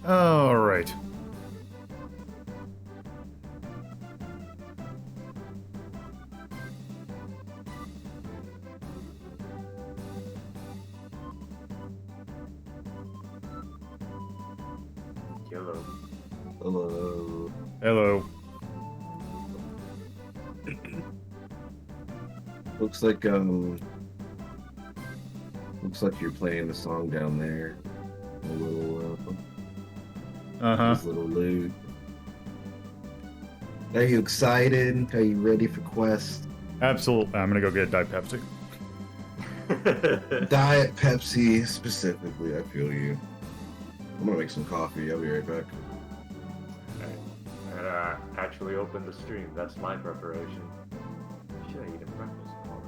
All right. Hello. Hello. Hello. Looks like you're playing the song down there. A little Uh-huh. this little loot. Are you excited? Are you ready for Quest? Absolutely. I'm gonna go get a Diet Pepsi. Diet Pepsi specifically, I feel you. I'm gonna make some coffee, I'll be right back. And actually open the stream. That's my preparation. Should I eat a breakfast tomorrow?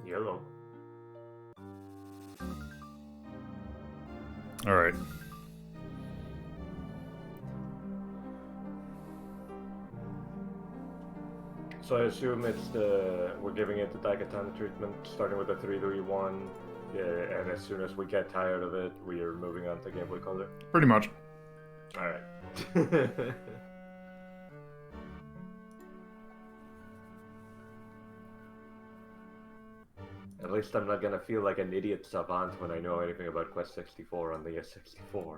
Yellow. All right. So I assume we're giving it the Daikatana treatment, starting with a 3-3-1. Yeah, and as soon as we get tired of it, we are moving on to Game Boy Color. Pretty much. Alright. At least I'm not gonna feel like an idiot savant when I know anything about Quest 64 on the S64.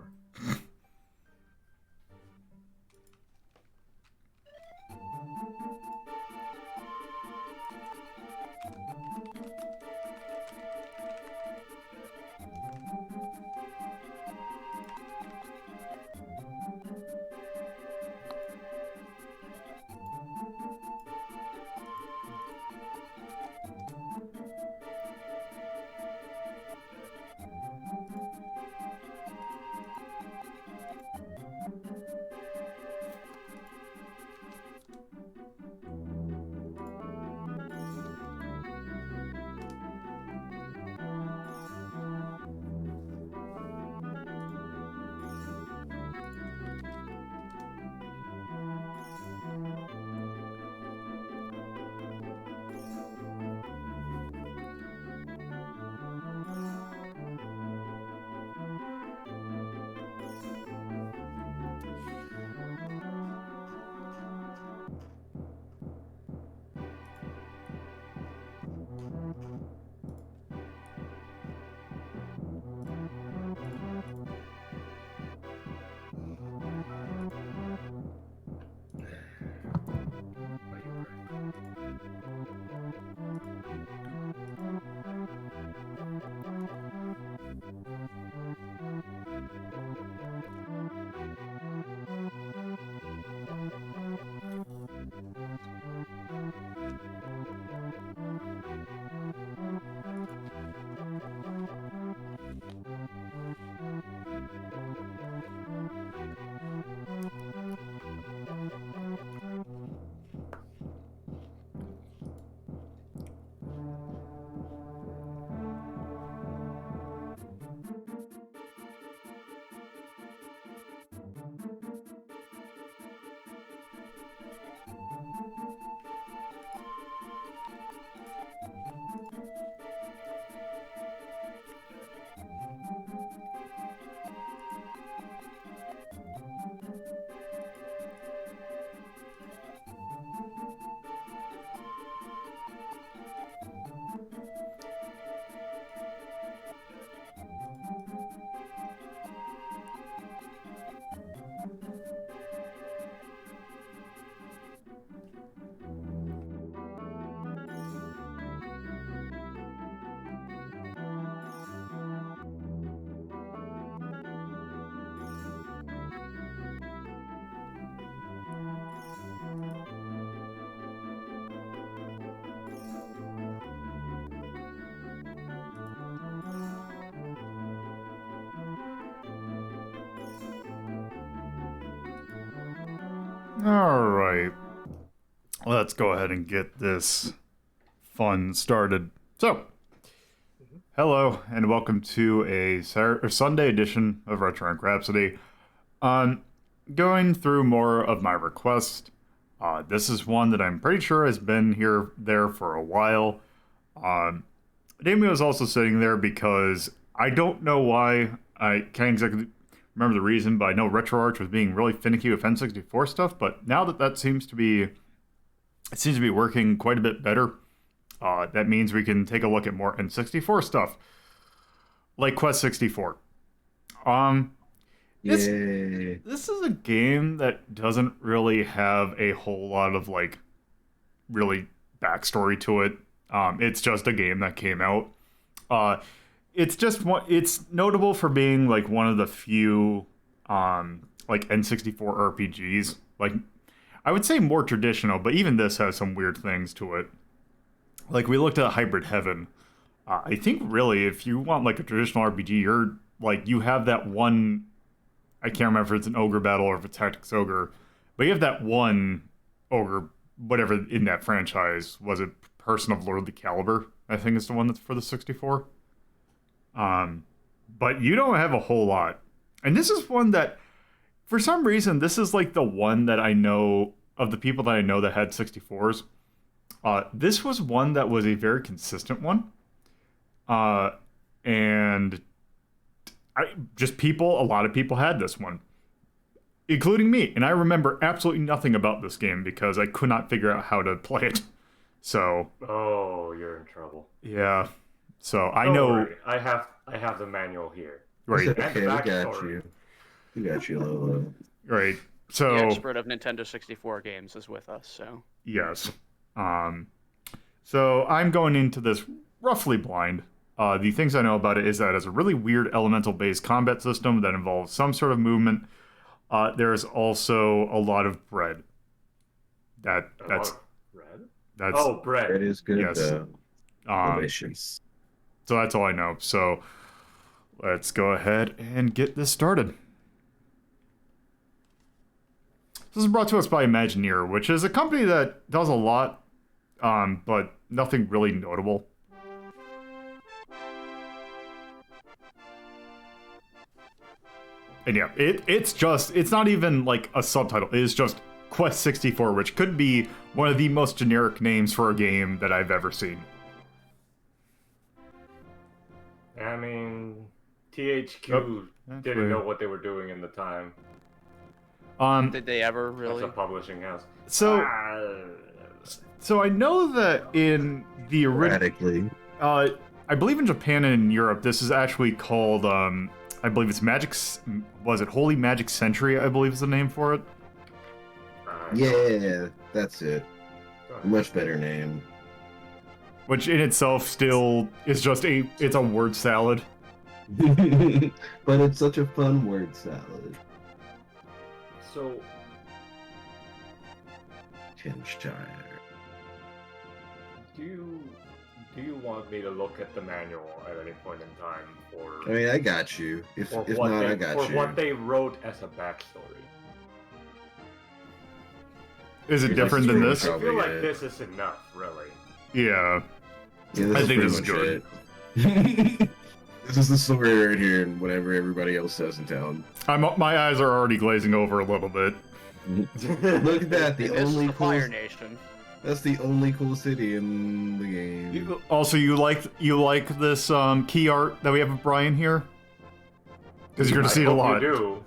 Alright. Let's go ahead and get this fun started. So, hello, and welcome to a Sunday edition of Retro Rhapsody. Going through more of my requests. This is one that I'm pretty sure has been there for a while. Damien was also sitting there because I don't know why. I can't exactly remember the reason, but I know RetroArch was being really finicky with N64 stuff. But now that seems to be working quite a bit better. That means we can take a look at more N64 stuff, like Quest 64. This is a game that doesn't really have a whole lot of like really backstory to it. It's just a game that came out. It's notable for being like one of the few like N64 RPGs. Like I would say more traditional, but even this has some weird things to it. Like we looked at Hybrid Heaven. I think really if you want like a traditional RPG, you have that one. I can't remember if it's an ogre battle or if it's Tactics Ogre, but you have that one ogre, whatever in that franchise. Was it Person of Lord the Caliber? I think is the one that's for the 64. But you don't have a whole lot. And this is one that, for some reason, this is like the one that I know, of the people that I know that had 64s. This was one that was a very consistent one. And a lot of people had this one, including me. And I remember absolutely nothing about this game because I could not figure out how to play it. So. Oh, you're in trouble. Yeah. So I Don't know. worry. I have the manual here. Right. Okay, we got you. We got you, Lolo. Right. So. The expert of Nintendo 64 games is with us, so. Yes. So I'm going into this roughly blind. The things I know about it is that it's a really weird elemental-based combat system that involves some sort of movement. There's also a lot of bread. Bread? That's Oh, bread. It is good. Yes. Delicious. So that's all I know. So let's go ahead and get this started. This is brought to us by Imagineer, which is a company that does a lot, but nothing really notable. And yeah, it's not even like a subtitle. It is just Quest 64, which could be one of the most generic names for a game that I've ever seen. I mean, THQ didn't know what they were doing in the time. Did they ever really? As a publishing house. So I know that in the original, I believe in Japan and in Europe, this is actually called, I believe it's Holy Magic Century, I believe is the name for it. Yeah, that's it. Much better name. Which in itself still is it's a word salad. But it's such a fun word salad. So, Chinchire. do you want me to look at the manual at any point in time, or? I mean, I got you. If not, I got you. Or what they wrote as a backstory. Is it different than this? I feel like this is enough, really. Yeah. Yeah, I think this is good. This is the story right here, and whatever everybody else says in town. My eyes are already glazing over a little bit. Look at that, the This is only the cool. Fire Nation. That's the only cool city in the game. Also, you like this key art that we have of Brian here? Because you're gonna see it a lot. You do.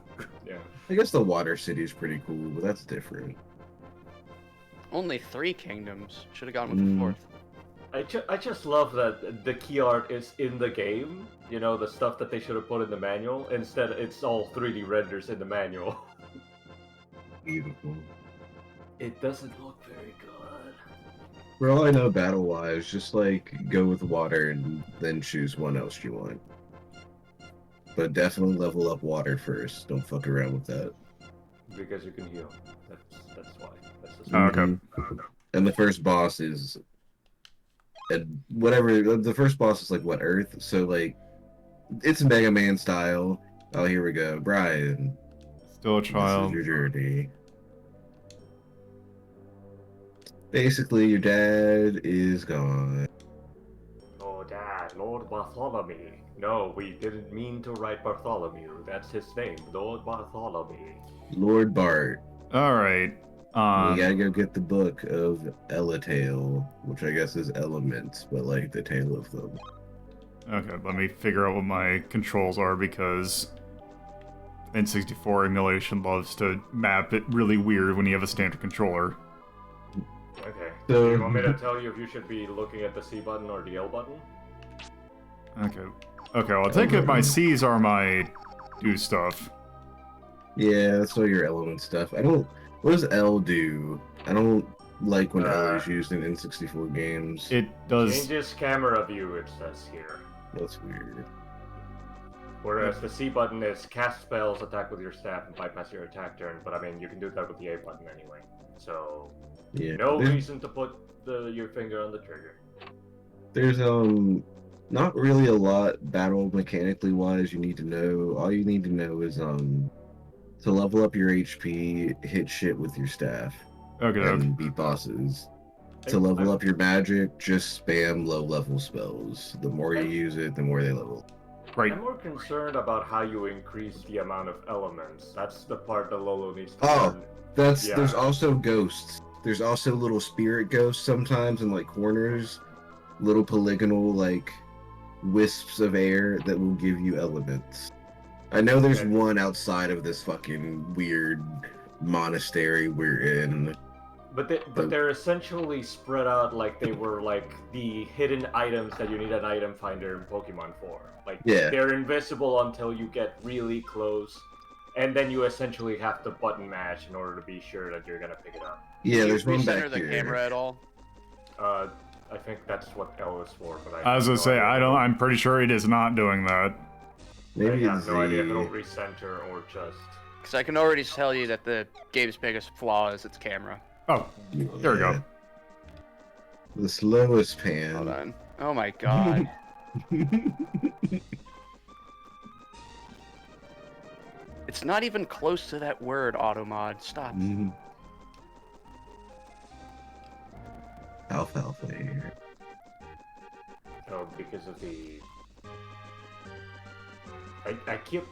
Yeah. I guess the water city is pretty cool, but that's different. Only 3 kingdoms. Should have gone with the 4th. I just love that the key art is in the game. You know, the stuff that they should have put in the manual. Instead, it's all 3D renders in the manual. Beautiful. It doesn't look very good. For all I know, battle-wise, just like go with water and then choose one else you want. But definitely level up water first. Don't fuck around with that. Because you can heal. That's why. That's the Okay. And the first boss is, and whatever. The first boss is like what, Earth? So like, it's Mega Man style. Oh, here we go, Brian. Still a child. This is your journey. Basically, your dad is gone. Oh, Dad, Lord Bartholomew. No, we didn't mean to write Bartholomew. That's his name, Lord Bartholomew. Lord Bart. All right. We gotta go get the book of Elatail, which I guess is elements, but like the tale of them. Okay, let me figure out what my controls are because N64 emulation loves to map it really weird when you have a standard controller. Okay. So- Do you want me to tell you if you should be looking at the C button or the L button? Okay. Okay, well, I think if my C's are my do stuff. Yeah, that's all your element stuff. I don't. What does L do? I don't like when L is used in N64 games. It does. Changes camera view, it says here. That's weird. Whereas the C button is cast spells, attack with your staff, and bypass your attack turn. But I mean, you can do that with the A button anyway. So, Yeah. no reason to put your finger on the trigger. There's not really a lot battle mechanically wise you need to know. All you need to know is to level up your HP, hit shit with your staff, Okay, and beat bosses. To level up your magic, just spam low level spells. The more you use it, the more they level. right. I'm more concerned about how you increase the amount of elements. That's the part that Lolo needs to Oh. learn. There's Yeah. also ghosts. There's also little spirit ghosts sometimes in like corners, little polygonal like wisps of air that will give you elements. I know there's Okay. one outside of this fucking weird monastery we're in. But they're essentially spread out like they were like the hidden items that you need an item finder in Pokemon for. Like Yeah. they're invisible until you get really close, and then you essentially have to button mash in order to be sure that you're gonna pick it up. Yeah, Did there's you one recenter back the here. camera at all? I think that's what L is for, but I was gonna say, I'm pretty sure it is not doing that. Maybe I have it's no idea if it'll the recenter or just. Because I can already tell you that the game's biggest flaw is its camera. Oh, there we go. The slowest Hold pan. on. Oh my god. It's not even close to that word, automod. Stop. Alfalfa here. Oh, because of the. I keep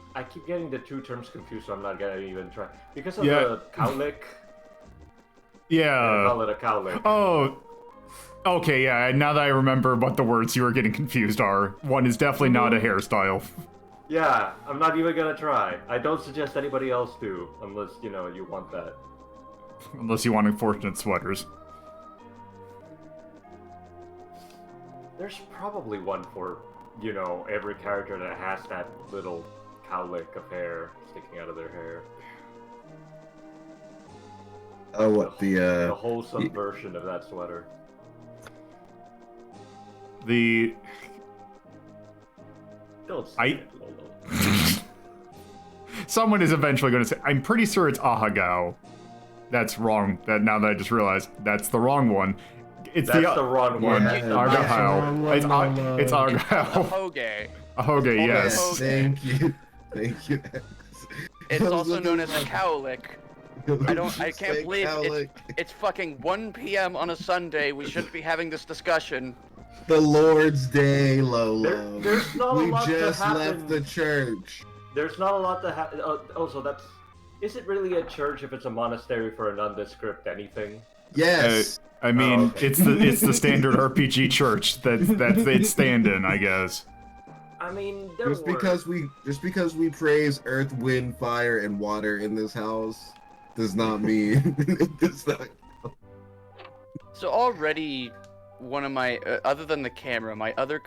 getting the two terms confused, so I'm not gonna even try. Because of Yeah. the cowlick. I Yeah. call it a cowlick. Oh. Okay, yeah, now that I remember what the words you were getting confused are, one is definitely not a hairstyle. Yeah, I'm not even gonna try. I don't suggest anybody else do, unless you want that. Unless you want unfortunate sweaters. There's probably one for every character that has that little cowlick of hair sticking out of their hair. Oh, what The the wholesome version of that sweater. Don't say it, Lolo. Someone is eventually going to say, I'm pretty sure it's Ahagao. That's wrong. Now that I just realized, that's the wrong one. It's That's the wrong one. Yeah, That's the Argyle. that's the wrong one, It's Lola. Argyle. Hoge. Ahoge, yes. Yes, thank you. Thank you. It's I was also looking known as a like- cowlick. I can't believe it's fucking 1 p.m. on a Sunday. We shouldn't be having this discussion. The Lord's Day, Lolo. There's not a we lot to just happen. left the church. There's not a lot to happen. Also, is it really a church if it's a monastery for a nondescript anything? Yes. I mean, Oh, okay. it's the standard RPG church that's its stand-in, I guess. I mean, there just were... because we praise earth, wind, fire, and water in this house does not mean it does not. So already, one of my other than the camera, my other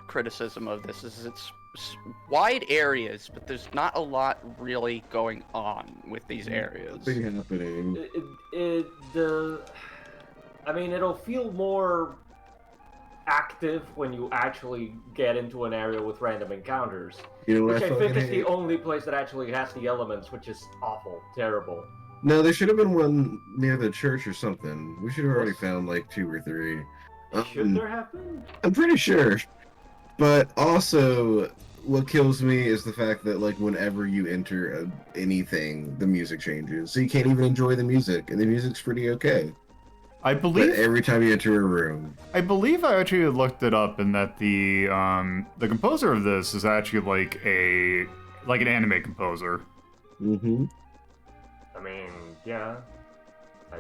criticism of this is it's wide areas, but there's not a lot really going on with these areas. Nothing happening. I mean, it'll feel more active when you actually get into an area with random encounters. You know what Which I fucking think is the hate? only place that actually has the elements, which is awful, terrible. No, there should have been one near the church or something. We should have already found like 2 or 3. Should there have been? I'm pretty sure. But also, what kills me is the fact that like whenever you enter anything, the music changes, so you can't even enjoy the music, and the music's pretty okay. I But believe every time you enter a room, I believe I actually looked it up, and that the composer of this is actually like an anime composer. mm-hmm. I mean, yeah. I.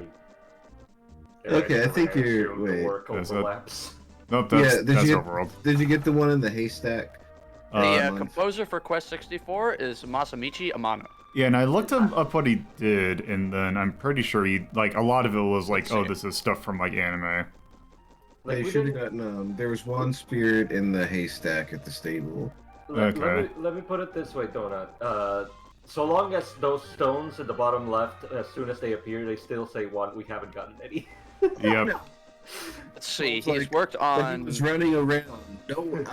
Okay, I think assume you're. the Wait. work Is it- overlaps. Nope, Yeah, that's Overworld. did you get the one in the haystack? The Month? composer for Quest 64 is Masamichi Amano. Yeah, and I looked up what he did, and then I'm pretty sure he like a lot of it was like, Let's oh, see. this is stuff from like anime. They we should have didn't- gotten. There was one spirit in the haystack at the stable. Okay. Let me put it this way, Donut. So long as those stones at the bottom left, as soon as they appear, they still say one. We haven't gotten any. Yep. Let's see. It's He's like- worked Like he on. was running around. No,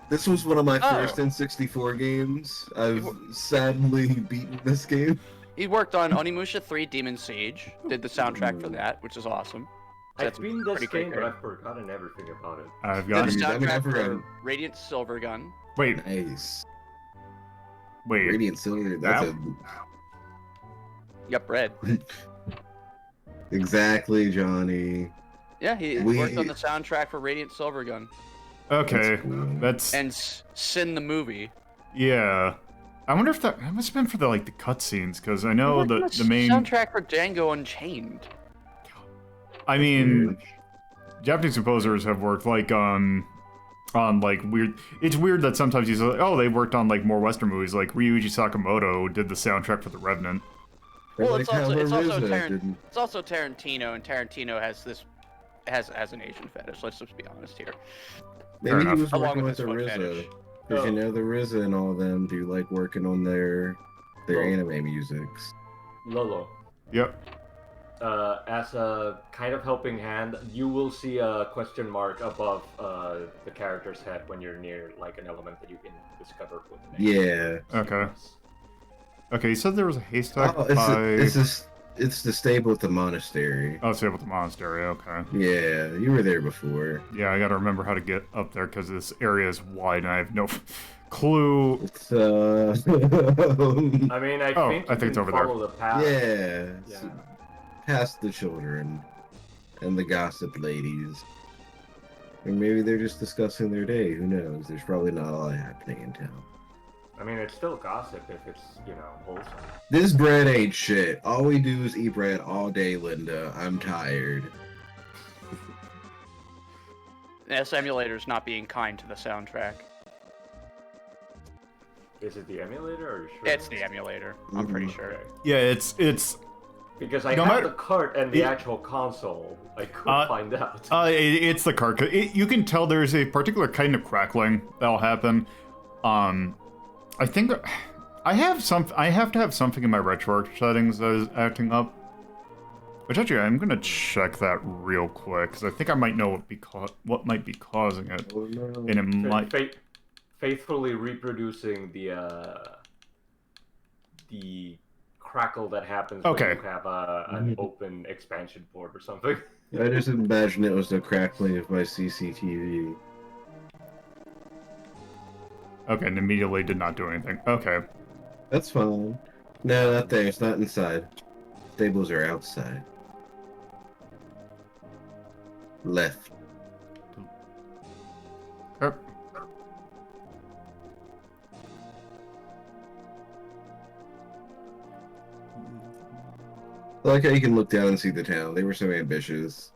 This was one of my Oh. first N64 games. I've sadly beaten this game. He worked on Onimusha 3 Demon Siege. Did the soundtrack for that, which is awesome. So I've that's been this pretty great game, but game. I've forgotten everything about it. I've Did got. the Dude, I mean, soundtrack I've for forgotten. Radiant Silvergun. Wait, Nice. wait. Radiant Silver. That's That- Yep, red. exactly, Johnny. Yeah, he We- worked on the soundtrack for Radiant Silvergun Okay, That's cool. that's and Sin the movie. yeah. I wonder if that must have been for the like the cutscenes, because I know He worked on the main. soundtrack for Django Unchained. I mean, Japanese composers have worked like on like weird. It's weird that sometimes you say, oh, they worked on like more Western movies. Like Ryuichi Sakamoto did the soundtrack for The Revenant. Or Well, like it's how also Marissa didn't- it's also Tarantino, and Tarantino has an Asian fetish. Let's just be honest here. Maybe he enough. was Along working with with the his foot RZA. fetish. Because you Oh. know the RZA and all them do like working on their Oh. anime musics. Lolo. Yep. As a kind of helping hand, you will see a question mark above the character's head when you're near like an element that you can discover with the name. Yeah. Okay. Okay. You said there was a haystack Oh, it's the stable at the monastery. Oh, it's able to monastery. Okay. Yeah, you were there before. Yeah, I got to remember how to get up there because this area is wide and I have no clue. It's I mean, I Oh, think I you think it's can over there. follow the path. yeah, it's Yeah. past the children and the gossip ladies. Or maybe they're just discussing their day. Who knows? There's probably not a lot happening in town. I mean, it's still gossip if it's, wholesome. This bread ain't shit. All we do is eat bread all day, Linda. I'm tired. This emulator's not being kind to the soundtrack. Is it the emulator, or are you sure? It's the emulator. I'm pretty sure. Okay. Yeah, it's Because I No have matter- the cart and the it- actual console. I could find out. it's the cart. You can tell there's a particular kind of crackling that'll happen. I think I have to have something in my RetroArch settings that is acting up. Which actually, I'm gonna check that real quick because I think I might know what might be causing it, Oh no. and it might. Faithfully reproducing the crackle that happens Okay. when you have an open expansion port or something. I just imagine it was the crackling of my CCTV. Okay, and immediately did not do anything. Okay. That's fine. No, not there. It's not inside. Stables are outside. Left. Yep. I like how you can look down and see the town. They were so ambitious.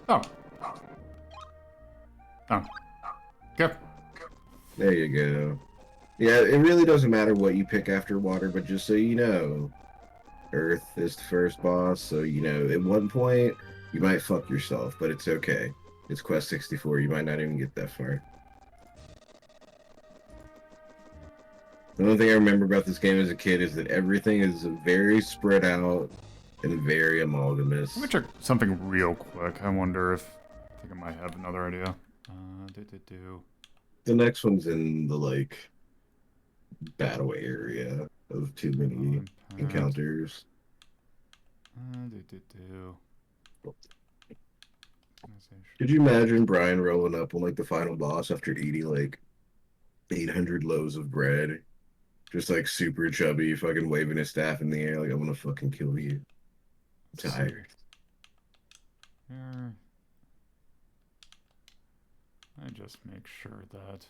Oh. Oh. Okay. There you go. Yeah, it really doesn't matter what you pick after water, but just so you know, Earth is the first boss, so you know, at one point, you might fuck yourself, but it's okay. It's Quest 64, you might not even get that far. The only thing I remember about this game as a kid is that everything is very spread out and very amalgamous. Let me check something real quick. I wonder if I think I might have another idea. The next one's in the, like, battle area of too many encounters. Could you imagine Brian rolling up on, like, the final boss after eating, like, 800 loaves of bread? Just like super chubby, fucking waving his staff in the air like, I'm gonna fucking kill you. I'm tired. Here. I just make sure that.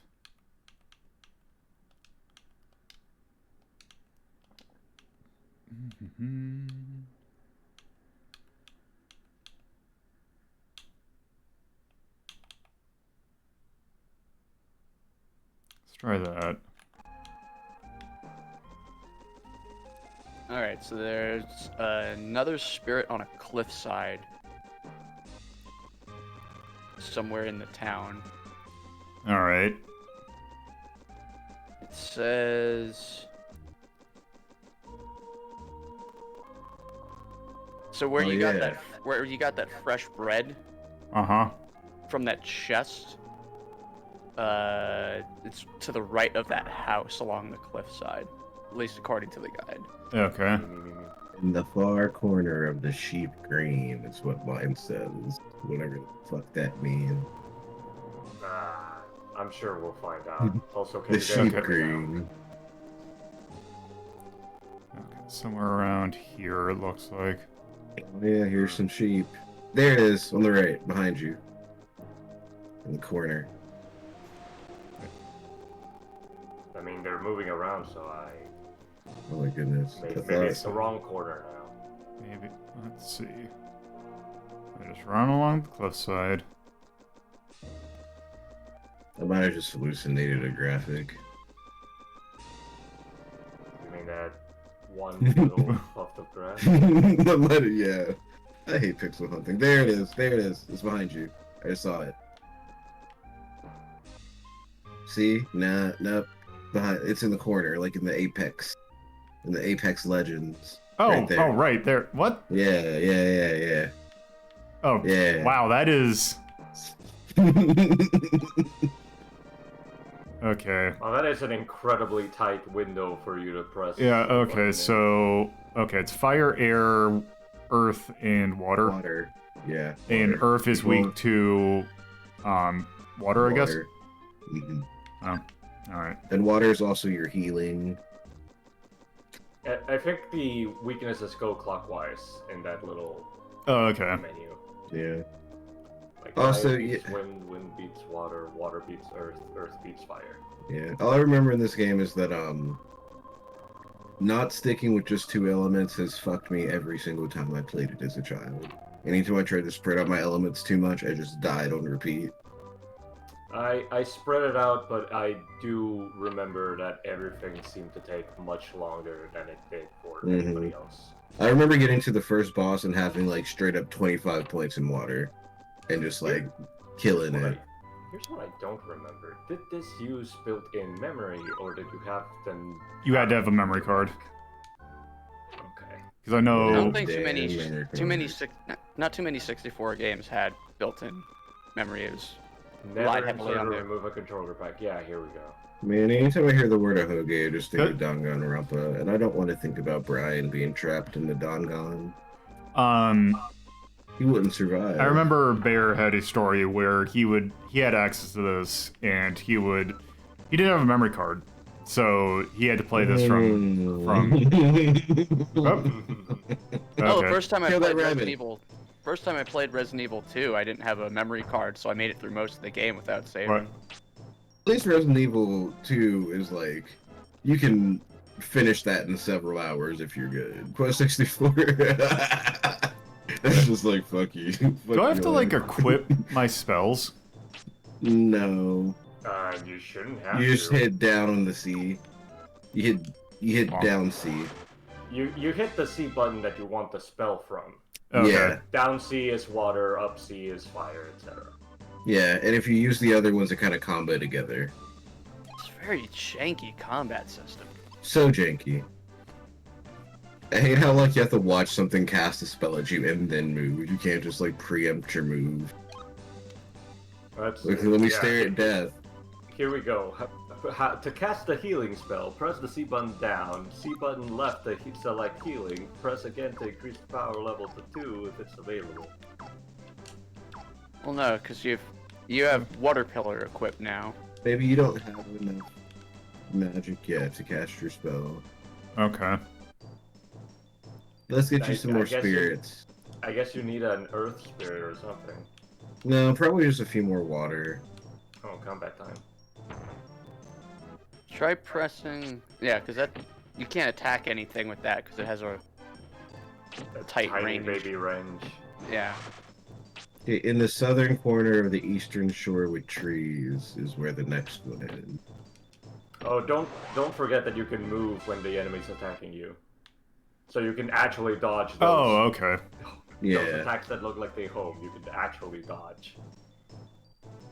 Let's try that. Alright, so there's another spirit on a cliffside. Somewhere in the town. Alright. It says... So where you got that fresh bread Uh-huh. from that chest, it's to the right of that house along the cliffside, at least according to the guide. Okay. In the far corner of the sheep green is what mine says. Whatever the fuck that means. I'm sure we'll find out. Also, can The you guys sheep get me green. Okay, somewhere around here it looks like. Oh, yeah, here's some sheep. There it is, on the right, behind you. In the corner. I mean, they're moving around, so Oh my goodness. maybe I thought- it's the wrong corner now. Maybe. Let's see. I just run along the cliffside. I might have just hallucinated a graphic. You mean that one little tuft of grass? I might have, yeah. I hate pixel hunting. There it is. There it is. It's behind you. I just saw it. See? Nah, nope. Behind. It's in the corner, like in the apex. In the Apex Legends. Oh, Right there. oh, right there. What? Yeah. Oh, Yeah. wow, that is... Okay. Oh, that is an incredibly tight window for you to press. Yeah, the button okay, in. so... Okay, it's fire, air, earth, and water. Water. Yeah. And water. earth is weak to... water, I guess? Water. Mhm. Oh, alright. And water is also your healing. I think the weaknesses go clockwise in that little Oh, okay. menu. Yeah. Like Also, fire beats yeah. wind beats water, water beats earth, earth beats fire. Yeah. All I remember in this game is that not sticking with just two elements has fucked me every single time I played it as a child. Anytime I tried to spread out my elements too much, I just died on repeat. I spread it out, but I do remember that everything seemed to take much longer than it did for anybody else. I remember getting to the first boss and having like straight up 25 points in water and just like killing it. Here's what I don't remember. Did this use built-in memory, or did you have them... You had to have a memory card. Okay. Because I I know... don't think Damn, not too many 64 games had built-in memory. It was Never relied heavily on insert or there. remove a controller pack. Yeah, here we go. Man, anytime I hear the word Ahoge, I just think of Danganronpa, and I don't want to think about Brian being trapped in the Dangan. He wouldn't survive. I remember Bear had a story where he had access to this, and he didn't have a memory card, so he had to play this from Oh, the okay. first time I Kill that played Resident rabbit. Evil, first time I played Resident Evil 2, I didn't have a memory card, so I made it through most of the game without saving. Right. At least Resident Evil 2 is like, you can finish that in several hours if you're good. Quest 64. That's just like, fuck you. Do I have to like equip my spells? No. You shouldn't have You just to. hit down on the C. You hit Oh. down C. You hit the C button that you want the spell from. Okay. Yeah. Down C is water, up C is fire, etc. Yeah, and if you use the other ones, it kind of combo together. It's a very janky combat system. So janky. I hate how like you have to watch something cast a spell at you and then move. You can't just like preempt your move. Let's Like, see. let me Yeah, stare at death. Here we go. To cast a healing spell, press the C button down, C button left to select healing, press again to increase the power level to 2 if it's available. Well, no, because you have water pillar equipped now. Maybe you don't have enough magic, yeah, to cast your spell. Okay. Let's get you some more guess spirits. I guess you need an earth spirit or something. No, probably just a few more water. Oh, combat time. Try pressing. Yeah, because that you can't attack anything with that because it has a tight Tiny range. baby range. Yeah. Okay, in the southern corner of the eastern shore with trees is where the next one is. Oh, don't forget that you can move when the enemy's attacking you. So you can actually dodge those. Oh, okay. Yeah. Those attacks that look like they home, you can actually dodge.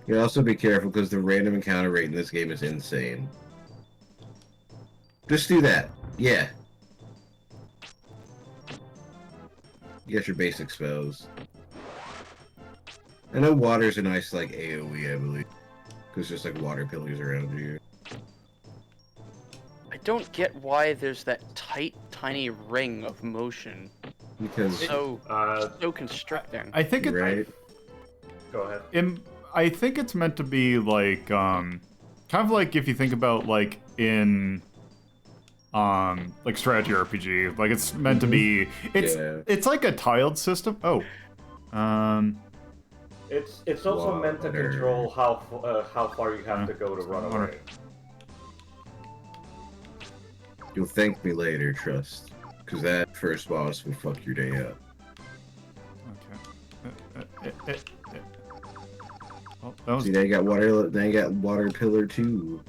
You also be careful because the random encounter rate in this game is insane. Just do that. Yeah. You got your basic spells. I know water's a nice, like, AoE, I believe. Because there's, like, water pillars around you. I don't get why there's that tight, tiny ring of motion. Because... So constricting. I think it. Right? Go ahead. I think it's meant to be like kind of like if you think about like in like strategy RPG, like it's meant to be. It's like a tiled system. Oh, It's also meant to control how far you have to go to run away. You'll thank me later, trust. Because that first boss will fuck your day up. okay. Oh, that was... See, they got water. They got water pillar too.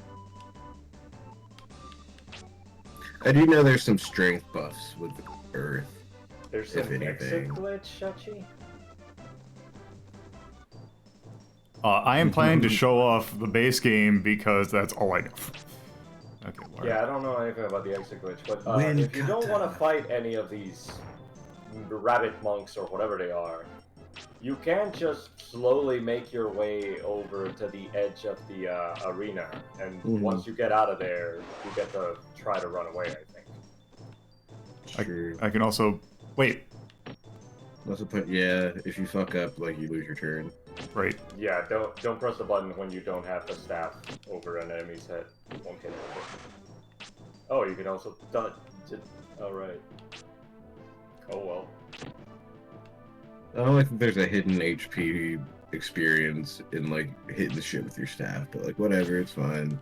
I do know there's some strength buffs with the earth. There's if some exit anything. glitch, Shachi? I am planning to show off the base game because that's all I know. Okay. Water. Yeah, I don't know anything about the exit glitch, but if you don't want to fight any of these rabbit monks or whatever they are, you can just slowly make your way over to the edge of the arena, and once you get out of there, you get to try to run away, I think. Sure. I can also... Wait. Also put, yeah, if you fuck up, like, you lose your turn. Right. Yeah, don't press the button when you don't have the staff over an enemy's head. It won't hit anything. Oh, you can also dodge it. Alright. Oh well. I don't think there's a hidden HP experience in, like, hitting the shit with your staff, but, like, whatever, it's fine.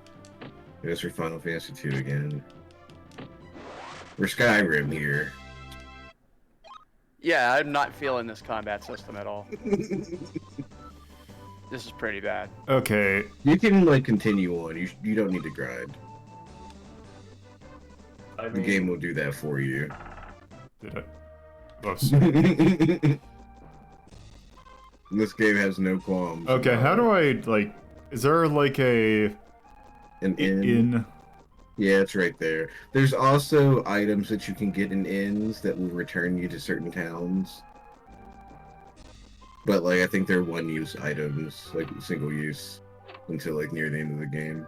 I guess we're Final Fantasy 2 again. We're Skyrim here. Yeah, I'm not feeling this combat system at all. This is pretty bad. Okay. You can, like, continue on. You don't need to grind. I mean, The game will do that for you. Did I? Oh, sorry. This game has no qualms. Okay, how do I, like... Is there, like, An inn? Yeah, it's right there. There's also items that you can get in inns that will return you to certain towns. But, like, I think they're one-use items, like, single-use, until, like, near the end of the game.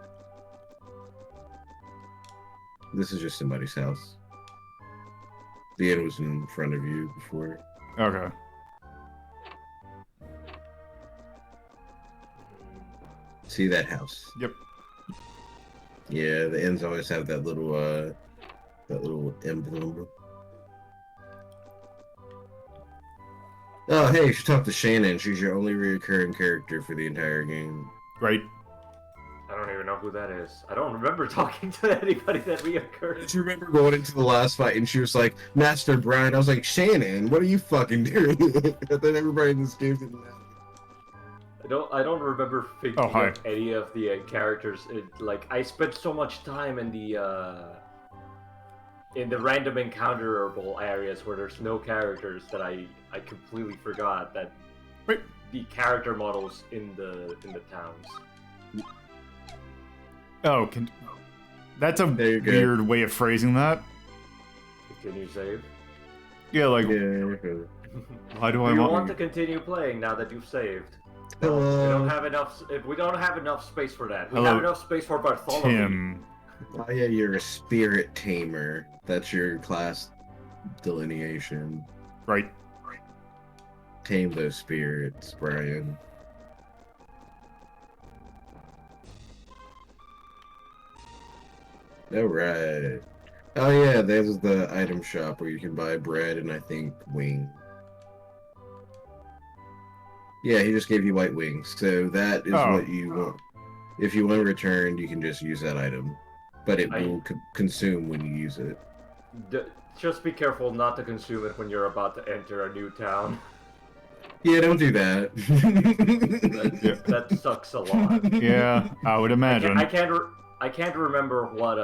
This is just somebody's house. The inn was in front of you before. Okay. See that house? Yep. Yeah, the inns always have that little emblem. Oh, hey, you should talk to Shannon. She's your only recurring character for the entire game. Right. I don't even know who that is. I don't remember talking to anybody that reoccurred. Do you remember going into the last fight and she was like, Master Brian? I was like, Shannon, what are you fucking doing? And then everybody in this game didn't know. I don't remember thinking of any of the characters. Like, I spent so much time in the random encounterable areas where there's no characters that I completely forgot that the character models in the towns. Oh, that's a weird way of phrasing that. Can you save? Yeah, like... Yeah. Why do I want to continue playing now that you've saved? We don't have enough. We don't have enough space for that. We have enough space for Bartholomew. Tim. Oh yeah, you're a spirit tamer. That's your class delineation. Right. Tame those spirits, Brian. Alright. Oh yeah, there's the item shop where you can buy bread and I think wing. Yeah, he just gave you white wings, so that is Oh. what you want. If you want it returned, you can just use that item, but it will consume when you use it. Just be careful not to consume it when you're about to enter a new town. Yeah, don't do that. That sucks a lot. Yeah, I would imagine. I can't remember what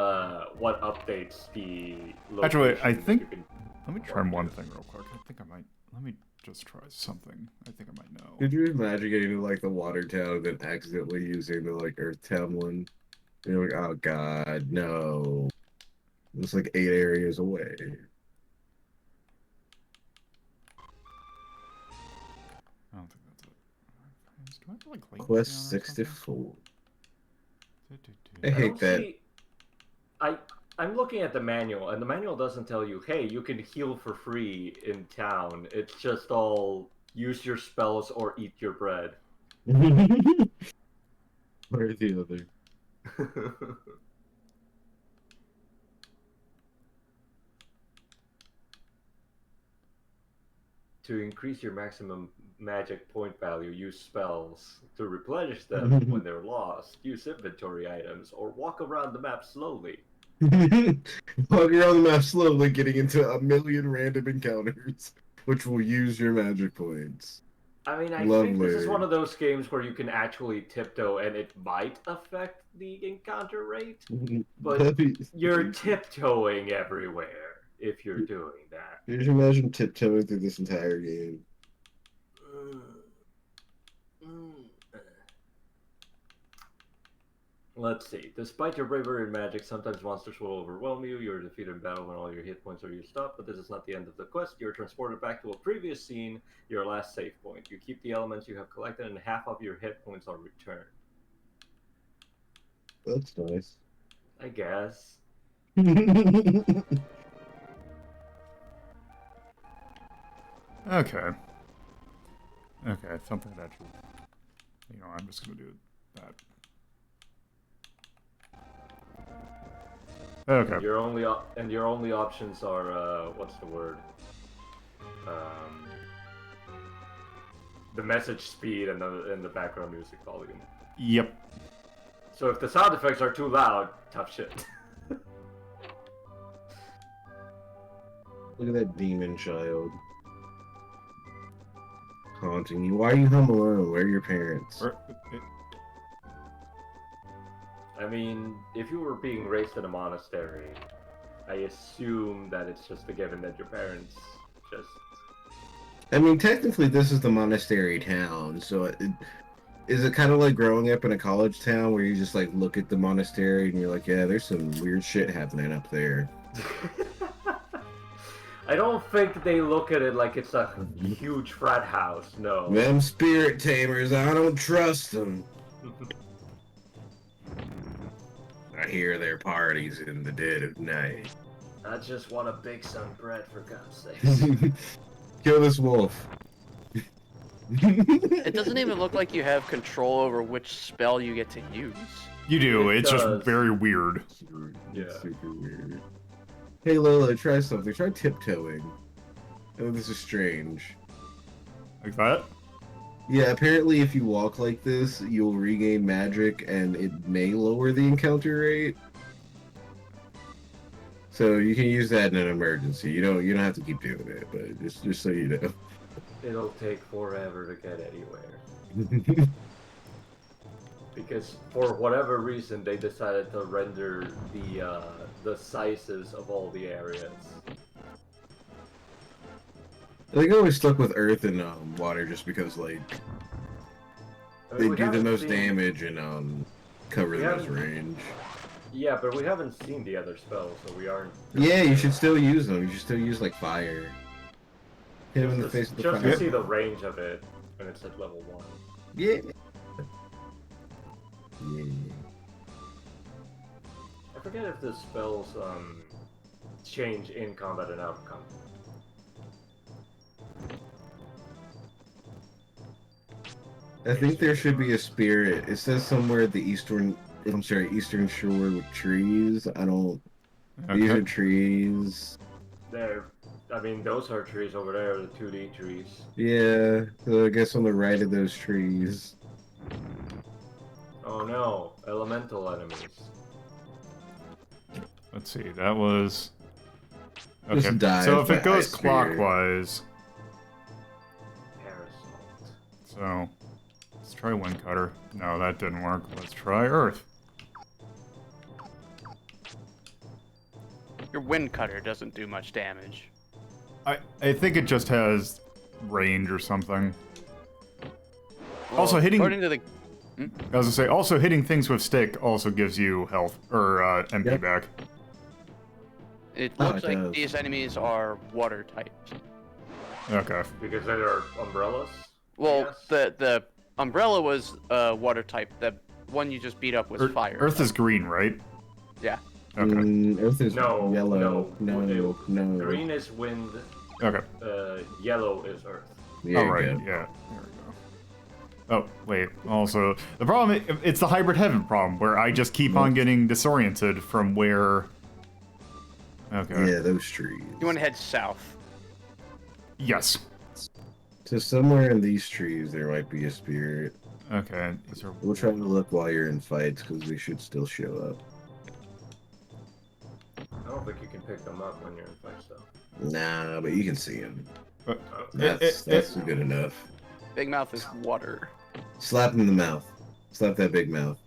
updates the location. Actually, I think. You can Let me try one thing real quick. I think I might. Let me just try something. I think I might know. Could you imagine getting to like the water town and then accidentally using the like Earth Town one? And you're like, oh god, no. It's like 8 areas away. I don't think that's it. Do I have to, like, link Quest down or 64. something? I hate that. see. I'm looking at the manual, and the manual doesn't tell you, hey, you can heal for free in town. It's just all use your spells or eat your bread. Or the other. To increase your maximum magic point value, use spells. To replenish them when they're lost, use inventory items, or walk around the map slowly. Walk around the map slowly, getting into a million random encounters, which will use your magic points. I mean, I Lovely. think this is one of those games where you can actually tiptoe and it might affect the encounter rate, but you're tiptoeing everywhere if you're doing that. Can you imagine tiptoeing through this entire game? Let's see. Despite your bravery and magic, sometimes monsters will overwhelm you. You are defeated in battle when all your hit points are used up, but this is not the end of the quest. You are transported back to a previous scene, your last save point. You keep the elements you have collected, and half of your hit points are returned. That's nice. I guess. Okay. Okay, something that actually. You know, I'm just gonna do that. Okay. Your only options are what's the word? The message speed and the background music volume. Yep. So if the sound effects are too loud, tough shit. Look at that demon child. Haunting you. Why are you home alone? Where are your parents? I mean, if you were being raised in a monastery, I assume that it's just a given that your parents just... I mean, technically this is the monastery town, so is it kind of like growing up in a college town where you just like look at the monastery and you're like, yeah, there's some weird shit happening up there. I don't think they look at it like it's a huge frat house, no. Them spirit tamers, I don't trust them. I hear their parties in the dead of night. I just want to bake some bread, for God's sake. Kill this wolf. It doesn't even look like you have control over which spell you get to use. You do. It It's does. just very weird. Yeah. Super weird. Hey Lola, try something. Try tiptoeing. Oh, this is strange. Like that? Yeah, apparently if you walk like this, you'll regain magic and it may lower the encounter rate. So you can use that in an emergency. You don't have to keep doing it, but just so you know. It'll take forever to get anywhere. Because for whatever reason, they decided to render the sizes of all the areas. I think I always stuck with earth and water just because like I mean, they we do the haven't most seen- damage and cover the most range. Yeah, but we haven't seen the other spells, so we aren't... Yeah, you should still use them. You should still use like fire. Hit him in the face with the Just fire. to see the range of it when it's at level 1. Yeah. Yeah. I forget if the spells change in combat and outcome. I think there should be a spirit. It says somewhere the eastern I'm sorry, Eastern Shore with trees. I don't. These Okay. are trees. I mean, those are trees over there, the 2D trees. Yeah, so I guess on the right of those trees. Oh no, elemental enemies. Let's see. That was. Just Okay. dive So if by it goes Ice Spirit. clockwise, Parasol. so let's try Wind Cutter. No, that didn't work. Let's try Earth. Your wind cutter doesn't do much damage. I think it just has range or something. Well, Also hitting. According to the I was gonna say, also hitting things with stick also gives you health or MP Yep. back. It Oh, looks it like does. these enemies are water types. Okay. Because they are umbrellas? Well, Yes. the umbrella was water type. The one you just beat up was fire. Earth is green, right? Yeah. Okay. Earth is No, yellow. No. Green is wind, Okay. yellow is earth. There All you right. go. Yeah. There we go. Oh wait. Also, the problem it's the hybrid heaven problem where I just keep on getting disoriented from where. Okay. Yeah, those trees. You want to head south. Yes. So somewhere in these trees there might be a spirit. Okay. These are. We'll try to look while you're in fights because they should still show up. I don't think you can pick them up when you're in fights, though. Nah, but you can see them. It- That's good enough. Big mouth is water. Slap him in the mouth. Slap that big mouth.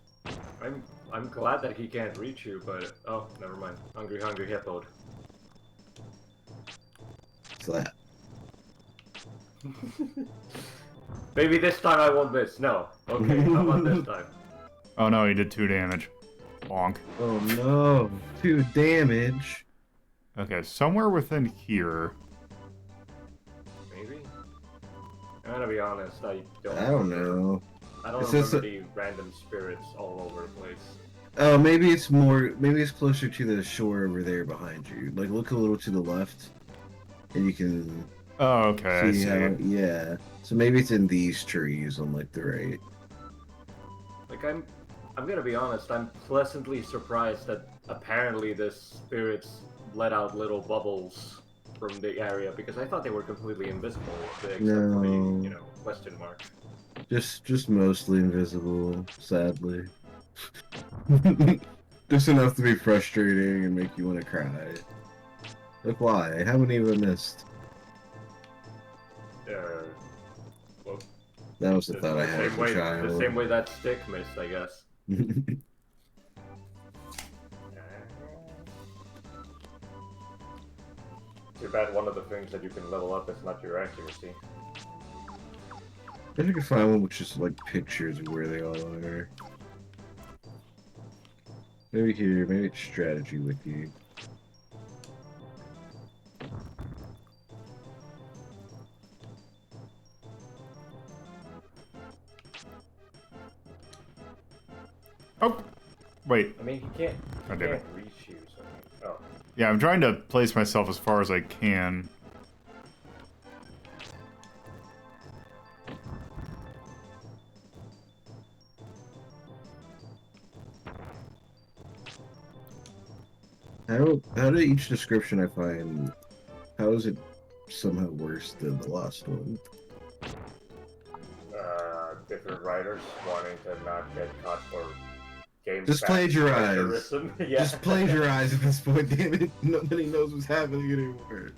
I'm glad that he can't reach you, but oh, never mind. Hungry hippoed. Slap. Maybe this time I won't miss. No. Okay, how about this time? Oh no, he did 2 damage. Bonk. Oh no. 2 damage. Okay, somewhere within here. Maybe? I'm gonna be honest, I don't know. I don't Is this remember the random spirits all over the place. Oh, maybe it's closer to the shore over there behind you. Like, look a little to the left, and you can Oh, okay. I see. yeah. So maybe it's in these trees on, like, the right. Like, I'm gonna be honest, I'm pleasantly surprised that apparently the spirits let out little bubbles from the area, because I thought they were completely invisible, except for the, No. question mark. Just mostly invisible, sadly. Just enough to be frustrating and make you want to cry. Look why? I haven't even missed. Well, That was the thought I had as a child. the same way that stick missed, I guess. Too bad one of the things that you can level up is not your accuracy. I think I could find one with just like pictures of where they all are. Maybe here, maybe it's strategy wiki. Oh, wait. I mean, he can't God damn it. reach you, so... Oh. Yeah, I'm trying to place myself as far as I can. How did each description I find, how is it somehow worse than the last one? Different writers wanting to not get caught for game Just facts plagiarize. plagiarism. Yeah. Just plagiarize at this point, damn it. Nobody knows what's happening anymore.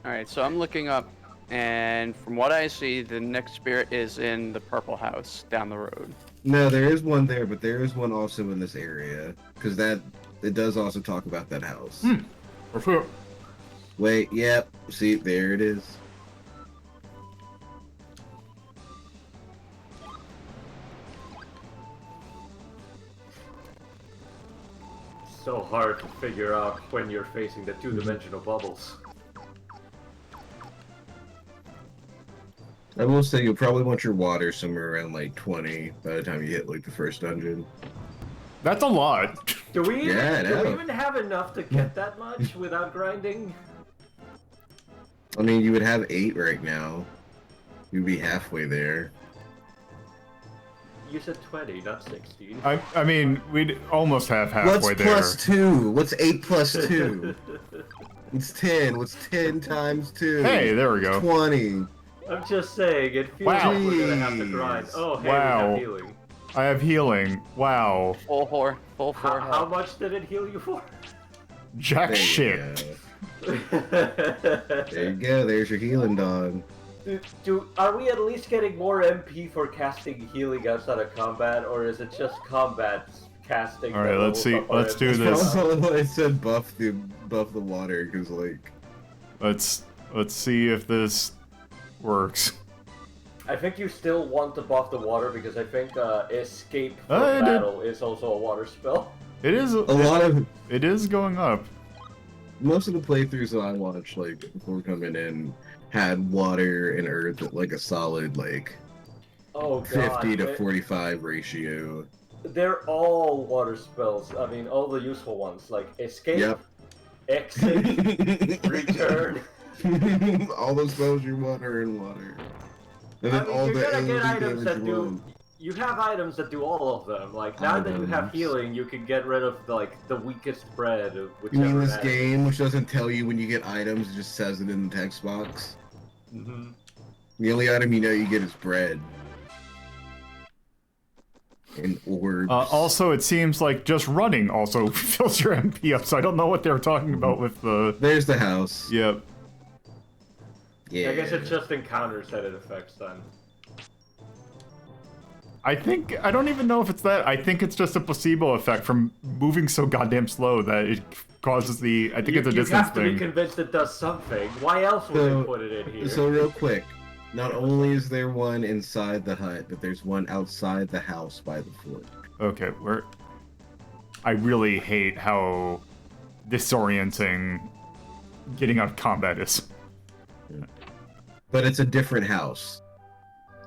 Alright, so I'm looking up, and from what I see, the next spirit is in the purple house down the road. No, there is one there, but there is one also in this area. Because it does also talk about that house. For sure. Wait, yep. See, there it is. So hard to figure out when you're facing the two-dimensional bubbles. I will say you'll probably want your water somewhere around like 20 by the time you hit like the first dungeon. That's a lot. Do we even, Yeah, do we no. even have enough to get that much without grinding? I mean, you would have 8 right now. You'd be halfway there. You said 20, not 16. I mean, we'd almost have halfway What's there. plus 2? What's 8 plus 2? It's 10. What's 10 times 2? Hey, there we It's go. 20. I'm just saying, it feels Wow. like we're gonna have to grind. Oh, hey, Wow. we have healing. I have healing. Wow. Full four How health. much did it heal you for? Jack There you shit. go. There you go. There's your healing dog. Are we at least getting more MP for casting healing outside of combat, or is it just combat casting? All right, that let's see. levels up our Let's do MP? this. Probably why I said buff the water, because like Let's see if this works. I think you still want to buff the water because I think escape from I did. battle is also a water spell. It is a lot of It is going up. most of the playthroughs that I watched, like before coming in, had water and earth at like a solid like Oh god. 50 to 45 ratio. They're all water spells. I mean, all the useful ones like escape, Yep. exit, return. All those spells you water and water. And I then mean, all you're the gonna get AoE items damage that you do. want. You have items that do all of them. Like now that you have Items. healing, you can get rid of like the weakest bread. You Whichever mean this that game, which doesn't tell you when you get items, it just says it in the text box? Mm-hmm. The only item you know you get is bread. And orbs. Also, it seems like just running also fills your MP up, so I don't know what they were talking about with the... There's the house. Yep. Yeah. I guess it's just encounters that it affects then. I don't even know if it's that. I think it's just a placebo effect from moving so goddamn slow that it causes the... I think it's a You distance have to be thing. convinced it does something. Why else would So- they put it in here? So real quick, not only is there one inside the hut, but there's one outside the house by the fort. Okay, I really hate how disorienting getting out of combat is. But it's a different house.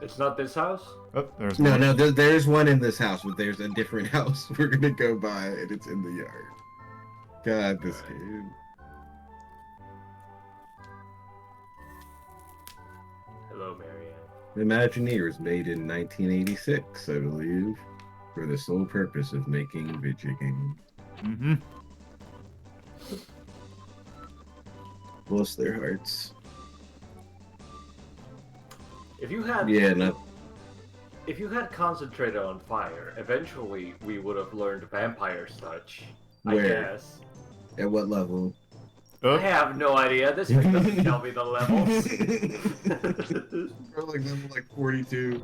It's not this house? Oh, there's No, one. no, there's one in this house, but there's a different house we're gonna go by, and it's in the yard. God, this game. Hello, Marianne. Imagineers made in 1986, I believe, for the sole purpose of making video games. Mm-hmm. Bless their hearts. If you had Yeah, not. if you had concentrated on fire, eventually we would have learned vampire's touch. I Where? guess. At what level? Oh, I have no idea. This thing doesn't tell me the levels. We're like level like 42.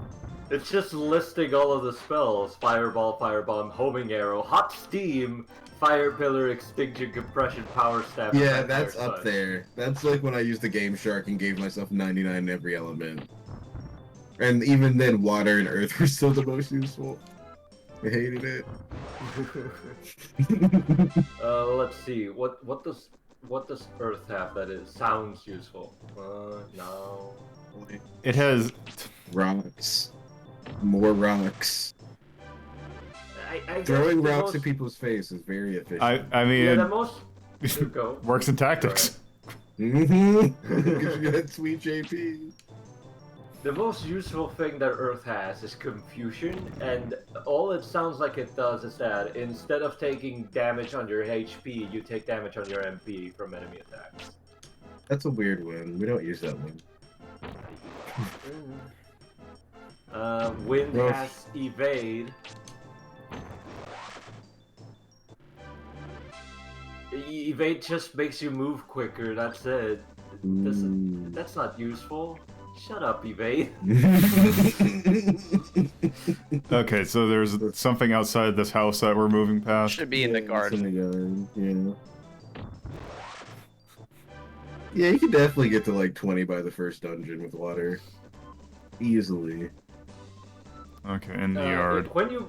It's just listing all of the spells: fireball, firebomb, homing arrow, hot steam, fire pillar, extinction, compression, power staff. Yeah, vampire that's up touch. there. That's like when I used the Game Shark and gave myself 99 in every element. And even then, water and earth were still the most useful. I hated it. Let's see. What does Earth have that sounds useful? No. it has... Rocks. More rocks. I guess Throwing the rocks most, at people's face is very efficient. I mean, Yeah, the most. Go. works in tactics. Mm-hmm. Because you got sweet JP. The most useful thing that Earth has is confusion, and all it sounds like it does is that instead of taking damage on your HP, you take damage on your MP from enemy attacks. That's a weird one. We don't use that one. Wind Well, has evade. Evade just makes you move quicker, that's it. That's not useful. Shut up, evade. Okay, so there's something outside this house that we're moving past. Should be in the garden. In the garden, yeah. Yeah, you can definitely get to like 20 by the first dungeon with water. Easily. Okay, in the yard. When you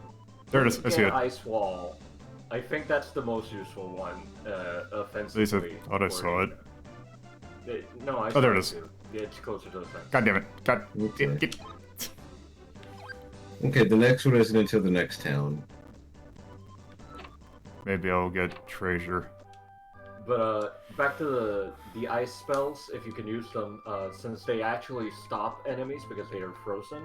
There it is, I see it. Ice wall, I think that's the most useful one, offensively. At least I thought I saw it. No, I Oh, there saw it is. too. Yeah, it's closer to the fence. God damn it. God. Okay. Get. Okay, the next one isn't until the next town. Maybe I'll get treasure. But back to the ice spells, if you can use them, since they actually stop enemies because they are frozen,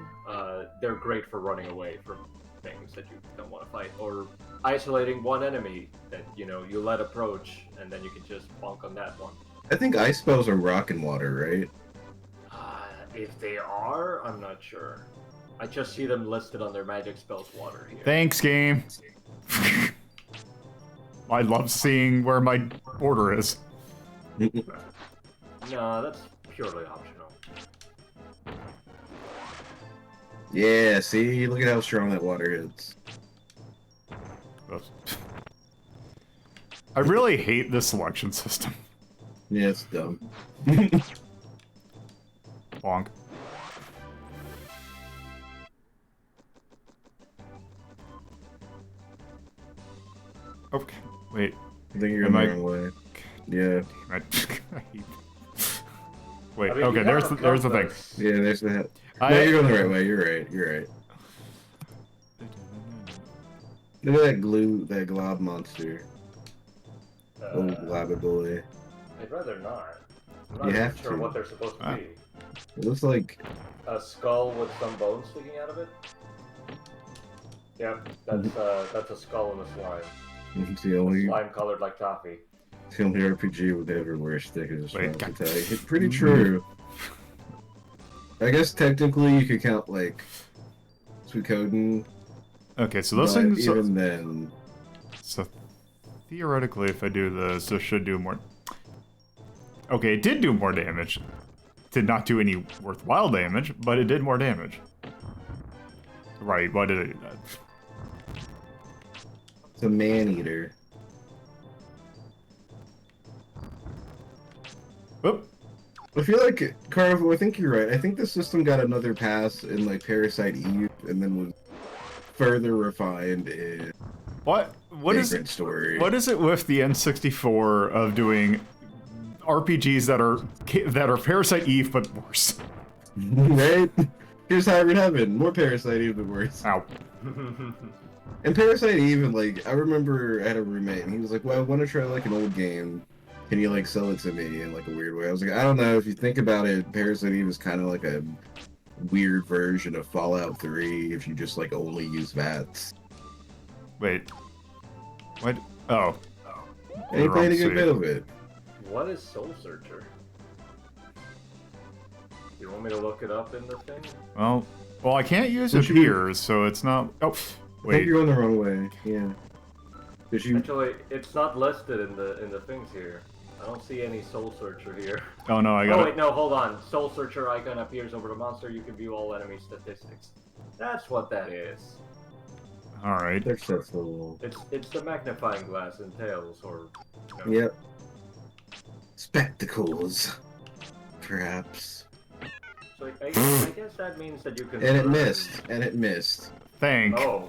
they're great for running away from things that you don't want to fight, or isolating one enemy that you let approach, and then you can just bonk on that one. I think ice spells are rock and water, right? If they are, I'm not sure. I just see them listed on their magic spells water here. Thanks, game. I love seeing where my border is. No, that's purely optional. Yeah, see? Look at how strong that water is. I really hate this selection system. Yeah, it's dumb. Bonk. Okay, wait. I think you're going the wrong way. Yeah. Wait, I mean, okay, there's the thing. Yeah, there's that. No, you're going the right way. You're right. You're right. Look at that glob monster. Oh, globby boy. I'd rather not. I'm You not have sure to. what they're supposed to be. It looks like... A skull with some bones sticking out of it? Yep, that's a skull in a slime. It's the only Slime colored like toffee. RPG would ever wear stickers. Wait, It's pretty true. I guess technically you could count like Suikoden. Okay, so those but things. Even then. So theoretically, if I do this, this should do more. Okay, it did do more damage. Did not do any worthwhile damage, but it did more damage. Right? Why did it do that? It's a man-eater. Whoop. I feel like, Carnival, I think you're right. I think the system got another pass in, like, Parasite Eve, and then was further refined in What is Vagrant Story. What is it with the N64 of doing RPGs that are Parasite Eve but worse? Right? Here's Hybrid Heaven. More Parasite Eve, but worse. Ow. And Parasite Eve, like, I remember I had a roommate, and he was like, well, I want to try, like, an old game. Can you, like, sell it to me in, like, a weird way? I was like, I don't know. If you think about it, Parasite Eve is kind of like a weird version of Fallout 3 if you just, like, only use VATS. Wait. What? Oh. And he played a good bit of it. What is Soul Searcher? You want me to look it up in the thing? Well, I can't use it here, so it's not. Oh, I think wait. you're going the wrong way. Yeah. Actually, it's not listed in the things here. I don't see any Soul Searcher here. Oh no, I got Oh wait, no, hold on. Soul Searcher icon appears over the monster. You can view all enemy statistics. That's what that is. All right. They're accessible. It's the magnifying glass in Tails, or. Yep. Spectacles. Perhaps. So I guess that means that you can. And it missed. And it missed. Thank. Oh.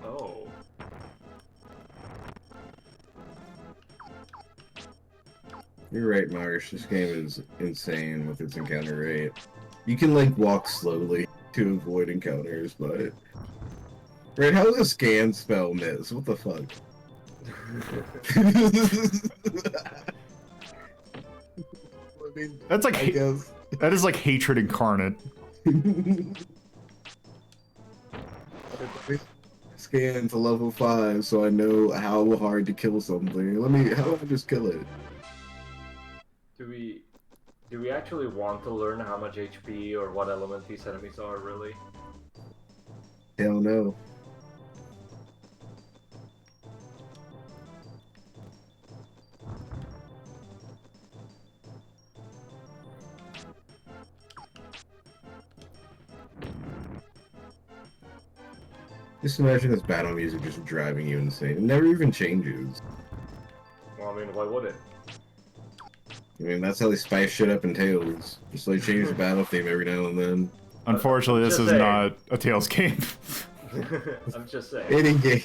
Oh. You're right, Marsh. This game is insane with its encounter rate. You can, like, walk slowly to avoid encounters, but... Right, how does a scan spell miss? What the fuck? I mean, That's like I guess. that is like hatred incarnate. Scan to level 5 so I know how hard to kill something. How do I just kill it? Do we actually want to learn how much HP or what element these enemies are, really? Hell no. Just imagine this battle music just driving you insane. It never even changes. Well, I mean, why would it? I mean, that's how they spice shit up in Tales. Just like change the battle theme every now and then. Unfortunately, this Just is saying. not a Tales game. I'm just saying. Any game.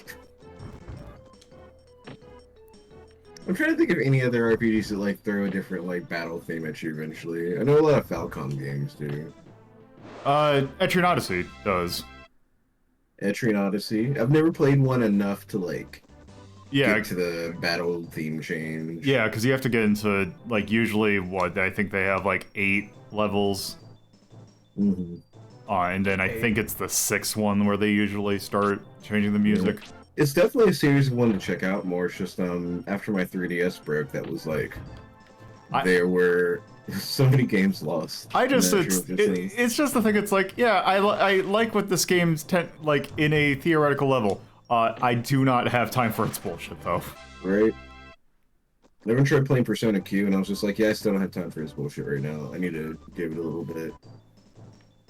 I'm trying to think of any other RPGs that like throw a different like battle theme at you eventually. I know a lot of Falcom games do. Etrian Odyssey does. Etrian Odyssey. I've never played one enough to like Yeah. get to the battle theme change. Yeah, because you have to get into, like, usually, what, I think they have, like, 8 levels. Mm-hmm. And then I think it's the 6th one where they usually start changing the music. Yeah. It's definitely a series I wanted to check out more. It's just after my 3DS broke, that was like there were so many games lost. It's just the thing. It's like, yeah, I like what this game's like in a theoretical level. I do not have time for its bullshit though. Right. I even tried playing Persona Q, and I was just like, yeah, I still don't have time for this bullshit right now. I need to give it a little bit.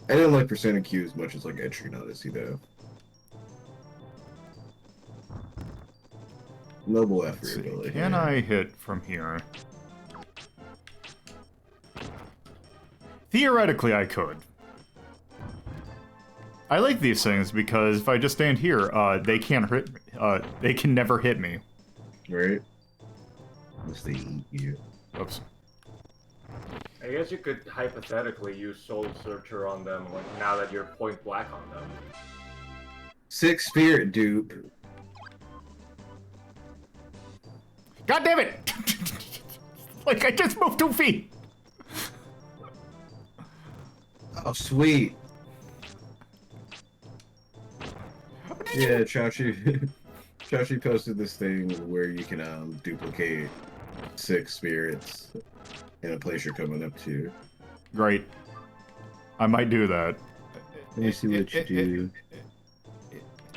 I didn't like Persona Q as much as like Etrian Odyssey though. Noble effort, really. Can I hit from here? Theoretically, I could. I like these things because if I just stand here, they can't hit me. They can never hit me. Right? Unless they eat you. Oops. I guess you could hypothetically use Soul Searcher on them, like now that you're point blank on them. 6 spirit dupe. God damn it! Like I just moved 2 feet. Oh, sweet. Yeah, Chachi posted this thing where you can duplicate 6 spirits in a place you're coming up to. Great. I might do that. Let me see what you do.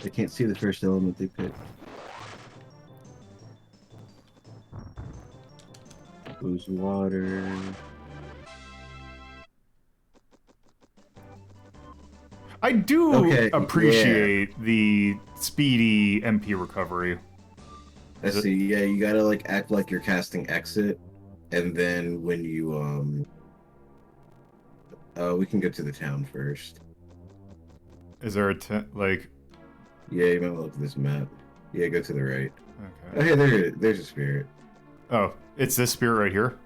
I can't see the first element they picked. Goes water. I do appreciate the speedy MP recovery. I see. Yeah, you gotta like act like you're casting exit, and then when you we can go to the town first. Is there a like? Yeah, you might look at this map. Yeah, go to the right. Okay. Oh, hey, there's a spirit. Oh, it's this spirit right here.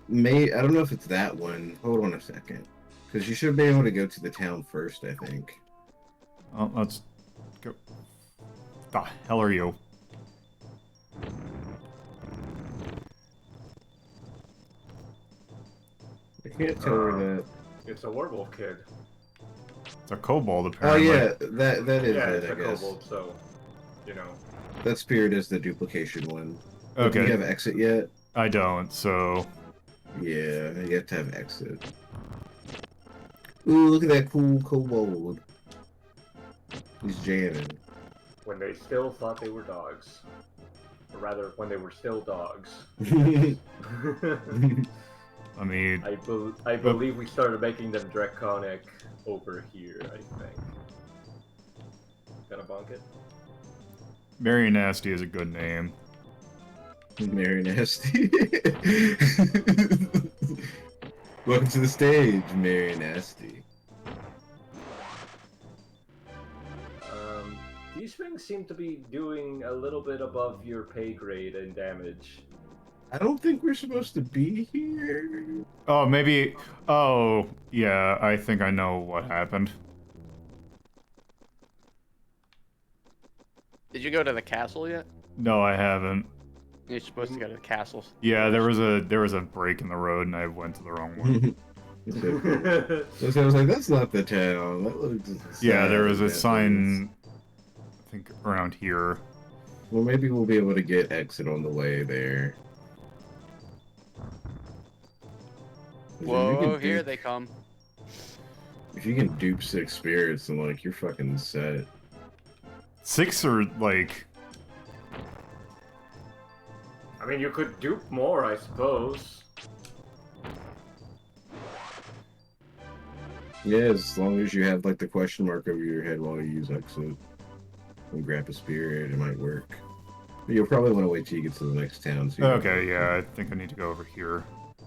I don't know if it's that one. Hold on a second. Because you should be able to go to the town first, I think. Oh, let's go. The hell are you? I can't tell where that... It's a werewolf kid. It's a kobold, apparently. Oh, yeah, that is yeah, it, it's I a guess. kobold, so, you know. That spirit is the duplication one. Okay. Do you have exit yet? I don't, so... Yeah, you have to have exit. Ooh, look at that cool kobold. He's jamming. When they still thought they were dogs. Or rather, when they were still dogs. I mean... I believe we started making them draconic over here, I think. Gonna bunk it? Mary Nasty is a good name. Mary Nasty. Welcome to the stage, Mary Nasty. These things seem to be doing a little bit above your pay grade in damage. I don't think we're supposed to be here. Oh, maybe... Oh, yeah, I think I know what happened. Did you go to the castle yet? No, I haven't. You're supposed to go to the castle. Yeah, there was a break in the road, and I went to the wrong one. So I was like, that's not the town. That looks Yeah, there was a sad. sign, I think, around here. Well, maybe we'll be able to get exit on the way there. Whoa, here they come. If you can dupe 6 spirits, then like you're fucking set. 6 are like... I mean, you could dupe more, I suppose. Yeah, as long as you have like the question mark over your head while you use exit and grab a spirit, it might work. But you'll probably want to wait till you get to the next town. So Okay, yeah, I think I need to go over here.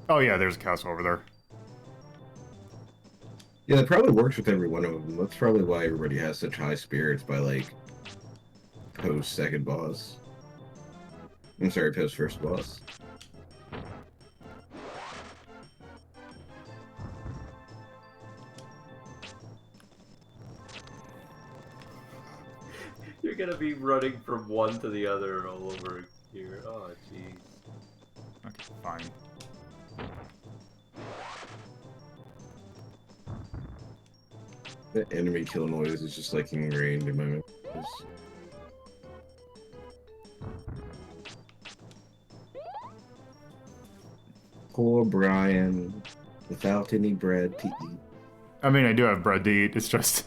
Oh yeah, there's a castle over there. Yeah, that probably works with every one of them. That's probably why everybody has such high spirits by like post second boss. I'm sorry, post first boss. You're gonna be running from one to the other all over here. Oh, jeez. Okay, fine. The enemy kill noise is just like ingrained in my memories. Poor Brian, without any bread to eat. I mean, I do have bread to eat. It's just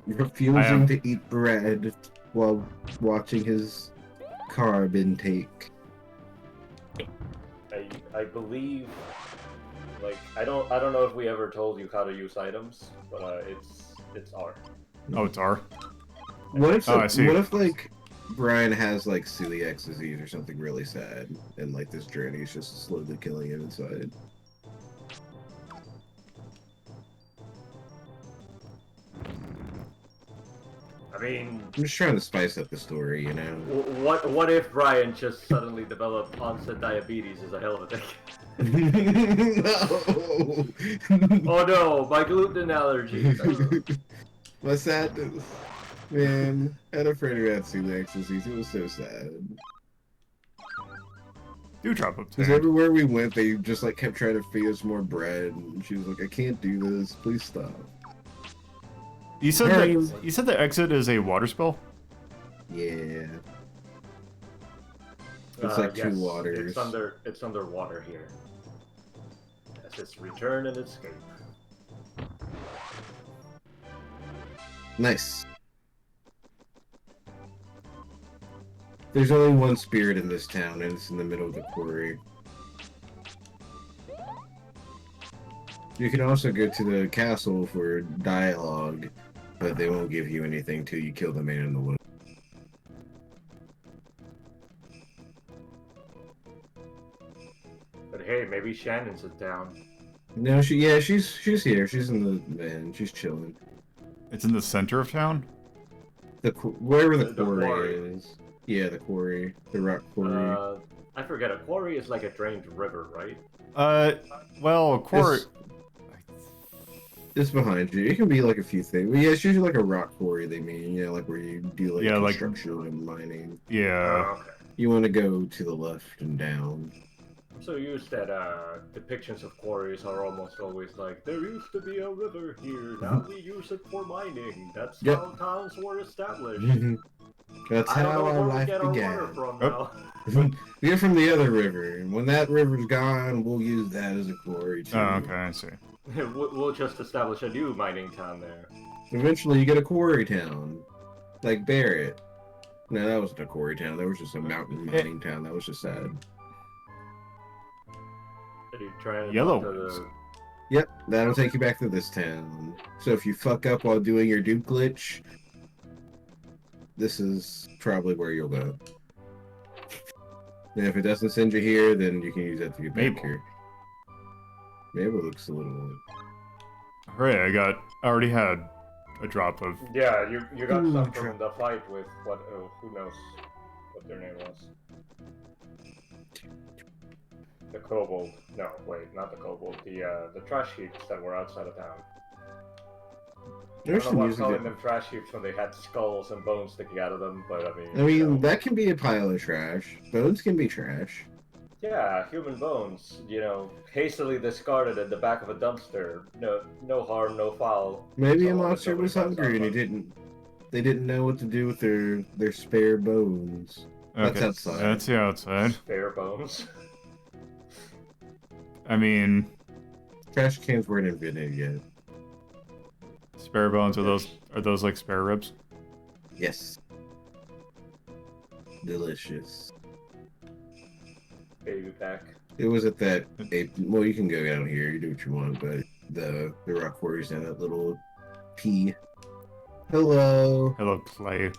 Refusing to eat bread while watching his carb intake. I believe, like, I don't know if we ever told you how to use items, but it's R. oh, it's R. What if Oh, I see. what if like Brian has like celiac disease or something really sad, and like this journey is just slowly killing him inside? I mean, I'm just trying to spice up the story, you know. what if Brian just suddenly developed onset diabetes? Is a hell of a thing. No. Oh no, my gluten allergy. My sadness. Man, I had a friend who had celiac disease. It was so sad. Do drop up Because everywhere we went, they just like kept trying to feed us more bread, and she was like, "I can't do this. Please stop." You said the exit is a water spell? Yeah. It's like yes, two waters. It's underwater here. Yes, it's return and escape. Nice. There's only one spirit in this town, and it's in the middle of the quarry. You can also go to the castle for dialogue, but they won't give you anything till you kill the man in the wood. But hey, maybe Shannon's in town. No, she's here. She's in the van. She's chilling. It's in the center of town? Wherever the The quarry quarry. is. Yeah, the quarry. The rock quarry. I forget, a quarry is like a drained river, right? Well, a quarry... It's behind you. It can be like a few things. Well, yeah, it's usually like a rock quarry, they mean. You know, like where you do like construction and mining. Yeah. Oh, okay. You want to go to the left and down. So used that depictions of quarries are almost always like, there used to be a river here, now we use it for mining. That's how towns were established. That's I don't how know our where life we get our began. water from now. We get from the other river, and when that river's gone, we'll use that as a quarry too. Oh, okay, I see. We'll just establish a new mining town there. Eventually, you get a quarry town, like Barrett. No, that wasn't a quarry town. That was just a mountain mining town. That was just sad. Are you trying to Yellow talk to ones. the... Yep, that'll take you back to this town. So if you fuck up while doing your Duke glitch, this is probably where you'll go. And if it doesn't send you here, then you can use that to get back here. Mabel looks a little... Hooray, I already had a drop of... Yeah, you got some from the fight with what... who knows what their name was. The kobold. No, wait, not the kobold. The trash heaps that were outside of town. There's I some don't know why I'm music. calling them trash heaps when they had skulls and bones sticking out of them, but I mean... I mean, you know. that can be a pile of trash. Bones can be trash. Yeah, human bones, you know, hastily discarded in the back of a dumpster. No harm, no foul. Maybe a So long as monster was nobody finds hungry out and they didn't know what to do with their spare bones. Okay, That's outside. That's the outside. spare bones. I mean... Trash cans weren't invented yet. Spare bones, are those like spare ribs? Yes. Delicious. Baby pack. It was at that... Well, you can go down here. You do what you want, but the rock quarry's down that little P. Hello. Hello, Clay.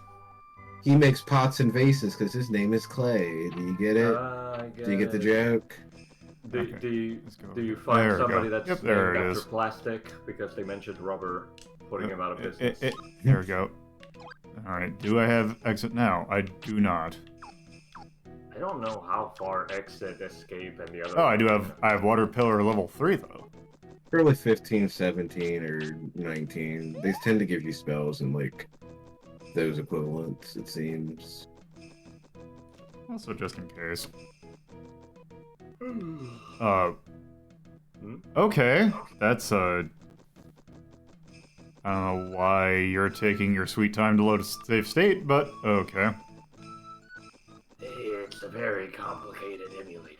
He makes pots and vases because his name is Clay. Do you get it? Do you get the joke? Okay, Do let's go. you find There we somebody go. that's Yep, there named it after is. plastic because they mentioned rubber, putting him out of business? There we go. Alright, do I have exit now? I do not. I don't know how far exit, escape, and the other. Oh, I have water pillar level 3 though. Probably 15, 17, or 19. They tend to give you spells in like those equivalents, it seems. Also, just in case. Okay, that's I don't know why you're taking your sweet time to load a save state, but okay. It's a very complicated emulator.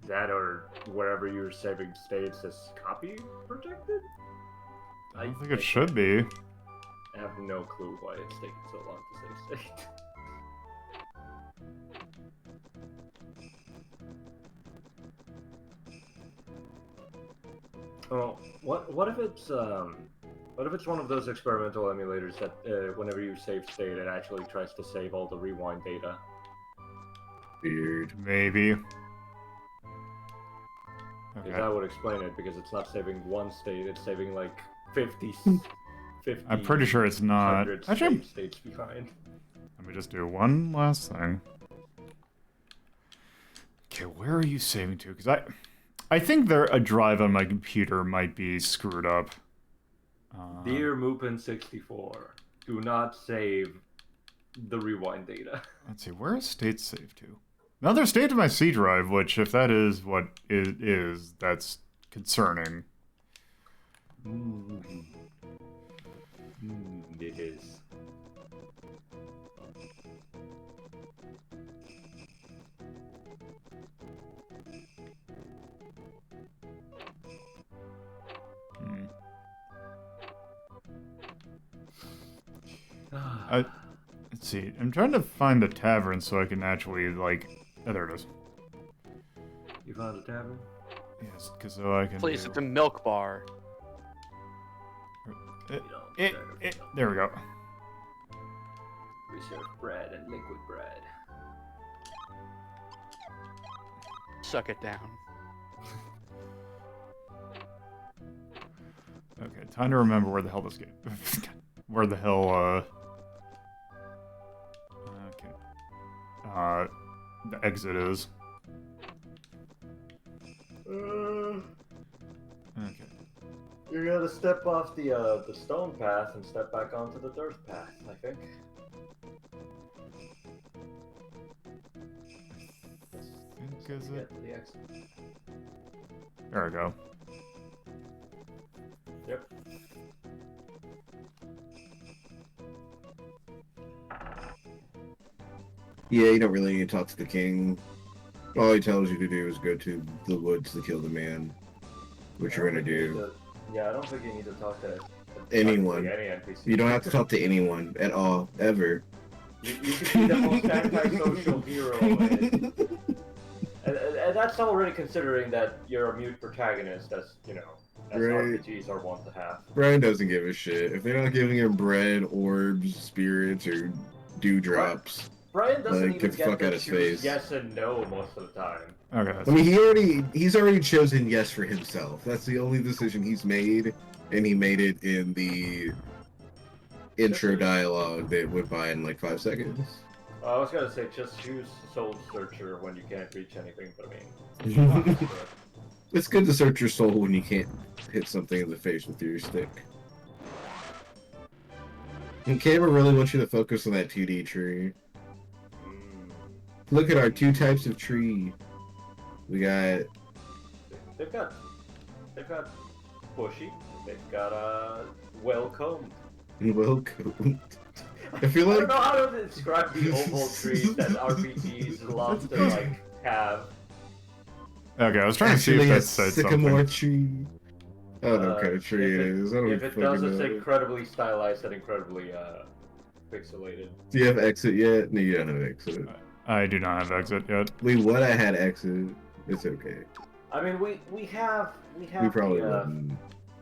That or wherever you're saving states is copy protected? I don't think it should be. I have no clue why it's taking so long to save state. Oh, what if it's one of those experimental emulators that whenever you save state, it actually tries to save all the rewind data? Weird. Maybe. Okay. Okay. That would explain it, because it's not saving one state, it's saving like 50 I'm pretty sure it's not. 100 Actually, states behind. let me just do one last thing. Okay, where are you saving to? Because I think a drive on my computer might be screwed up. Dear Mupin64, do not save the rewind data. Let's see, where is state saved to? Another state to my C drive, which, if that is what it is, that's concerning. It is. Let's see, I'm trying to find the tavern so I can actually, like... Oh, there it is. You found a tavern? Yes, because so I can Please, do... it's a milk bar. There we go. We serve bread and liquid bread. Suck it down. Okay, time to remember where the hell this game... where the hell, okay. The exit is. Okay. Okay. You're gonna step off the stone path and step back onto the dirt path, I think. Is it? Get to the exit. There we go. Yep. Yeah, you don't really need to talk to the king. All he tells you to do is go to the woods to kill the man, which you're gonna do. Yeah, I don't think you need to talk to Anyone. Any NPC. You don't have to talk to anyone at all, ever. You can be the most antisocial hero, and that's already considering that you're a mute protagonist, as you know, as Right. RPGs are wont to have. Brian doesn't give a shit. If they're not giving him bread, orbs, spirits, or dewdrops. Brian doesn't Like, even get the get fuck to out of choose space. yes and no most of the time. Okay, that's I mean, he's already chosen yes for himself. That's the only decision he's made, and he made it in the intro dialogue that went by in like 5 seconds. I was gonna say just choose Soul Searcher when you can't reach anything, but I mean, It's good to search your soul when you can't hit something in the face with your stick. And Camera really wants you to focus on that 2D tree. Look at our 2 types of tree. We got... they've got bushy, they've got well-combed. Welcome. I feel I like... don't know how to describe the oval trees that RPGs love to like have. Okay, I was trying to see if Actually, a that said sycamore something. tree. I don't know what kind of tree it is. I don't If it fucking does, it's know. incredibly stylized and incredibly pixelated. Do you have exit yet? No, you don't have exit. I do not have exit yet. We would have had exit. It's okay. I mean, we have We probably the, wouldn't.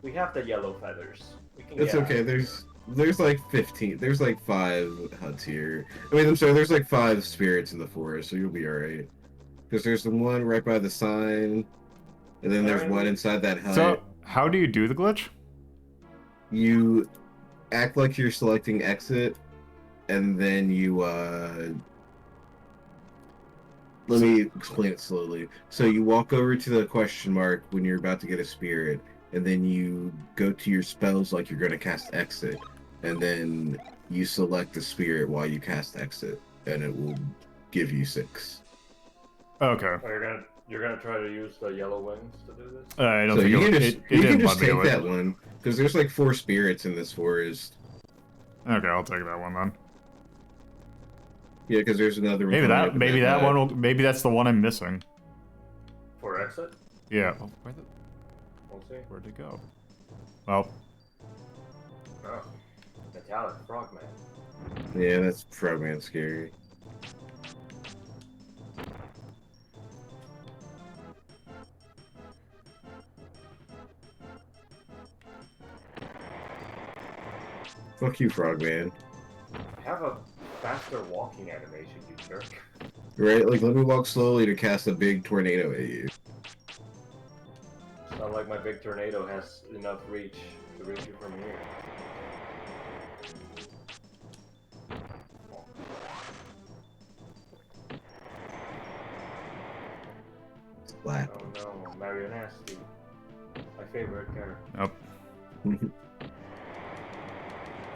we have the yellow feathers. We can It's get okay. There's like 15. There's like 5 huts here. I mean, I'm sorry. There's like 5 spirits in the forest, so you'll be alright. Because there's the one right by the sign, and then there's one inside that hut. So, how do you do the glitch? You act like you're selecting exit, and then you let me explain it slowly. So you walk over to the question mark when you're about to get a spirit, and then you go to your spells like you're gonna cast Exit, and then you select the spirit while you cast Exit, and it will give you 6. Okay. Oh, you're gonna try to use the yellow wings to do this? I don't So think you it can didn't just let me take do it. that one, because there's like 4 spirits in this forest. Okay, I'll take that one then. Yeah, because there's another one. Maybe that one maybe that's the one I'm missing. For exit? Yeah. Oh, We'll see. where'd it go? Well, Oh. Metallic Frogman. Yeah, that's Frogman scary. Fuck you, Frogman. Have a faster walking animation, you jerk. Right? Like, let me walk slowly to cast a big tornado at you. It's not like my big tornado has enough reach to reach you from here. Slap. Oh no, Mario Nasty. My favorite character. nope. I'm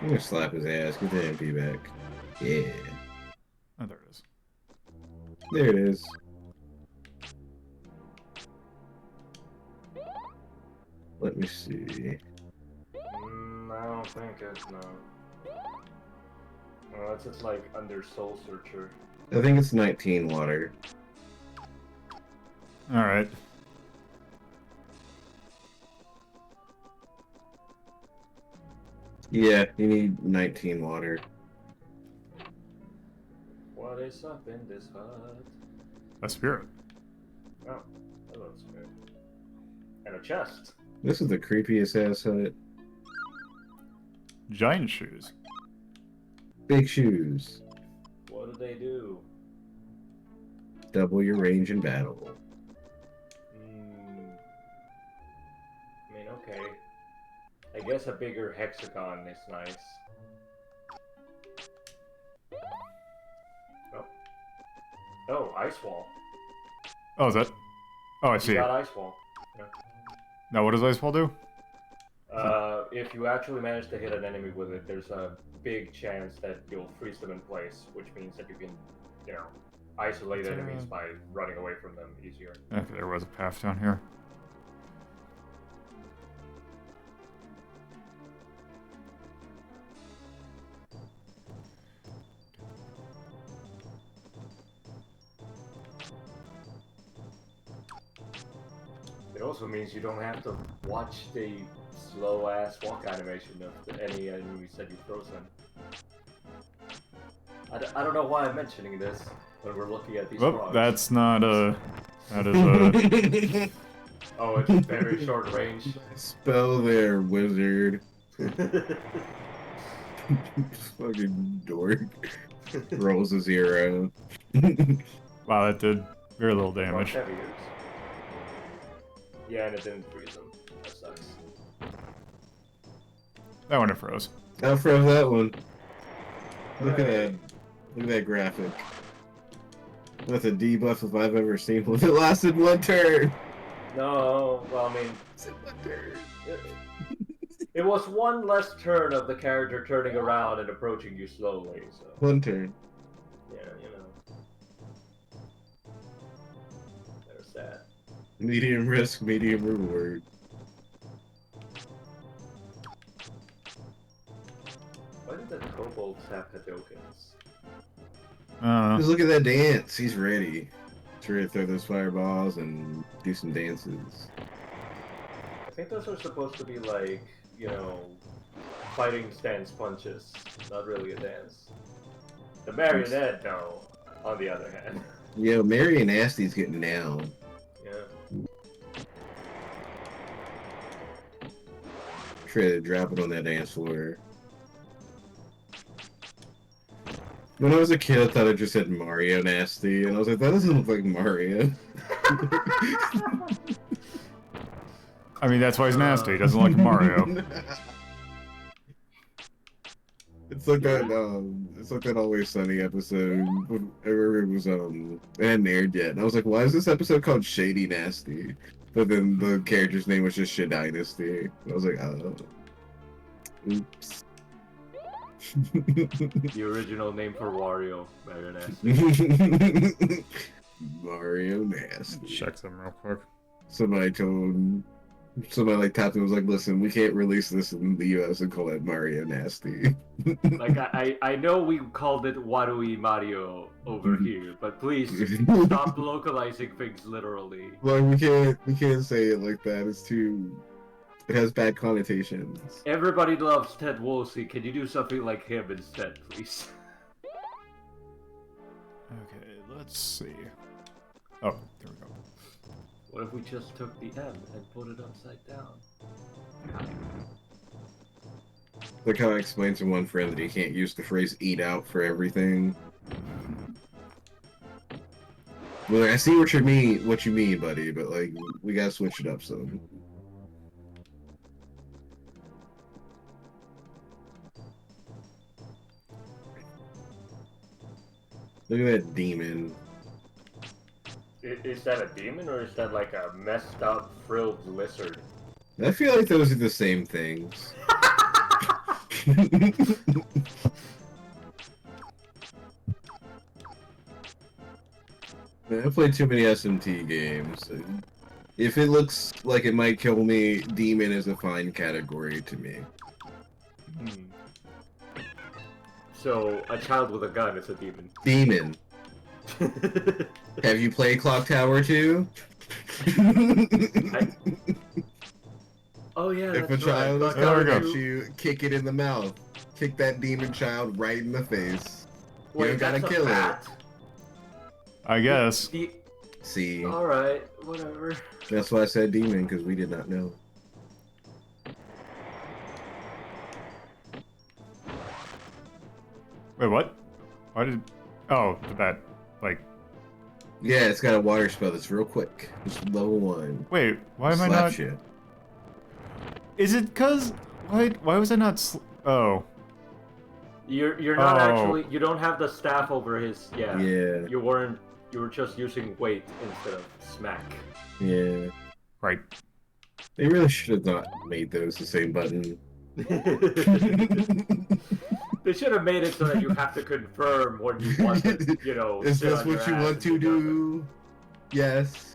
gonna slap his ass. Get the MP back. Yeah. Oh, there it is. There it is. Let me see. I don't think it's no. No, it's just like under Soul Searcher. I think it's 19 water. All right. Yeah, you need 19 water. What is up in this hut? A spirit. Oh, hello, spirit. And a chest. This is the creepiest ass hut. Giant shoes. Big shoes. What do they do? Double your range in battle. I mean, okay. I guess a bigger hexagon is nice. Oh. Oh, ice wall. Oh, is that? Oh, I see. You got ice wall. Yeah. Now, what does Ice Wall do? If you actually manage to hit an enemy with it, there's a big chance that you'll freeze them in place, which means that you can, you know, isolate enemies by running away from them easier. Okay, there was a path down here. It also means you don't have to watch the slow-ass walk animation of any enemies that you've frozen. I don't know why I'm mentioning this when we're looking at these Oh, frogs. that's not a... That is a... Oh, it's very short range. Spell there, wizard. Fucking dork. Rolls a 0. Wow, that did very little Frogs damage. have ears. Yeah, and it didn't freeze them. That sucks. That one it froze. I froze that one. Look at that. Look at that graphic. That's a debuff if I've ever seen one. It lasted 1 turn. No, well, I mean, it was one less turn of the character turning around and approaching you slowly, so. 1 turn. Yeah, you know. There's that. Medium risk, medium reward. Why did the kobolds have Hadokens? Just look at that dance. He's ready. He's ready to throw those fireballs and do some dances. I think those are supposed to be like, you know, fighting stance punches, not really a dance. The marionette, though, on the other hand. Yo, Mary and Nasty's getting down. Yeah. Try to drop it on that dance floor. When I was a kid, I thought I just said Mario Nasty, and I was like, that doesn't look like Mario. I mean, that's why he's nasty. He doesn't like Mario. It's like that Always Sunny episode. I remember it hadn't aired yet, and I was like, why is this episode called Shady Nasty? But then the character's name was just Shit Dynasty. I was like, oh. Oops. The original name for Wario, Mario Nasty. Mario Nasty. Check them real quick. Somebody like tapped and was like, listen, we can't release this in the US and call it Mario Nasty. Like I know we called it Warui Mario over here, but please stop localizing things literally. Like we can't say it like that. It has bad connotations. Everybody loves Ted Woolsey. Can you do something like him instead, please? Okay, let's see. Oh, there we go. What if we just took the M and put it upside down? Like how I explained to one friend that he can't use the phrase "eat out" for everything. Well, like, I see what you mean, buddy, but like we gotta switch it up some. Look at that demon. Is that a demon or is that like a messed up frilled lizard? I feel like those are the same things. Man, I played too many SMT games. If it looks like it might kill me, demon is a fine category to me. So, a child with a gun is a demon. Demon. Have you played Clock Tower 2? Oh yeah, If a that's child is right. coming There at we go. you, kick it in the mouth. Kick that demon child right in the face. You don't gotta that's a kill bat? I guess. The... See, Alright, whatever. that's why I said demon, because we did not know. Wait, what? Why did... Oh, the bat. Like... Yeah, it's got a water spell that's real quick. Just level 1. Wait, why am I Slap not... shit. Is it cause... Why was I not... Oh. You're not Oh. actually... You don't have the staff over his... Yeah. Yeah, You weren't... You were just using weight instead of smack. yeah. Right. They really should have not made those the same button. They should have made it so that you have to confirm what you want to, you know... Is sit this on your what you ass want and to nothing. do? Yes.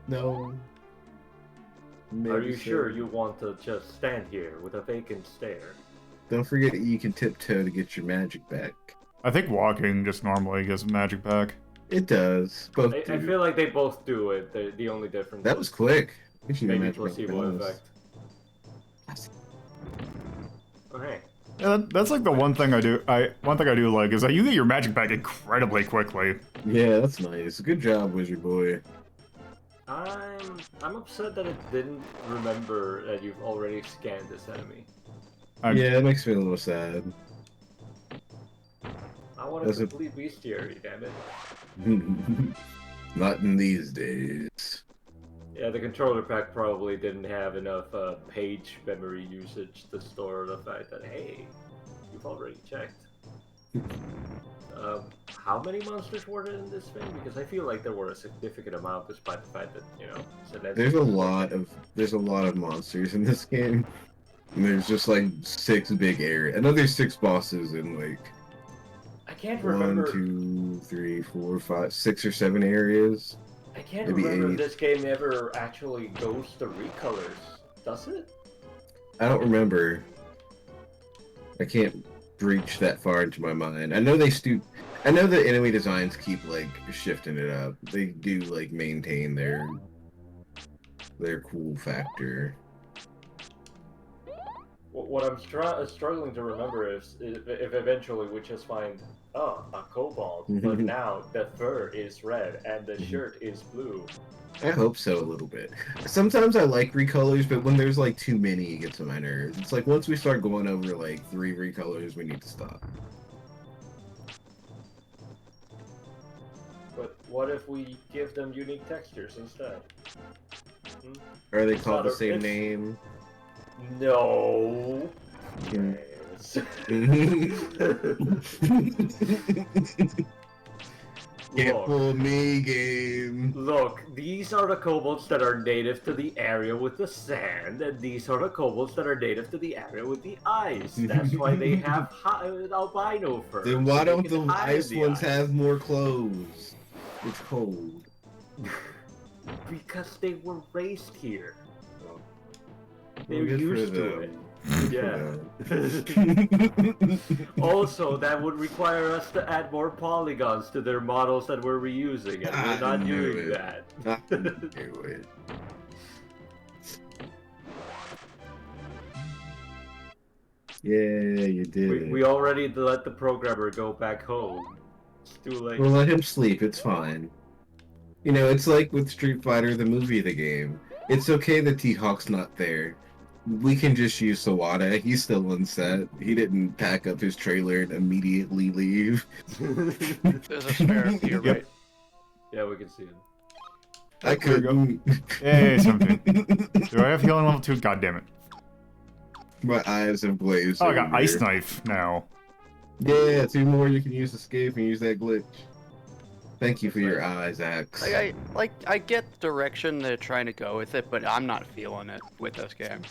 No. Are Maybe you so. sure you want to just stand here with a vacant stare? Don't forget that you can tiptoe to get your magic back. I think walking just normally gives magic back. It does. Both I do. feel like they both do it. The only difference That was quick. We should do maybe magic back placebo bonus. effect. Okay. Yeah, that's like the one thing I do. One thing I do like is that you get your magic back incredibly quickly. Yeah, that's nice. Good job, Wizard Boy. I'm upset that it didn't remember that you've already scanned this enemy. Yeah, it makes me a little sad. I want a Does it- complete bestiary, damn it. Not in these days. Yeah, the controller pack probably didn't have enough page memory usage to store the fact that, hey, you've already checked. How many monsters were there in this thing? Because I feel like there were a significant amount, despite the fact that, you know, There's a lot of monsters in this game. And there's just like 6 big areas. I know there's 6 bosses in like I can't 1, remember. 2, 3, 4, 5, 6 or 7 areas. I can't maybe remember 8. if this game ever actually goes to recolors. Does it? I don't remember. I can't reach that far into my mind. I know I know the enemy designs keep like shifting it up. They do like maintain their cool factor. What I'm struggling to remember is if eventually we just find, oh, a kobold, but now the fur is red and the shirt is blue. I hope so a little bit. Sometimes I like recolors, but when there's like too many, it gets on my nerves. It's like once we start going over like 3 recolors, we need to stop. But what if we give them unique textures instead? Are they It's called not the a- same it's- name? No. Yeah. Yes. Can't Look. fool me, game. Look, these are the kobolds that are native to the area with the sand, and these are the kobolds that are native to the area with the ice. That's why they have albino fur. Then why so they don't can the hide in ice the ones ice. have more clothes? It's cold. Because they were raised here. They're Well, good for used to it. them. Yeah. Yeah. Also, that would require us to add more polygons to their models that we're reusing, and we're I not knew doing it. that. I knew it. Yeah, you did it. We already let the programmer go back home. It's too late. We'll let him sleep, it's fine. You know, it's like with Street Fighter, the movie, the game. It's okay that T-Hawk's not there. We can just use Sawada. He's still on set. He didn't pack up his trailer and immediately leave. There's a spare. You're Yep. right. Yeah, we can see him. I There we go. couldn't. Hey, something. Do I have healing level 2? God damn it. My eyes have glazed. Oh, I got over ice here. knife now. Yeah, 2 more. You can use escape and use that glitch. Thank you for your eyes, Axe. I get the direction they're trying to go with it, but I'm not feeling it with this game.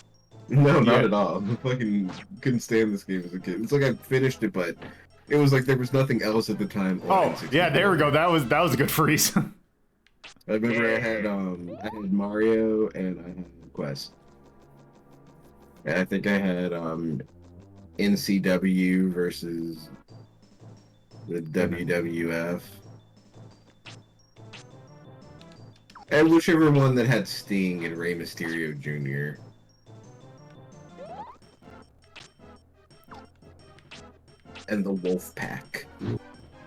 No, not Yeah. at all. I fucking couldn't stand this game as a kid. It's like I finished it, but it was like there was nothing else at the time. on Oh, N64. yeah, there we go. That was a good freeze. I remember I had Mario and I had Quest. And I think I had NCW versus the WWF. And whichever one that had Sting and Rey Mysterio Jr. And the Wolf Pack.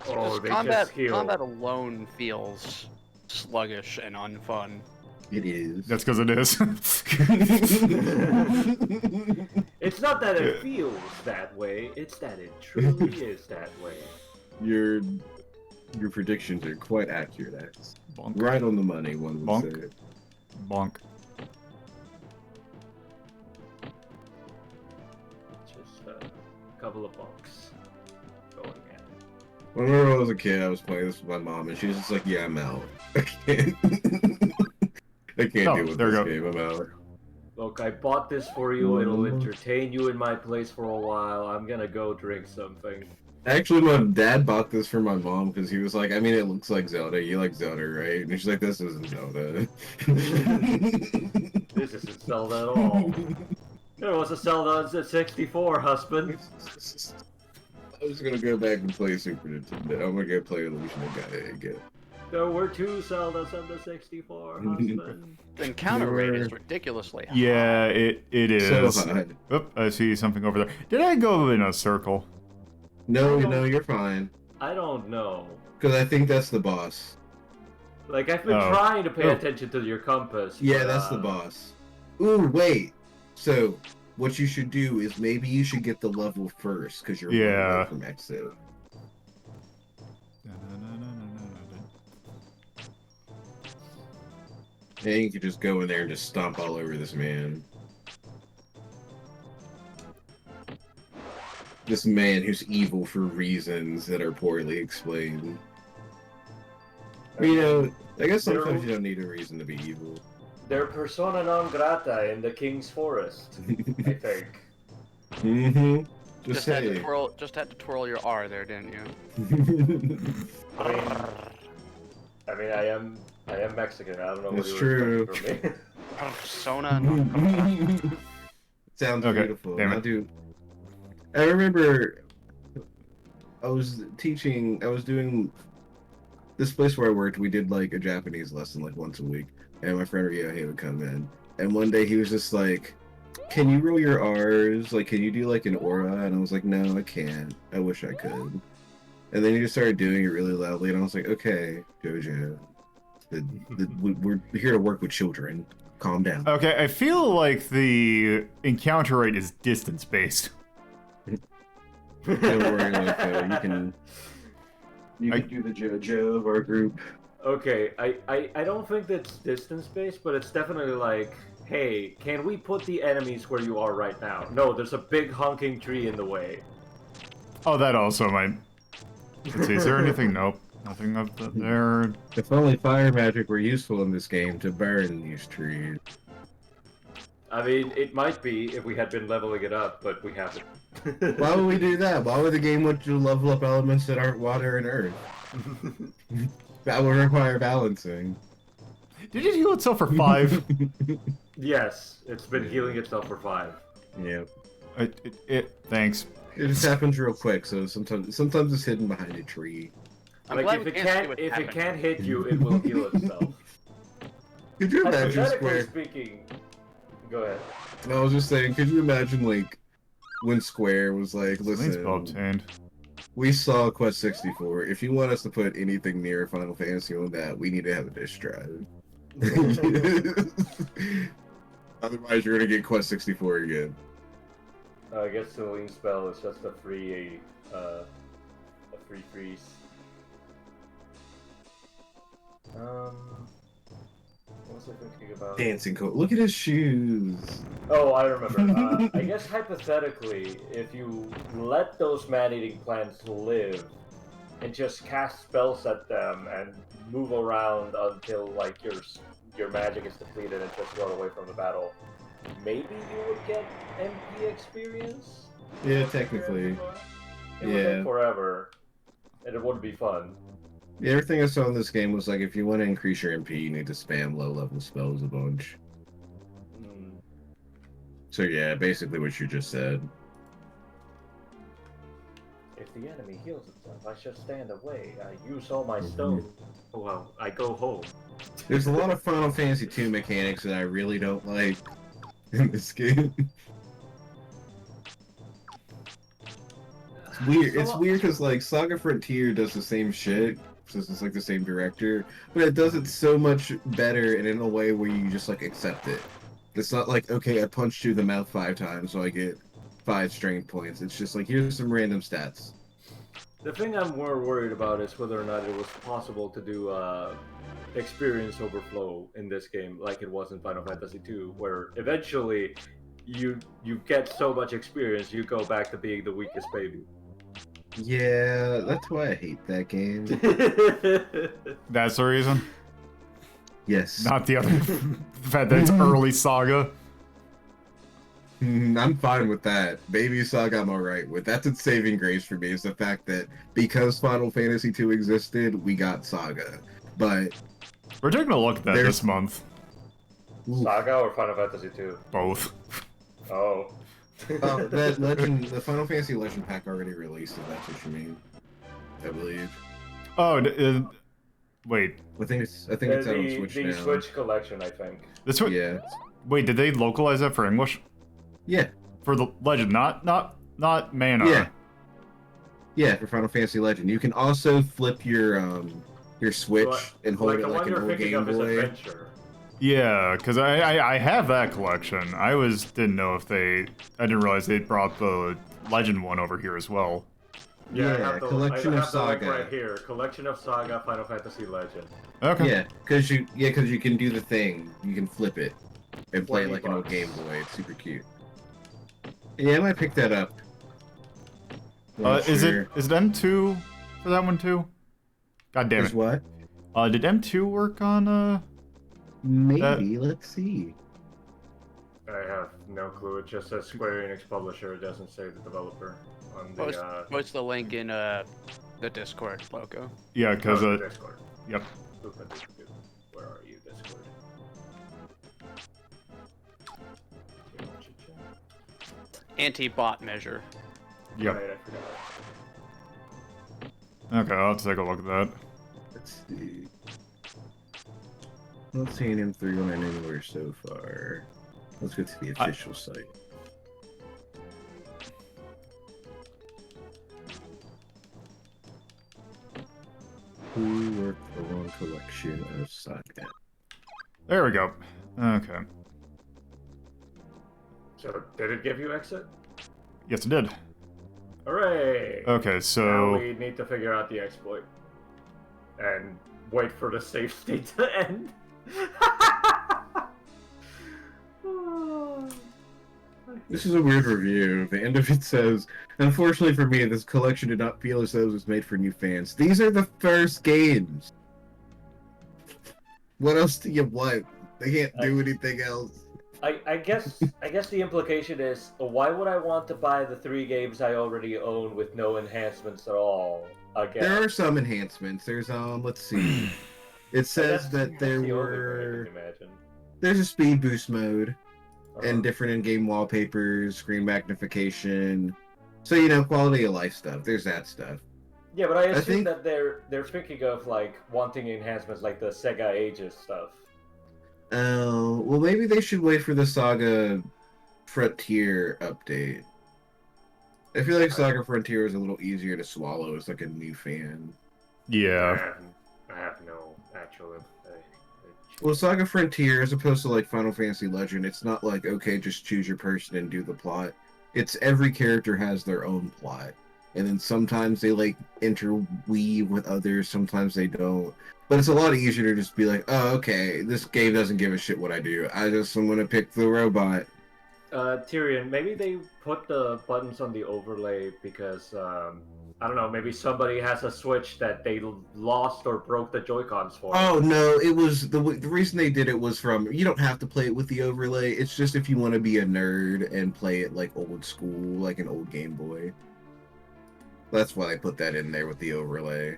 Oh, Just they combat just heal. combat alone feels sluggish and unfun. It is. That's because it is. It's not that it feels that way, it's that it truly is that way. Your predictions are quite accurate, Axe. Bonk. Right on the money, one would Bonk. say. Bonk. Just a couple of bucks going at it. When I was a kid, I was playing this with my mom, and she was just like, "Yeah, I'm out. I can't. I can't Oh, deal with there this we game. I'm out." Look, I bought this for you, it'll entertain you in my place for a while. I'm gonna go drink something. Actually, my dad bought this for my mom because he was like, "I mean, it looks like Zelda. You like Zelda, right?" And she's like, "This isn't Zelda." This isn't Zelda at all. There was a Zelda at 64, husband. I was gonna go back and play Super Nintendo. I'm gonna go play Illusion of Gaia again. There were 2 Zeldas on the 64, husband. The encounter rate is ridiculously high. Yeah, it is. So high. Oop, I see something over there. Did I go in a circle? No, you're fine. I don't know. Because I think that's the boss. Like, I've been Oh. trying to pay Oh. attention to your compass. Yeah, but, that's the boss. Ooh, wait. So, what you should do is maybe you should get the level first, because you're Yeah. away from exit. And you could just go in there and just stomp all over this man. This man who's evil for reasons that are poorly explained. You know, I guess sometimes you don't need a reason to be evil. They're persona non grata in the King's Forest, I think. Mm-hmm. Just Had to say. twirl your R there, didn't you? I mean, I am Mexican. I don't know what That's you true. expect from me. Persona. Sounds Okay, beautiful. damn it. I do. I remember I was doing this place where I worked, we did like a Japanese lesson like once a week, and my friend Ryohei would come in, and one day he was just like, "Can you roll your R's? Like, can you do like an aura?" And I was like, "No, I can't. I wish I could." And then he just started doing it really loudly, and I was like, "Okay, Jojo, we're here to work with children. Calm down." Okay, I feel like the encounter rate is distance based. Don't worry, like, you can do the JoJo of our group. Okay, I don't think that's distance based, but it's definitely like, hey, can we put the enemies where you are right now? No, there's a big honking tree in the way. Oh, that also might. Let's see, is there anything? Nope. Nothing up there. If only fire magic were useful in this game to burn these trees. I mean, it might be if we had been leveling it up, but we haven't. Why would we do that? Why would the game want you to level up elements that aren't water and earth? That would require balancing. Did it heal itself for 5? Yes, it's been healing itself for 5. Yep. Thanks. It just happens real quick, so sometimes it's hidden behind a tree. I'm Like glad if we it can't see can't what's if it happening. can't hit you, it will heal itself. Could you imagine Hypothetically Square? speaking, go ahead. I was just saying, could you imagine like when Square was like, Lane spell listen, obtained. we saw Quest 64. If you want us to put anything near Final Fantasy on that, we need to have a disk drive. Otherwise, you're gonna get Quest 64 again. I guess the lean spell is just a free freeze. What was I thinking about? Dancing coat. Look at his shoes. Oh, I remember. I guess hypothetically, if you let those man-eating plants live and just cast spells at them and move around until like your magic is depleted and just run away from the battle, maybe you would get MP experience. Yeah, technically. It would Yeah. take forever, and it wouldn't be fun. Yeah, everything I saw in this game was like, if you want to increase your MP, you need to spam low-level spells a bunch. Mm. So yeah, basically what you just said. If the enemy heals itself, I should stand away. I use all my stone. Well, I go home. There's a lot of Final Fantasy II mechanics that I really don't like in this game. It's weird. It's weird because like Saga Frontier does the same shit, since it's like the same director, but it does it so much better and in a way where you just like accept it. It's not like, okay, I punched you in the mouth 5 times, so I get 5 strength points. It's just like, here's some random stats. The thing I'm more worried about is whether or not it was possible to do experience overflow in this game, like it was in Final Fantasy II, where eventually you get so much experience, you go back to being the weakest baby. Yeah, that's why I hate that game. That's the reason. Yes. Not the other the fact that it's early Saga. I'm fine with that. Baby Saga I'm alright with. That's its saving grace for me, is the fact that because Final Fantasy II existed, we got Saga. But We're taking a look at that There's- this month. Saga or Final Fantasy II? Both. Oh. that Legend, the Final Fantasy Legend pack already released, if that's what you mean. I believe. Oh, wait. I think it's out on Switch the now. Switch collection, I think. This one. Yeah. Wait, did they localize that for English? Yeah. For the Legend, not Mana. Yeah. Yeah, for Final Fantasy Legend. You can also flip your Switch and hold Like it the like one an you're old thinking Game of is Boy. Adventure. Yeah, because I have that collection. Didn't know if I didn't realize they brought the Legend one over here as well. Yeah, I Yeah, have the, Collection I of have the link Saga. right here. Collection of Saga, Final Fantasy Legend. Okay. Yeah, because you can do the thing. You can flip it and play it like an old $20. Game Boy. It's super cute. Yeah, I might pick that up. Not Is sure. it M2 for that one too? God damn Is it. what? Did M2 work on Maybe. Let's see. I have no clue. It just says Square Enix publisher. It doesn't say the developer on the Post the link in the Discord logo. Yeah, because Discord. yep. Where are you, Discord? Anti-bot measure. Yep. Right, I forgot. Okay, I'll take a look at that. Let's see. Not seeing M3 on anywhere so far. Let's go to the official site. Who worked on collection of Saga? There we go. Okay. So, did it give you exit? Yes, it did. Hooray! Okay, Now so we need to figure out the exploit. And wait for the save state to end. Oh, I This is a weird review. The end of it says, "Unfortunately for me, this collection did not feel as though it was made for new fans. These are the first games. What else do you want? They can't do anything else." I guess the implication is, why would I want to buy the 3 games I already own with no enhancements at all? Again. There are some enhancements. There's let's see. It says that there the were. Only way I can imagine. There's a speed boost mode, and different in-game wallpapers, screen magnification. So quality of life stuff. There's that stuff. Yeah, but I assume that they're thinking of like wanting enhancements like the Sega Ages stuff. Oh, well, maybe they should wait for the Saga Frontier update. I feel like Saga Frontier is a little easier to swallow as like a new fan. Yeah. I have no actual. Well, Saga Frontier, as opposed to like Final Fantasy Legend, it's not like, okay, just choose your person and do the plot. It's every character has their own plot. And then sometimes they like interweave with others, sometimes they don't. But it's a lot easier to just be like, oh, okay, this game doesn't give a shit what I do. I'm gonna pick the robot. Tyrion, maybe they put the buttons on the overlay because, I don't know, maybe somebody has a Switch that they lost or broke the Joy-Cons for. Oh, no, it was, the reason they did it was from, you don't have to play it with the overlay, it's just if you want to be a nerd and play it like old school, like an old Game Boy. That's why they put that in there with the overlay.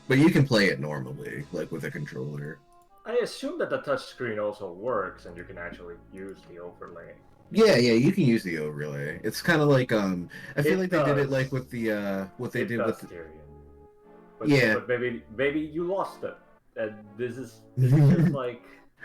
But you can play it normally, like with a controller. I assume that the touchscreen also works and you can actually use the overlay. Yeah, you can use the overlay. It's kind of like I feel like they did it like with the what they did with Tyrion. But maybe you lost it, and this is just like.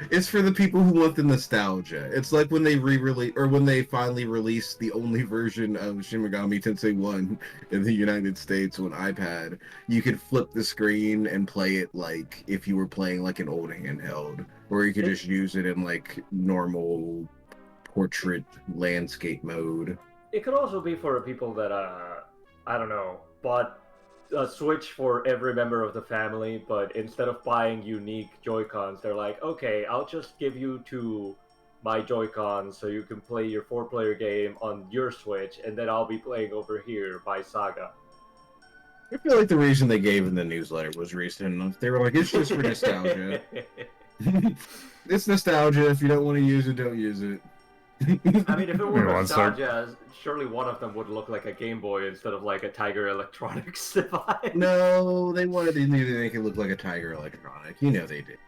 It's for the people who want the nostalgia. It's like when they re-release, or when they finally released the only version of Shin Megami Tensei 1 in the United States on iPad. You could flip the screen and play it like if you were playing like an old handheld, or you could just use it in like normal portrait landscape mode. It could also be for people that I don't know, bought a Switch for every member of the family, but instead of buying unique Joy-Cons, they're like, okay, I'll just give you 2 my Joy-Cons so you can play your 4-player game on your Switch, and then I'll be playing over here by Saga. I feel like the reason they gave in the newsletter was recent enough. They were like, it's just for nostalgia. It's nostalgia. If you don't want to use it, don't use it. I mean, if it were nostalgia, surely one of them would look like a Game Boy instead of like a Tiger Electronics device. No, they wanted to make it look like a Tiger Electronic. You know they did.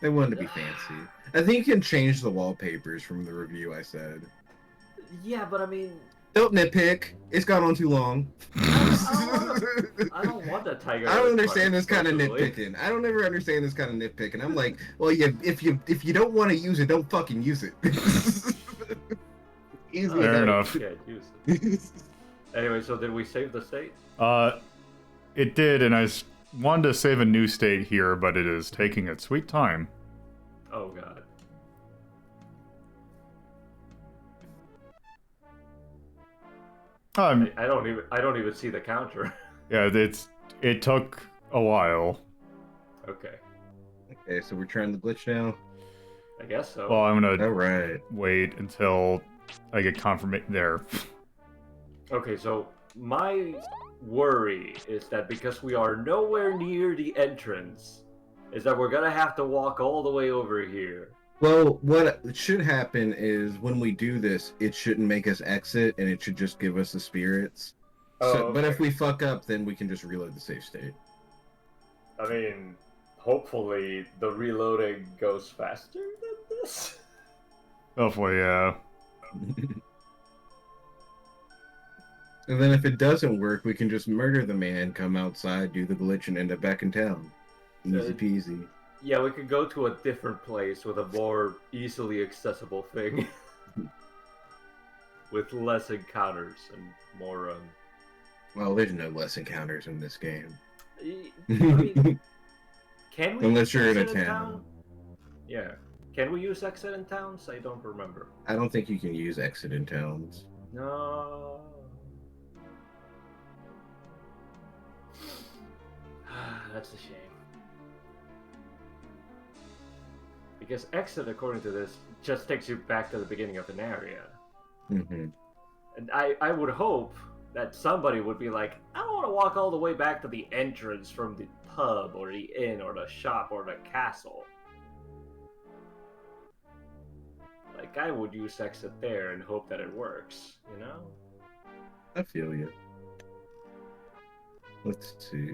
They wanted to be fancy. I think you can change the wallpapers from the review I said. Yeah, but I mean... Don't nitpick. It's gone on too long. I don't want a Tiger. I don't understand this kind of nitpicking. I don't ever understand this kind of nitpicking. I'm like, well, yeah, if you don't want to use it, don't fucking use it. Fair enough. Yeah, use it. Anyway, so did we save the state? It did, and I wanted to save a new state here, but it is taking its sweet time. Oh god. I don't even see the counter. Yeah, it took a while. Okay. Okay, so we're trying the glitch now. I guess so. Well, I'm gonna right. wait until I get confirmation there. Okay, so my worry is that because we are nowhere near the entrance, is that we're gonna have to walk all the way over here. Well, what should happen is when we do this, it shouldn't make us exit, and it should just give us the spirits. Okay. But if we fuck up, then we can just reload the save state. I mean, hopefully the reloading goes faster than this. Hopefully, yeah. And then if it doesn't work, we can just murder the man, come outside, do the glitch, and end up back in town. Easy peasy. Yeah, we could go to a different place with a more easily accessible thing. With less encounters and more, Well, there's no less encounters in this game. I mean, can we Unless you're in a exit town. Yeah. Can we use exit in towns? I don't remember. I don't think you can use exit in towns. No. That's a shame. Because exit, according to this, just takes you back to the beginning of an area. Mm-hmm. And I would hope that somebody would be like, I don't want to walk all the way back to the entrance from the pub or the inn or the shop or the castle. Like, I would use exit there and hope that it works, you know? I feel you. Let's see.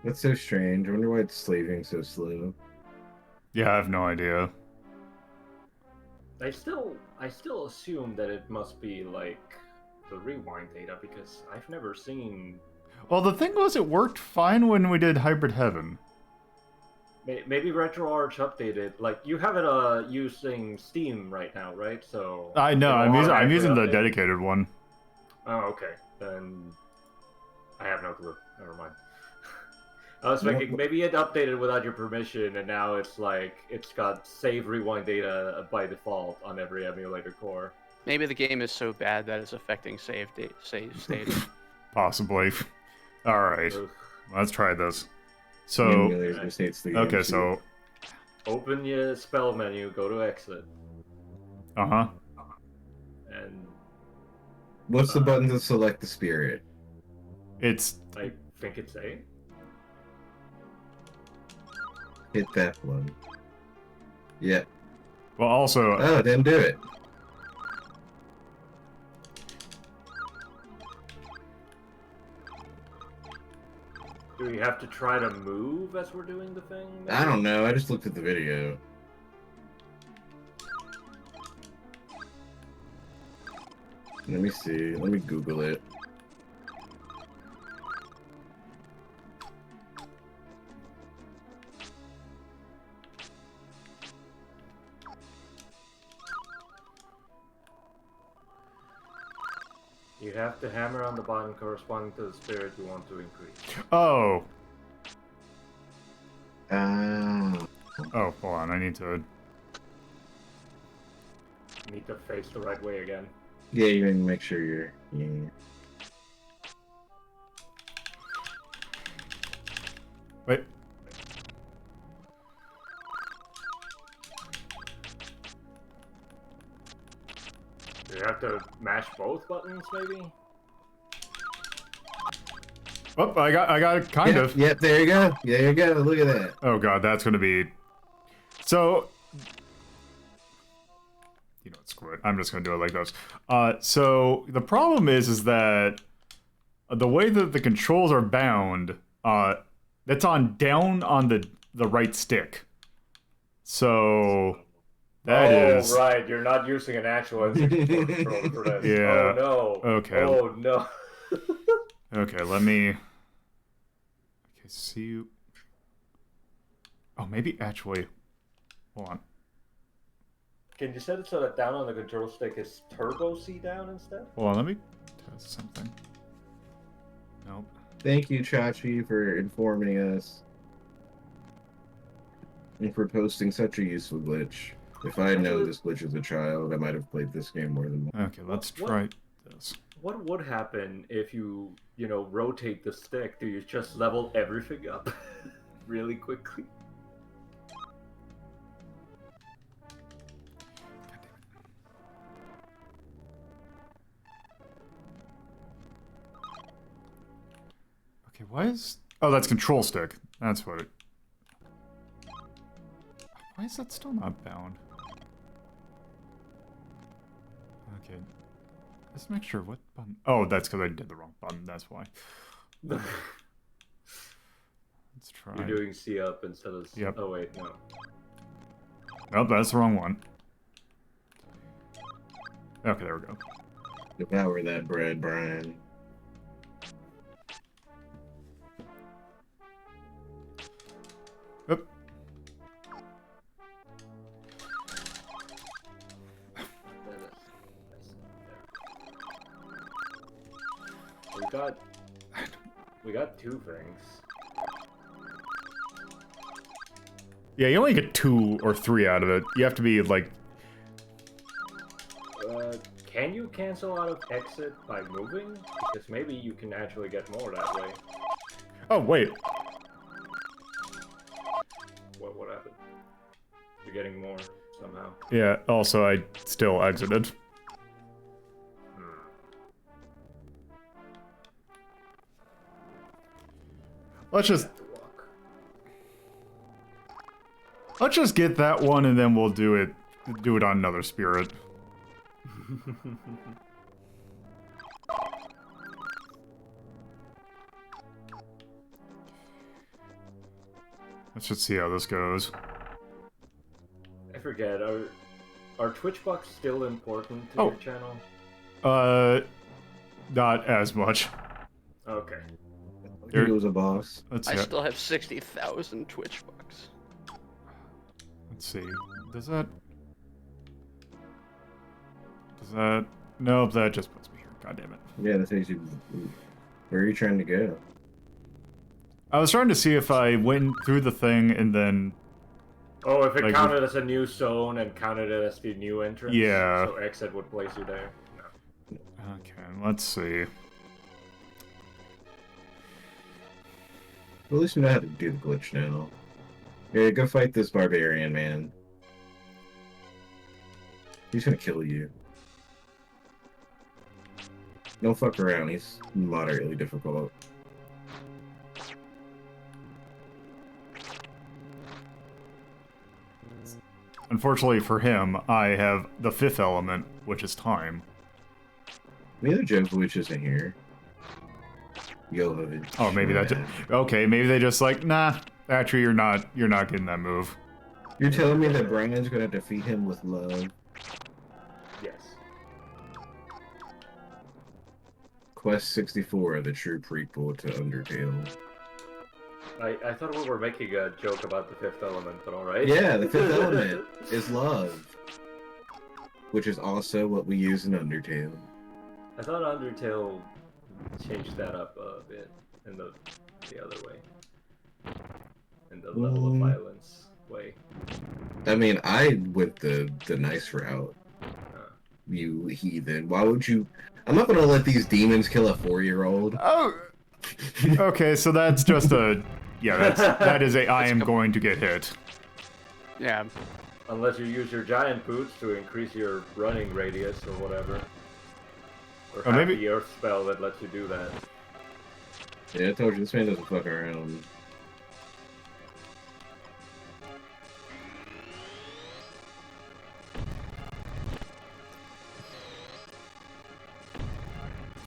That's so strange. I wonder why it's slaving so slow. Yeah, I have no idea. I still assume that it must be like the rewind data because I've never seen. Well, the thing was, it worked fine when we did Hybrid Heaven. Maybe RetroArch updated. Like you have it using Steam right now, right? So I know. it'll I'm using the automatically update. dedicated one. Oh, okay. Then I have no clue. Never mind. I was thinking maybe it updated without your permission, and now it's like it's got save rewind data by default on every emulator core. Maybe the game is so bad that it's affecting save state. Possibly. All right. Ugh. Let's try this. So, Emulator states the game okay, too. so, Open your spell menu, go to exit, uh-huh. and What's the button to select the spirit? It's, I think it's A. Hit that one. Yeah. well, also, Oh, it didn't do it. Do we have to try to move as we're doing the thing? maybe? I don't know. I just looked at the video. Let me see. Let me Google it. You have to hammer on the button corresponding to the spirit you want to increase. oh, Oh. oh, hold on, I need to, You need to face the right way again. Yeah, you can make sure you're. Yeah. wait, Do you have to mash both buttons, maybe? oh, I got it, kind Yep, of. Yep, there you go. There you go. Look at that. Oh god, that's gonna be, so, you know what, screw it, I'm just gonna do it like this. So, the problem is that the way that the controls are bound, that's on down on the right stick. So, that is. right. You're not using an actual N64 controller for this. Yeah. Oh no. Okay. Oh no. Okay, let me. Okay, see you. Oh, maybe actually. Hold on. Can you set it so that down on the control stick is turbo C down instead? Hold on, let me test something. Nope. Thank you, Chachi, for informing us. And for posting such a useful glitch. If I had known this glitch as a child, I might have played this game more than once. Okay, let's What? try this. What would happen if you rotate the stick? Do you just level everything up really quickly? Okay, why is... Oh, that's control stick. That's what it... Why is that still not bound? Okay. Let's make sure what button... Oh, that's because I did the wrong button. That's why. Let's try... You're doing C up instead of... Yep. Oh wait, no. Nope, that's the wrong one. Okay, there we go. Devour that bread, Brian. Oop. We got two things. Yeah, you only get 2 or 3 out of it. You have to be, like... Can you cancel out of exit by moving? Because maybe you can actually get more that way. Oh, wait. What happened? you're getting more somehow. Yeah, also I still exited. Let's just get that one and then we'll do it on another spirit. Let's just see how this goes. I forget, are Twitch bucks still important to your channel? Not as much. Okay. He was a boss. I still have 60,000 Twitch bucks. Let's see. Does that... Nope, that just puts me here. God damn it. Yeah, that takes you... Where are you trying to go? I was trying to see if I went through the thing and then... Oh, if it like, counted as a new zone and counted it as the new entrance? Yeah. So exit would place you there? No. Okay, let's see. Well, at least we know how to do the glitch now. Yeah, go fight this barbarian, man. He's gonna kill you. Don't fuck around, he's moderately difficult. Unfortunately for him, I have the 5th element, which is time. Neither Job's Witch isn't here. Yo, Oh, maybe that. Okay, maybe they just like, nah. Actually, you're not getting that move. You're telling me that Brian's gonna defeat him with love? Yes. Quest 64, the true prequel to Undertale. I thought we were making a joke about the 5th element, but alright. Yeah, the 5th element is love. Which is also what we use in Undertale. I thought Undertale changed that up a bit in the other way. In the level of violence way. I mean, I went the nice route. You heathen. Why would you... I'm not gonna let these demons kill a 4-year-old. Oh! Okay, so that's just a... Yeah, that is a I am going to get hit. Yeah. Unless you use your giant boots to increase your running radius or whatever. Or have maybe the earth spell that lets you do that. Yeah, I told you, this man doesn't fuck around.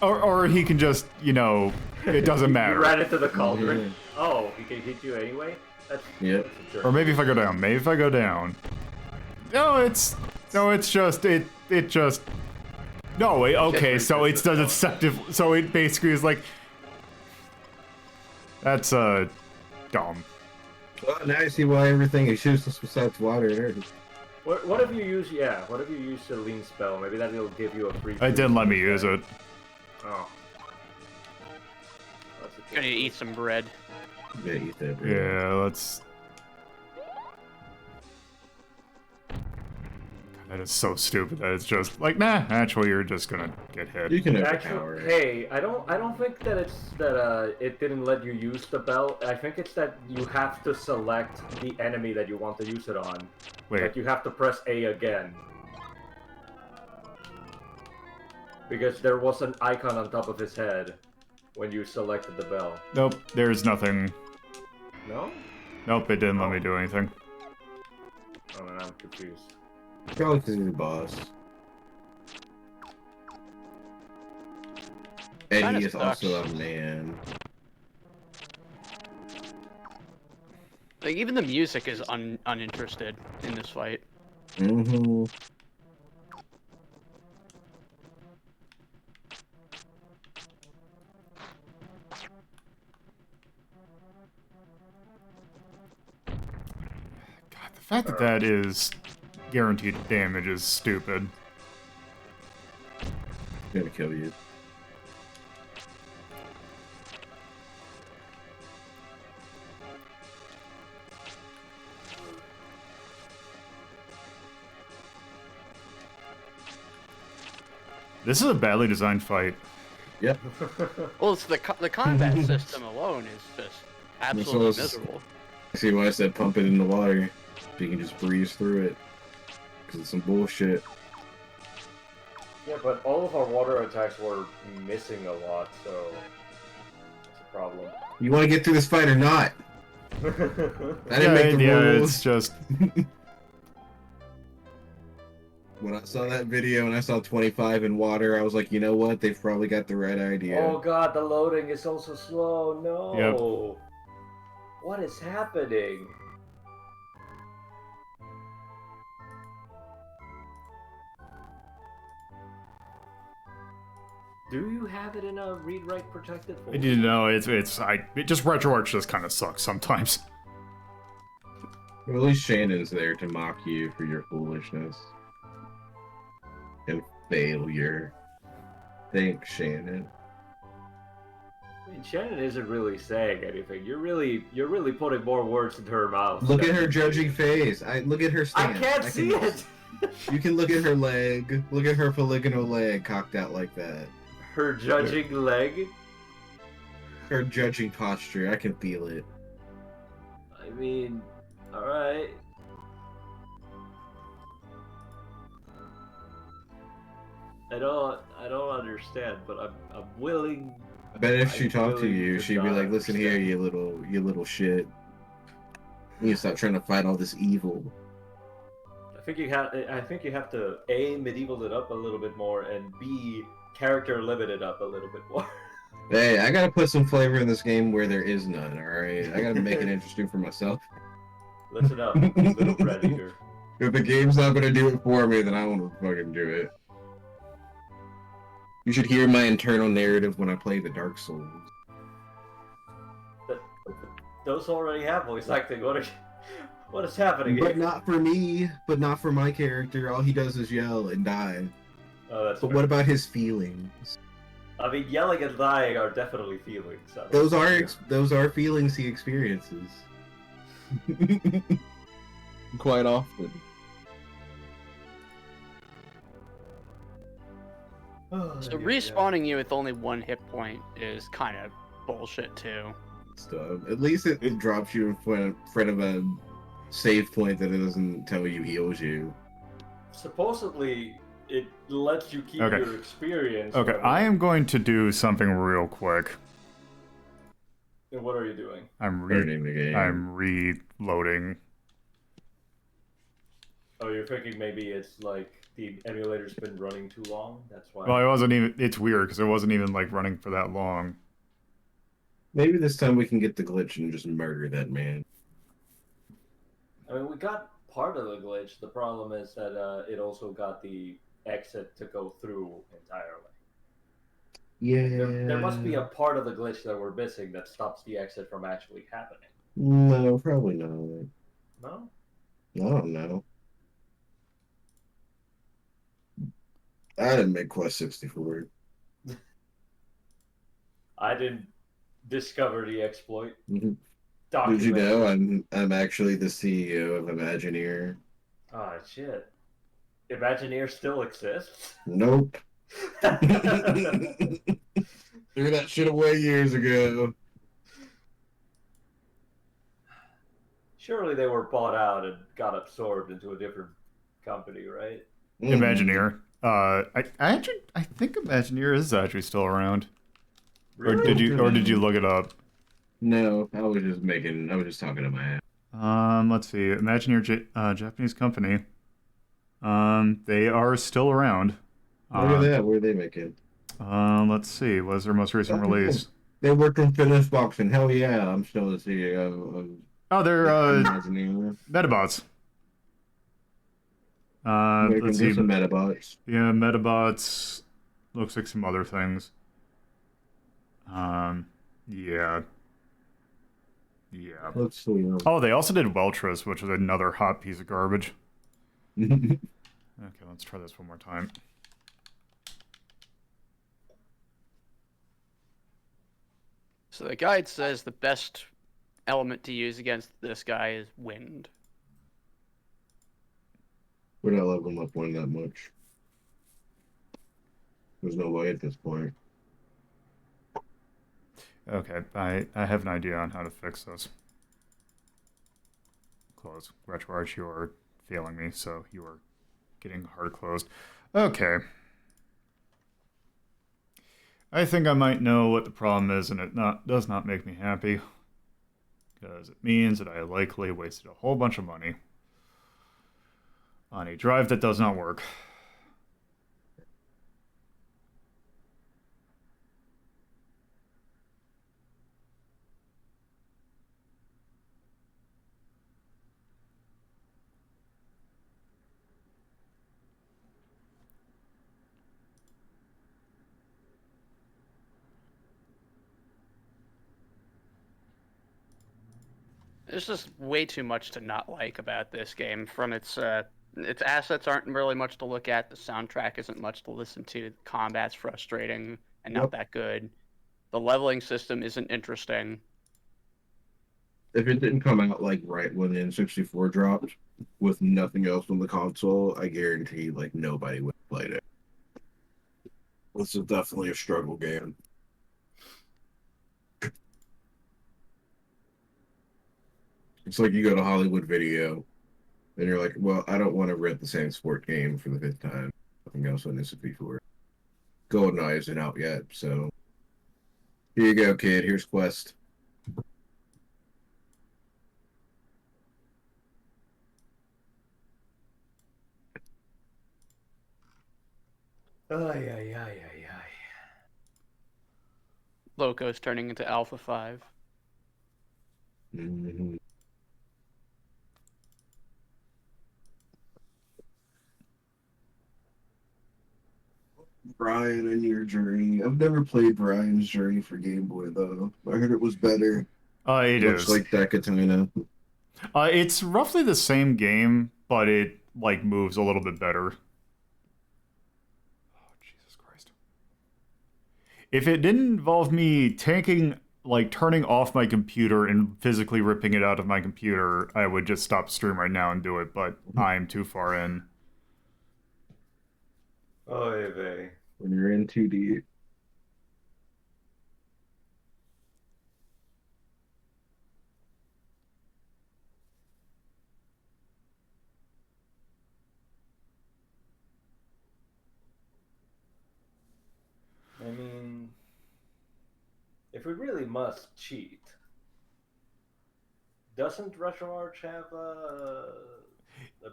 Or he can just, you know, it doesn't matter. You ran into the cauldron? Oh, he can hit you anyway? That's a jerk. Or maybe if I go down. Maybe if I go down. No, it's just, it just... No, wait, okay, so it's the deceptive... So it basically is like... That's, dumb. Well, now I see why everything is useless besides water and earth. What if you use, what if you use the lean spell? Maybe that'll give you a free... It didn't let me use it. Oh. Gonna eat some bread. Yeah, eat that bread. Yeah, let's... That is so stupid that it's just like, nah, actually you're just gonna get hit. You can overpower Actually, hey, I don't think that it's that it didn't let you use the bell. I think it's that you have to select the enemy that you want to use it on. Wait. Like you have to press A again. Because there was an icon on top of his head when you selected the bell. Nope, there's nothing. No? Nope, it didn't let me do anything. Oh, man, I'm confused. Probably because he's the boss. And he is also a man. Like, even the music is uninterested in this fight. Mm-hmm. God, the fact that that is guaranteed damage is stupid. Gonna kill you. This is a badly designed fight. Yep. Well, it's the combat system alone is just absolutely miserable. See why I said pump it in the water. So you can just breeze through it. Because it's some bullshit. Yeah, but all of our water attacks were missing a lot, so it's a problem. You want to get through this fight or not? I didn't make the rules. It's just... When I saw that video and I saw 25 in water, I was like, you know what? They've probably got the right idea. Oh god, the loading is also slow. No. Yep. What is happening? Do you have it in a read-write protected folder? You know, it just RetroArch just kind of sucks sometimes. Well, at least Shannon's there to mock you for your foolishness. And failure. Thanks, Shannon. I mean, Shannon isn't really saying anything. You're really putting more words into her mouth. Look at her judging face. Look at her stance. I can't see it! You can look at her leg. Look at her polygonal leg cocked out like that. Her judging leg? Her judging posture. I can feel it. I mean, alright. I don't understand, but I'm willing. I bet if she I'm talked to willing you, to she'd be not like, "Listen here, understand. you little shit. You need to stop trying to fight all this evil." I think you have to A, medieval it up a little bit more, and B, character limit it up a little bit more. Hey, I gotta put some flavor in this game where there is none. All right, I gotta make it interesting for myself. Listen up, little bread eater. If the game's not gonna do it for me, then I want to fucking do it. You should hear my internal narrative when I play the Dark Souls. Those already have voice acting. What is happening But here? not for me. But not for my character. All he does is yell and die. Oh, that's But fair. what about his feelings? I mean, yelling and dying are definitely feelings. So. Those are feelings he experiences. Quite often. So respawning you with only 1 hit point is kind of bullshit too. Stuff. At least it drops you in front of a save point that it doesn't tell you heals you. Supposedly, it lets you keep Okay. your experience. Okay, I am going to do something real quick. And what are you doing? Turning the game. I'm reloading. Oh, you're thinking maybe it's like the emulator's been running too long? That's why. Well, it wasn't even. It's weird because it wasn't even like running for that long. Maybe this time we can get the glitch and just murder that man. I mean, we got part of the glitch. The problem is that it also got the exit to go through entirely. Yeah. There must be a part of the glitch that we're missing that stops the exit from actually happening. No, probably not. No? I don't know. I didn't make Quest 64. I didn't discover the exploit. Mm-hmm. Did Document. you know I'm actually the CEO of Imagineer? Ah, shit. Imagineer still exists? Nope. Threw that shit away years ago. Surely they were bought out and got absorbed into a different company, right? Imagineer. I think Imagineer is actually still around. Or Really? did you look it up? No, I was just talking to my ass. Let's see. Imagineer, Japanese company. They are still around. Look at that. What are they making? Let's see. What was their most recent release? They worked in fitness boxing. Hell yeah, I'm still the CEO of Oh, they're Imagineer. Metabots. Making Let's see. some Metabots. Yeah, Metabots. Looks like some other things. Yeah. Yeah. Let's see. Oh, they also did Weltras, which is another hot piece of garbage. Okay, let's try this one more time. So the guide says the best element to use against this guy is wind. We're not leveling up one that much. There's no way at this point. Okay, I have an idea on how to fix this. closed. RetroArch, you are failing me, so you are getting hard closed. Okay. I think I might know what the problem is, and it does not make me happy. Because it means that I likely wasted a whole bunch of money on a drive that does not work. There's just way too much to not like about this game. From its assets aren't really much to look at. The soundtrack isn't much to listen to. The combat's frustrating and not that good. The leveling system isn't interesting. If it didn't come out like right when the N64 dropped, with nothing else on the console, I guarantee like nobody would have played it. This is definitely a struggle game. It's like you go to Hollywood Video, and you're like, well, I don't want to rent the same sport game for the 5th time. Nothing else on this would be for it. GoldenEye isn't out yet, so here you go, kid. Here's Quest. Ay, ay, ay, ay, ay. Loco's turning into Alpha 5. Mm-hmm. Brian and your journey. I've never played Brian's Journey for Game Boy though. I heard it was better. It Looks is. like Dakotina. It's roughly the same game, but it like moves a little bit better. Oh, Jesus Christ. If it didn't involve me turning off my computer and physically ripping it out of my computer, I would just stop stream right now and do it, but I'm too far in. Oy vey. When you're in 2D. I mean, if we really must cheat, doesn't RetroArch have a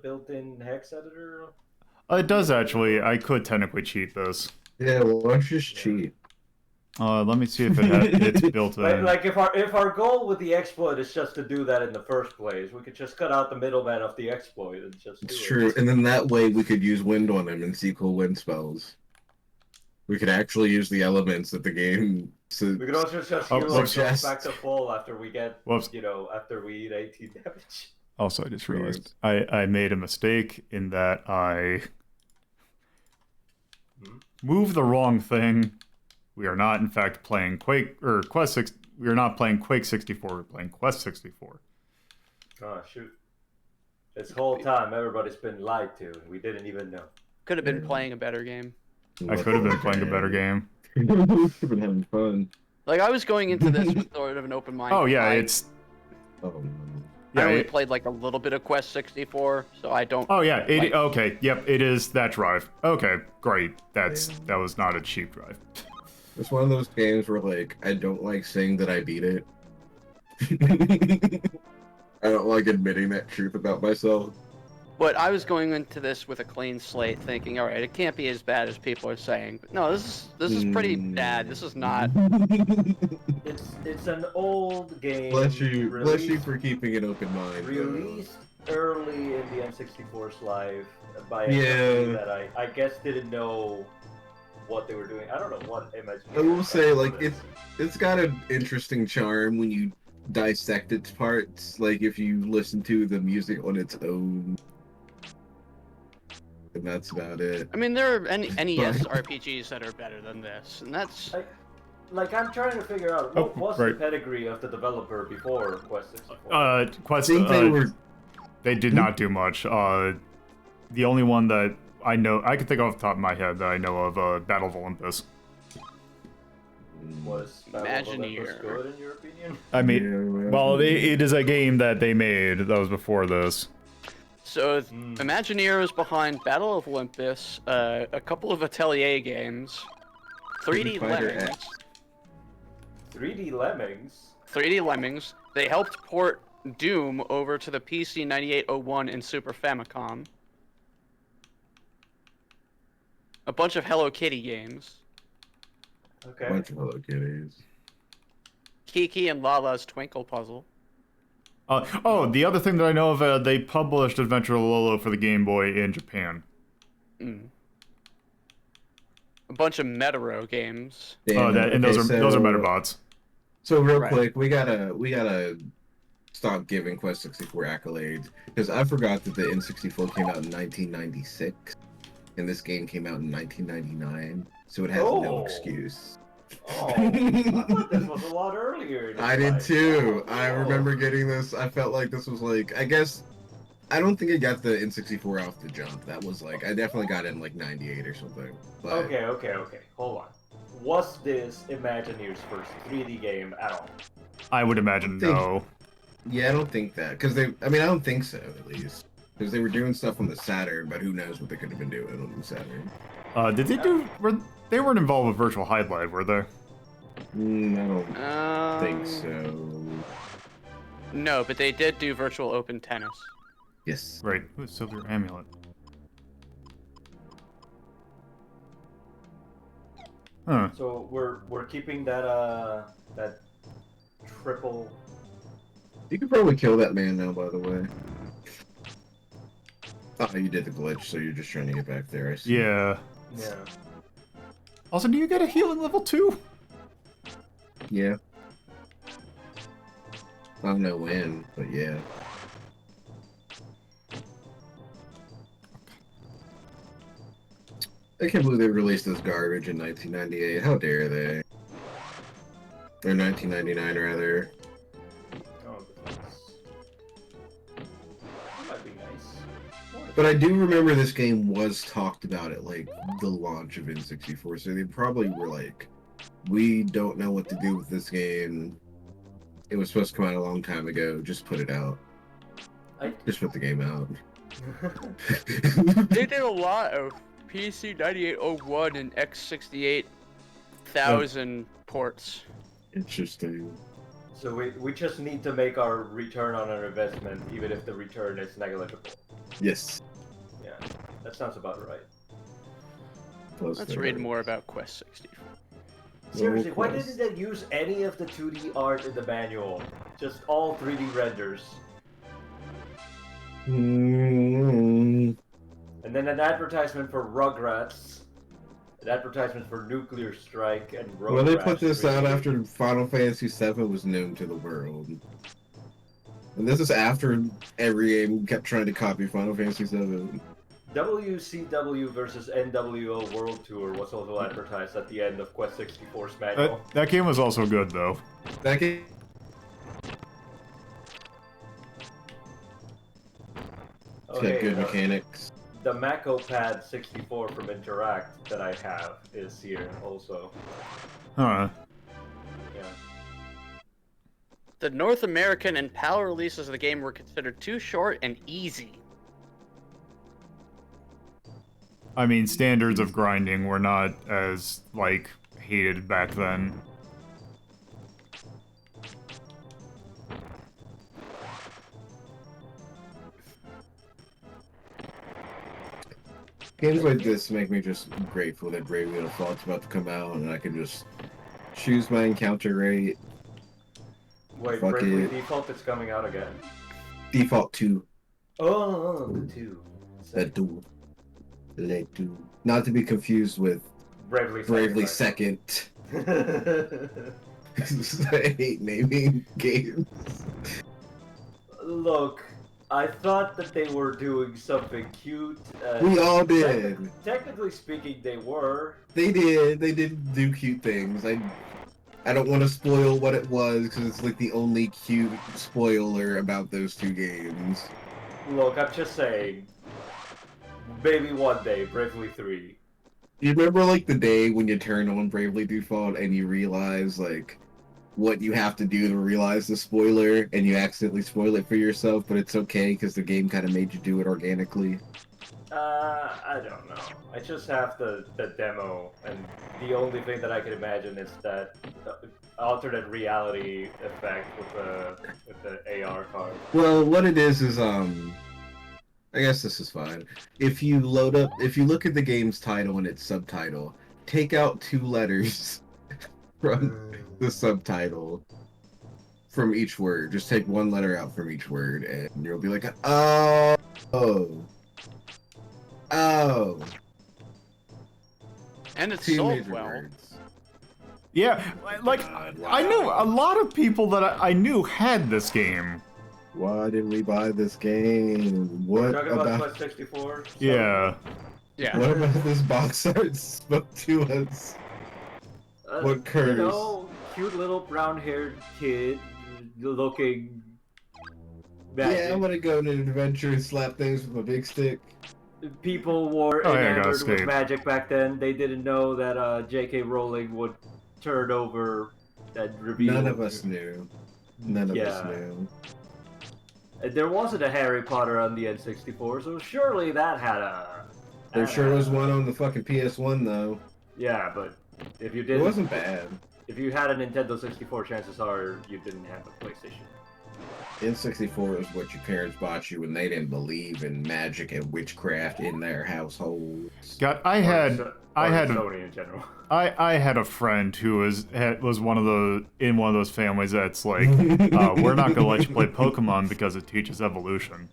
built-in hex editor? It does actually. I could technically cheat this. Yeah, well, let's just cheat. Let me see if it's built in. Like if our goal with the exploit is just to do that in the first place, we could just cut out the middleman of the exploit and just do It's it. true, and then that way we could use wind on him and see cool wind spells. We could actually use the elements that the game. We could also just heal ourselves yes. back to full after we get, Whoops. after we eat 18 damage. Also, I just realized I made a mistake in that I moved the wrong thing. We are not, in fact, playing Quest 6. We are not playing Quake 64. We're playing Quest 64. Oh shoot! This whole time, everybody's been lied to, and we didn't even know. Could have been playing a better game. I could have been playing a better game. We've been having fun. Like, I was going into this with sort of an open mind. Oh yeah, it's. Oh, no. Yeah, I only played like a little bit of Quest 64, so I don't. Oh yeah, okay, yep, it is that drive. Okay, great. That was not a cheap drive. It's one of those games where, like, I don't like saying that I beat it. I don't like admitting that truth about myself. But I was going into this with a clean slate, thinking, all right, it can't be as bad as people are saying. But no, this is pretty bad. This is not. It's an old game. Bless you for keeping an open mind. Released early in the N64's life by a Yeah. company that I guess didn't know what they were doing. I don't know what image. I will say, like, it's got an interesting charm when you dissect its parts. Like, if you listen to the music on its own. And that's about it. I mean, there are NES RPGs that are better than this, and that's. Like, I'm trying to figure out what was the pedigree of the developer before Quest 64. Quest. I think they did not do much. The only one that I know, I can think off the top of my head that I know of, Battle of Olympus. Was Battle of Olympus Imagineer. good in your opinion? I mean, well, it is a game that they made that was before this. So, Imagineer is behind Battle of Olympus, a couple of Atelier games, 3D Fighter Lemmings. X. 3D Lemmings? 3D Lemmings. They helped port Doom over to the PC 9801 and Super Famicom. A bunch of Hello Kitty games. Okay. Bunch of Hello Kitties. Kiki and Lala's Twinkle Puzzle. Oh, the other thing that I know of, they published Adventure Lolo for the Game Boy in Japan. A bunch of Metaro games. Damn, And those are Metabots. So real Right. quick, we gotta stop giving Quest 64 accolades because I forgot that the N64 came out in 1996, and this game came out in 1999, so it has no excuse. Oh, I thought this was a lot earlier. in I did life. too. Oh, I remember getting this. I felt like this was like, I guess, I don't think I got the N64 off the jump. That was like, I definitely got it in like 98 or something. But Okay. Hold on. Was this Imagineer's first 3D game at all? I would imagine no. yeah, I don't think that. Because I don't think so, at least. Because they were doing stuff on the Saturn, but who knows what they could have been doing on the Saturn. Did they do? They weren't involved with Virtual Highlight, were they? I don't think so. No, but they did do Virtual Open Tennis. Yes. Right. Ooh, Silver Amulet. Huh. So we're keeping that triple. You could probably kill that man now, by the way. Oh, you did the glitch, so you're just trying to get back there, I see. Yeah. Yeah. Also, do you get a healing level 2? Yeah. I don't know when, but yeah. I can't believe they released this garbage in 1998. How dare they? Or 1999, rather. Oh, goodness. That might be nice. But I do remember this game was talked about at, like, the launch of N64, so they probably were like, we don't know what to do with this game. It was supposed to come out a long time ago. Just put it out. Just put the game out. They did a lot of PC 9801 and X68000 ports. Interesting. So we just need to make our return on our investment, even if the return is negligible. Yes. Yeah, that sounds about right. Close Let's there. read more about Quest 64. Seriously, why Quest. didn't they use any of the 2D art in the manual? Just all 3D renders. Mm. And then an advertisement for Rugrats. An advertisement for Nuclear Strike and Road Well, they Rash put this 3D. out after Final Fantasy VII was known to the world. And this is after every game kept trying to copy Final Fantasy VII. WCW versus NWO World Tour was also advertised at the end of Quest 64's manual. That game was also good, though. That game... Okay, good mechanics. The Mako Pad 64 from Interact that I have is here also. Huh. Yeah. The North American and PAL releases of the game were considered too short and easy. I mean, standards of grinding were not as, like, hated back then. Games like this make me just grateful that Bravely Default's about to come out and I can just choose my encounter rate. Wait, Fuck Bravely it. Default is coming out again. Default 2. Oh, the 2. That do. Let do. Not to be confused with Bravely Second. I hate naming games. Look, I thought that they were doing something cute. We all did. Technically speaking, they were. They did. They did do cute things. I don't want to spoil what it was because it's like the only cute spoiler about those two games. Look, I'm just saying. Maybe one day, Bravely 3. You remember like the day when you turn on Bravely Default and you realize like what you have to do to realize the spoiler, and you accidentally spoil it for yourself, but it's okay because the game kind of made you do it organically? I don't know. I just have the demo, and the only thing that I can imagine is that alternate reality effect with the AR card. Well, what it is I guess this is fine. If you look at the game's title and its subtitle, take out 2 letters from the subtitle from each word. Just take 1 letter out from each word, and you'll be like, oh, oh, oh. And it's 2 sold major well. words. Yeah, like, I knew a lot of people that I knew had this game. Why did we buy this game? We're What talking about about Quest 64. So Yeah. Yeah. what about this box art spoke to us? What curse? You know, cute little brown-haired kid looking. Yeah, I'm gonna go on an adventure and slap things with a big stick. People were Oh, yeah, enamored gotta with skate. magic back then. They didn't know that J.K. Rowling would turn over and reveal. None of us knew. None of us Yeah. knew. There wasn't a Harry Potter on the N64, so surely that had a. There sure was one on the fucking PS1 though. Yeah, but if you It didn't, wasn't bad. if you had a Nintendo 64, chances are you didn't have a PlayStation. N64 is what your parents bought you when they didn't believe in magic and witchcraft in their households. God, I Or had Sony in general. I had a friend who was one of those families that's like, we're not gonna let you play Pokemon because it teaches evolution.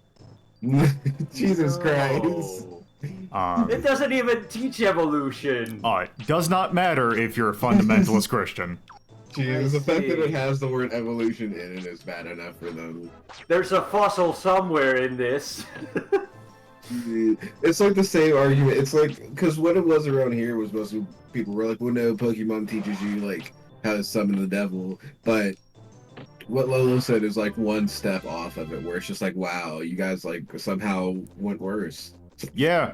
Jesus Christ. No. It doesn't even teach evolution. It does not matter if you're a fundamentalist Christian. Jesus, the fact that see. it has the word evolution in it is bad enough for them. There's a fossil somewhere in this. It's like the same argument. It's like, because what it was around here was mostly people were like, well, no, Pokemon teaches you, like, how to summon the devil. But what Lolo said is, like, one step off of it, where it's just like, wow, you guys, like, somehow went worse. Yeah.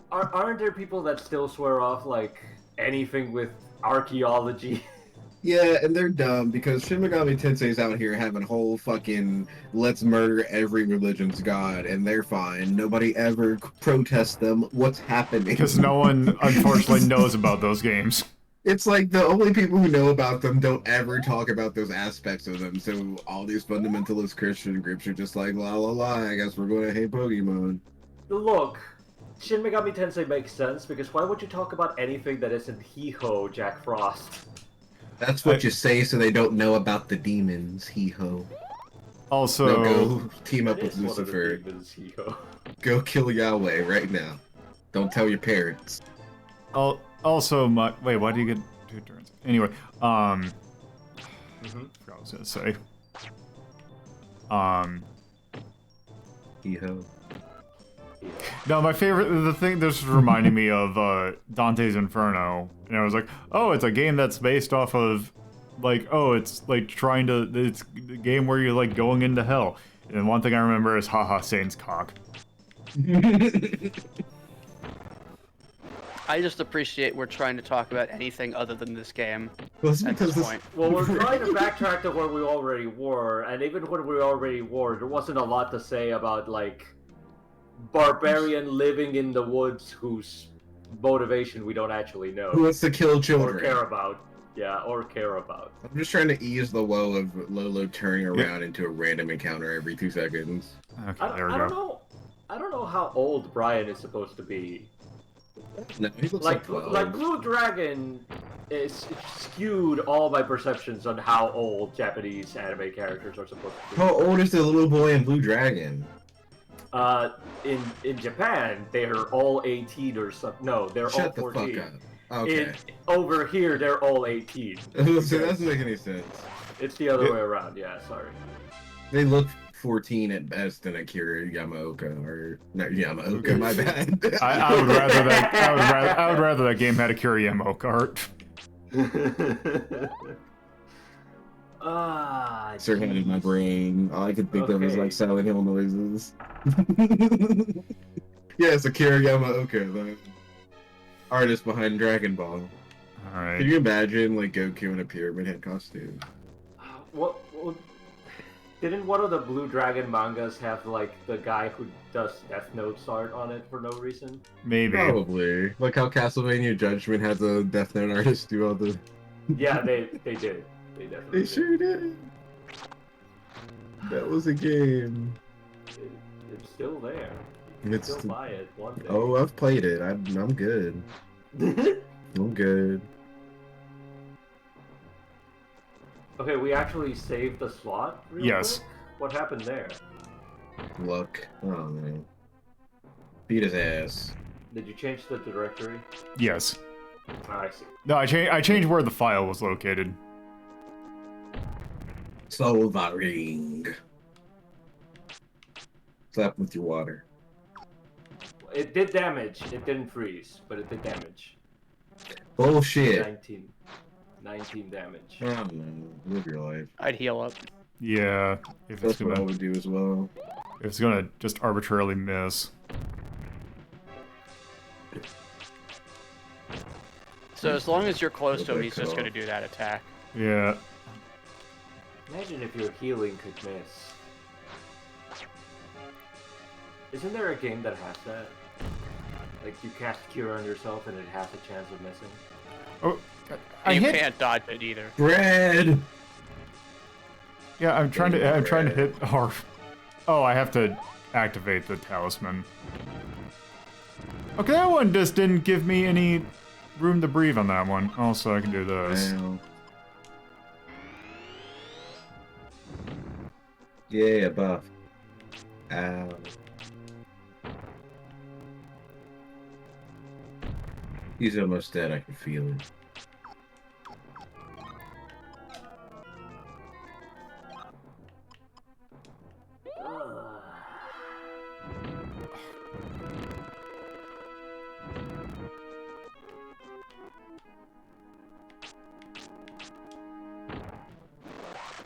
Aren't there people that still swear off, like, anything with archaeology? Yeah, and they're dumb because Shin Megami Tensei's out here having whole fucking let's murder every religion's god, and they're fine. Nobody ever protests them. What's happening? Because no one, unfortunately, knows about those games. It's like the only people who know about them don't ever talk about those aspects of them. So all these fundamentalist Christian groups are just like, la la la, I guess we're going to hate Pokemon. Look, Shin Megami Tensei makes sense, because why would you talk about anything that isn't Hee-Ho, Jack Frost? That's what you say so they don't know about the demons, hee-ho. Also, No, go team up That with is one of the Lucifer. demons, Hee-Ho. Go kill Yahweh right now. Don't tell your parents. also, wait, why do you get 2 turns? Anyway, Mm-hmm. I forgot what I was gonna say. Hee-ho. No, my favorite, the thing this is reminding me of Dante's Inferno, and I was like, oh, it's a game that's based off of, like, oh, it's like it's a game where you're like going into hell. And one thing I remember is haha Saint's cock. I just appreciate we're trying to talk about anything other than this game Well, it's at because this this point. Well, we're trying to backtrack to where we already were, and even when we already were, there wasn't a lot to say about, like, barbarian living in the woods whose motivation we don't actually know. who wants to kill or children. care about. Yeah, or care about. I'm just trying to ease the woe of Lolo turning around into a random encounter every 2 seconds. Okay, I there we don't go. know. I don't know how old Brian is supposed to be. No, he looks like 12. Like Blue Dragon is skewed all my perceptions on how old Japanese anime characters are supposed to be. How old is the little boy in Blue Dragon? In Japan, they're all 18 or something. No, they're Shut all the 14. fuck up. Okay. Over here, they're all 18. So that doesn't make any sense. It's the other way around. Yeah, sorry. They look 14 at best in Akira Yamaoka, or not Yamaoka, my bad. I would rather that I would rather that game had a Kiriyama art. Circling in my brain. All I could think of was Okay. like Silent Hill noises. Yeah, it's Akira Yamaoka. artist behind Dragon Ball. All right. Can you imagine like Goku in a pyramid head costume? What? Didn't one of the Blue Dragon mangas have like the guy who does Death Note's art on it for no reason? Maybe. Probably. Like how Castlevania Judgment had the Death Note artist do all the. Yeah, they did. They definitely They sure did. That was a game. It's still there. You can It's still buy it one day. Oh, I've played it. I'm good. I'm good. Okay, we actually saved the slot. Real Yes. quick? What happened there? Luck. Oh man. Beat his ass. Did you change the directory? Yes. Ah, I see. No, I changed where the file was located. Solvaring. Slap with your water. It did damage. It didn't freeze, but it did damage. Bullshit. 19 damage. I don't know. Live your life. I'd heal up. Yeah. If it's That's what I gonna, would do as well. if it's gonna just arbitrarily miss. So as long as you're close to him, What he's they just call- gonna do that attack. Yeah. Imagine if your healing could miss. Isn't there a game that has that? Like you cast Cure on yourself and it has a chance of missing? Oh, I You hit. can't dodge it either. Bread. Yeah, I'm trying to Bread. hit our. Oh, I have to activate the talisman. Okay, that one just didn't give me any room to breathe on that one. Also, I can do this. Wow. Yeah, buff. Ow. He's almost dead, I can feel it.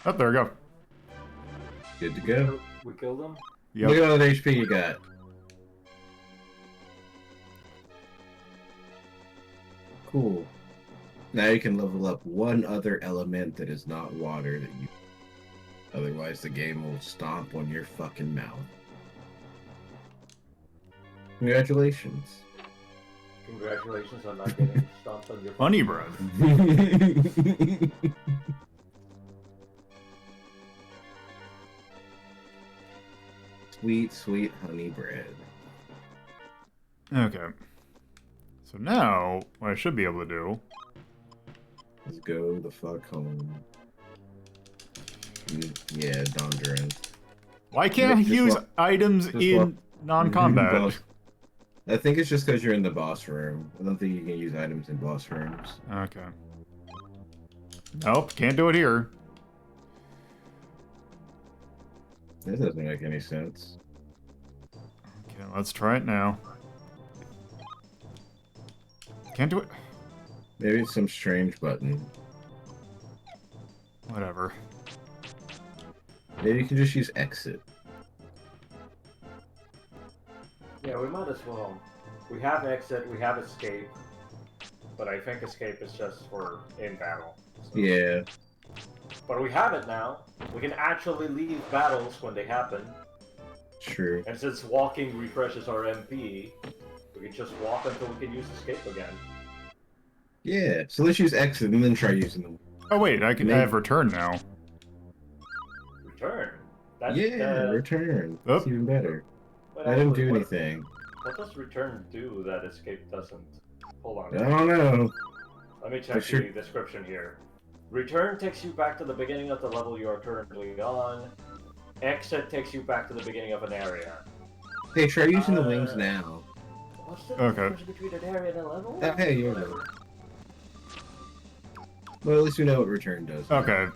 Oh, there we go. Good to go. We killed him? Yep. Look at all that HP you got. Cool. Now you can level up one other element that is not water that you. Otherwise, the game will stomp on your fucking mouth. Congratulations. Congratulations on not getting stomped on your Honey bread. Sweet, sweet honey bread. Okay. So now, what I should be able to do. Let's go the fuck home. Yeah, Dondra. Why can't I Just use walk- items just in walk- non-combat? Boss- I think it's just because you're in the boss room. I don't think you can use items in boss rooms. Okay. Nope, can't do it here. This doesn't make any sense. Okay, let's try it now. Can't do it. Maybe it's some strange button. Whatever. Maybe you can just use exit. Yeah, we might as well. We have exit, we have escape, but I think escape is just for in battle. So. Yeah. But we have it now. We can actually leave battles when they happen. True. And since walking refreshes our MP, we can just walk until we can use escape again. Yeah. So let's use exit and then try using them. Oh wait, I can Maybe. have return now. Return. That, Yeah, return. Oh. That's even better. but I didn't actually, do what- anything. What does return do that escape doesn't? Hold on. I don't know. Let me For check sure. the description here. Return takes you back to the beginning of the level you are currently on. Exit takes you back to the beginning of an area. Hey, try using the wings now. What's the Okay. difference between an area and a level? Oh, hey, you're right. Well, at least we know what return does. Okay.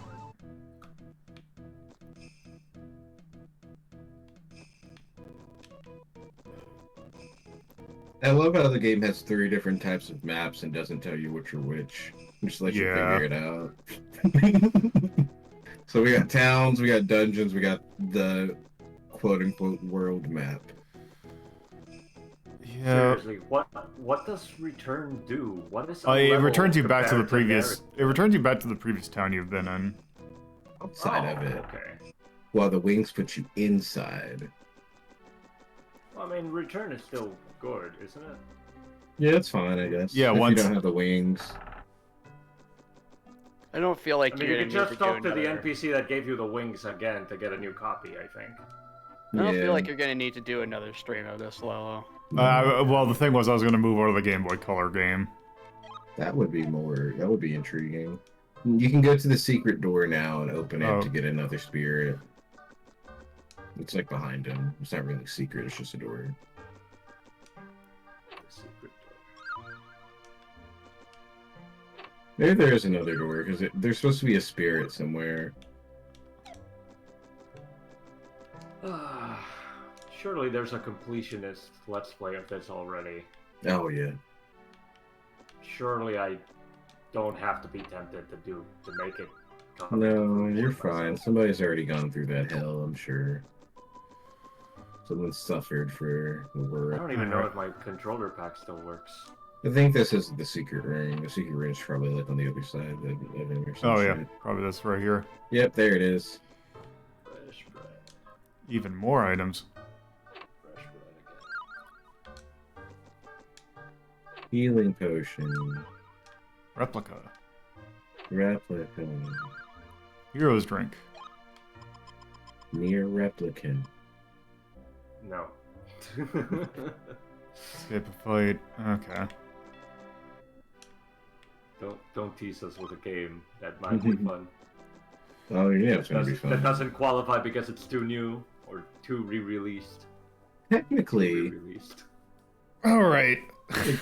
I love how the game has 3 different types of maps and doesn't tell you which are which. Just let you Yeah. figure it out. So we got towns, we got dungeons, we got the quote-unquote world map. Yeah. Seriously, what does return do? What is It returns you back to the previous. It returns you back to the previous town you've been in. Outside of it. Okay. While the wings put you inside. Well, I mean, return is still good, isn't it? Yeah, it's fine, I guess. Yeah, if once you don't have the wings. I don't feel like I mean, you're you gonna could need just to talk do to the another... NPC that gave you the wings again to get a new copy, I think. I don't Yeah. feel like you're gonna need to do another stream of this, Lolo. well, the thing was, I was gonna move over to the Game Boy Color game. That would be intriguing. You can go to the secret door now and open it to get another spirit. It's like behind him. It's not really secret, it's just a door. The secret Maybe there is another door, because there's supposed to be a spirit somewhere. door. Surely there's a completionist Let's Play of this already. Oh, yeah. Surely I don't have to be tempted to make it. No, you're fine. Somebody's already gone through that hell, I'm sure. Someone suffered for the I world. don't even know if my controller pack still works. I think this is the secret ring. The secret ring is probably like on the other side of it or some Oh yeah, shit. probably that's right here. Yep, there it is. Fresh bread. Even more items. Fresh bread again. Healing potion. Replica. Replica. Hero's drink. Near replicant. No. Escape a fight. Okay. Don't tease us with a game that might be fun. Oh yeah, it's gonna be fun. That doesn't qualify because it's too new or too re-released. Technically, Re-released. All right. I